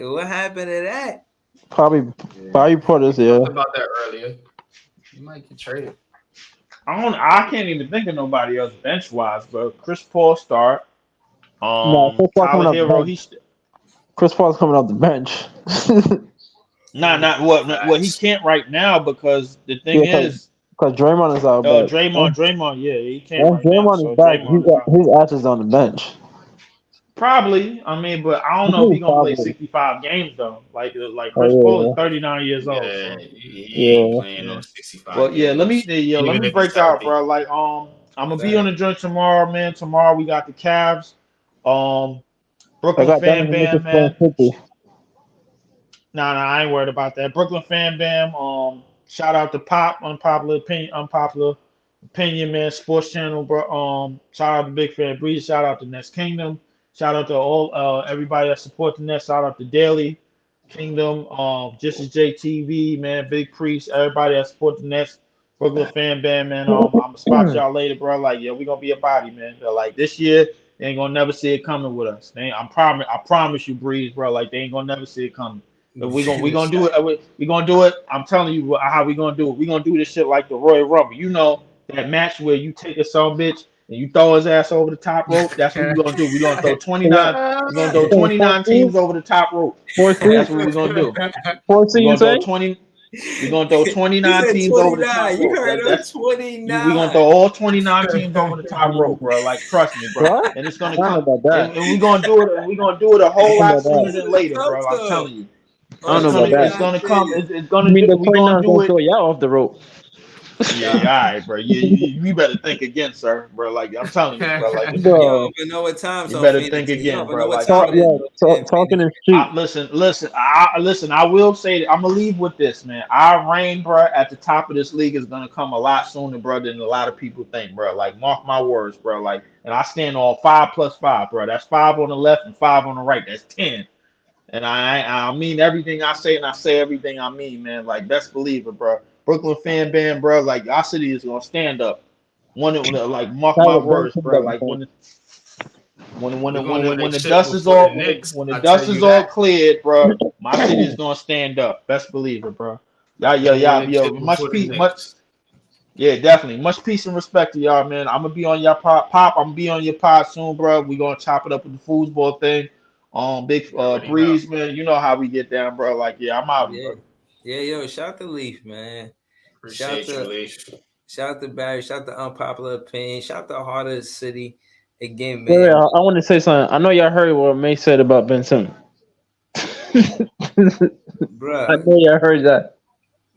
what happened to that? probably Bobby Portis. We Yeah. talked about that earlier. He might get traded. I can't even think of nobody else bench wise, but Chris Paul start. No, Chris Paul coming Tyler off the Hero. bench. Chris Paul's coming off the bench. Not what he Facts. can't right now because the Yeah, thing is, because Draymond is out back. Draymond, yeah, he can't Once right now. Draymond is So back, Draymond is out. his ass is on the bench. Probably. I mean, but I don't I know if think he's gonna play probably. 65 games though. Like Chris Paul is Oh 39 years old. Yeah, So he ain't yeah, playing yeah. no 65 Well, yeah. games. Let Even me if he's break out, healthy. bro. Like I'm gonna be on Fact. the joint tomorrow, man. Tomorrow we got the Cavs. Um, I Brooklyn got fan Donovan Mitchell bam, playing man. 50. Nah, I ain't worried about that. Brooklyn fan bam. Shout out to Pop, unpopular opinion, man. Sports channel, bro. Shout out to Big Fan Breeze. Shout out to Nets Kingdom. Shout out to all everybody that support the Nets. Shout out to Daily Kingdom. Just as JTV, man. Big Priest. Everybody that support the Nets. Brooklyn fan band, man. I'm gonna spot y'all later, bro. Like, yeah, we gonna be a body, man. Like this year, they ain't gonna never see it coming with us. I promise you, Breeze, bro. Like they ain't gonna never see it coming. But we gonna do it. We gonna do it. I'm telling you how we gonna do it. We gonna do this shit like the Royal Rumble. You know that match where you take a son bitch and you throw his ass over the top rope. That's what we gonna do. We gonna throw You got 29. We gonna throw you saying 29 teams over the top rope. 4C? That's what we gonna do. 4C, We you gonna throw say? 20. We gonna throw He 29 said teams over the top 29. You rope. heard him? That's we gonna 29. throw all 29 teams over the top rope, bro. Like trust me, bro. What? And it's I gonna don't know come. about that. And we gonna do it. And we gonna do it a I whole don't know lot about that. sooner This than is later, bro. I'm Toto. telling you. I don't All know about that. It's 29 gonna come. players. It's You gonna mean do. the We gonna 29 is do going to it. throw y'all off the rope? Yeah, all right, bro. You better think again, sir, bro. Like I'm telling you, bro. Like this is You don't Bro, even know what time you zone better Phoenix think is. You don't again, even bro. know what Like time talk, it is yeah, in talking Phoenix. in street. listen. I will say that I'm gonna leave with this, man. Our reign, bro, at the top of this league is gonna come a lot sooner, bro, than a lot of people think, bro. Like mark my words, bro. Like, and I stand on 5 + 5, bro. That's 5 on the left and 5 on the right. That's 10. And I mean everything I say, and I say everything I mean, man. Like best believe it, bro. Brooklyn fan band, bro. Like our city is gonna stand up. Like mark my Tyler Benson words, bro. doesn't Like think. We're gonna win a when the chip dust is before the all Knicks. when the I tell dust is you all that. cleared, bro, my city is gonna stand up. Best believe it, bro. We're gonna win a Yo. chip before the Knicks. Yeah, definitely. Much peace and respect to y'all, man. I'm gonna be on your pop. I'm gonna be on your pod soon, bro. We gonna chop it up with the foosball thing. Big You already know. Breeze, man. You know how we get down, bro. Like, yeah, I'm out, Yeah. bro. Yeah, yo, shout to Leaf, man. Shout Appreciate you, to Leaf. shout to Barry, shout to Unpopular Opinion, shout to Heart of the City. Again, Wait, man. I want to say something. I know y'all heard what May said about Ben Simmons. I Bruh. know y'all heard that.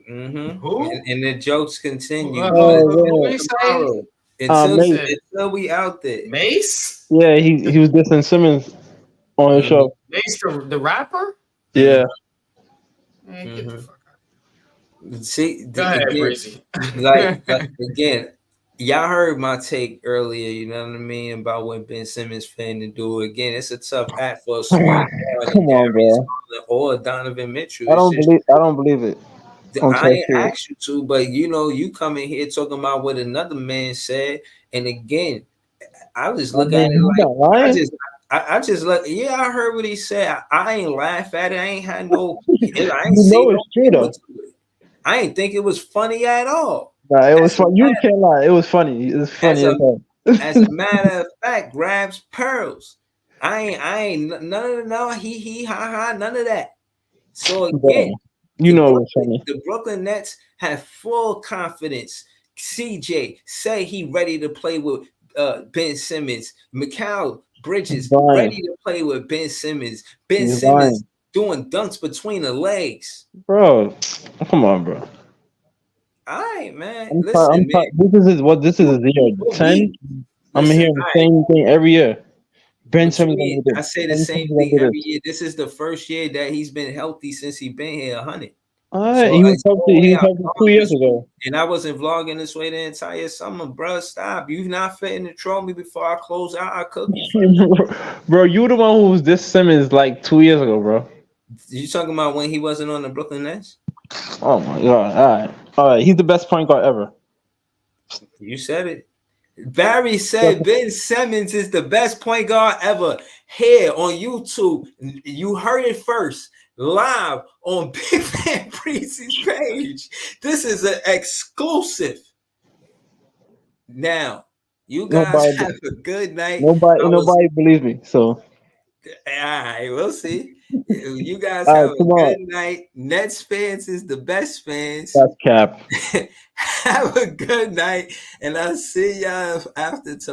Who? And the jokes continue. But Who Oh, we say? tomorrow, yeah. He May, said we out there. Mace. yeah, he was dissing Simmons on his Mhm. show. Mace the rapper. Yeah. Man, get the fuck See, out. Go ahead, again, Breezy. like again, y'all heard my take earlier. You know what I mean about what Ben Simmons finna do. Again, it's a tough act for a small guard Come in on, Darius bro. Garland or Donovan Mitchell. I It's don't just believe it. On I top ain't shit. asked you to, but you know, you come in here talking about what another man said, and again, I just I look at mean, it he's like not lying. I just look. Yeah, I heard what he said. I ain't laugh at it. I ain't had no. I ain't You see know no it's true humor though. to it. I ain't think it was funny at all. Nah, it was As a fun. You matter, can't lie. It was funny. It was as funny a as hell. as a matter of fact, grabs pearls. I ain't none of no he ha ha none of that. So again, Bro, you know it was funny. The Brooklyn Nets have full confidence. CJ say he ready to play with Ben Simmons. Mikal Bridges He's lying. ready to play with Ben Simmons. Ben He's Simmons lying. doing dunks between the legs. Bro, come on, bro. All right, man. I'm Listen, man. tired. This is year What 10. I'm listen, hearing the same thing every year. Ben what you Simmons gonna mean? do I this. say the Ben same Simmons gonna thing do every this. year. This is the first year that he's been healthy since he been here 100. Alright, So he was it's no healthy. He way was I'm healthy 2 vlogging years this way. ago. And I wasn't vlogging this way the entire summer, bro. Stop. You not fitting to troll me before I close out. I cook you first. Bro, you the one who was this Simmons like 2 years ago, bro. You talking about when he wasn't on the Brooklyn Nets? Oh my god! All right. He's the best point guard ever. You said it. Barry said Ben Simmons is the best point guard ever. Here on YouTube, you heard it first, live on Big Fan Breezy's page. This is an exclusive. Now, you guys Nobody, have a good night. nobody believes me. So All right, we'll see. You guys all have right, a tomorrow. good night. Nets fans is the best fans. That's cap. Have a good night, and I'll see y'all after tomorrow.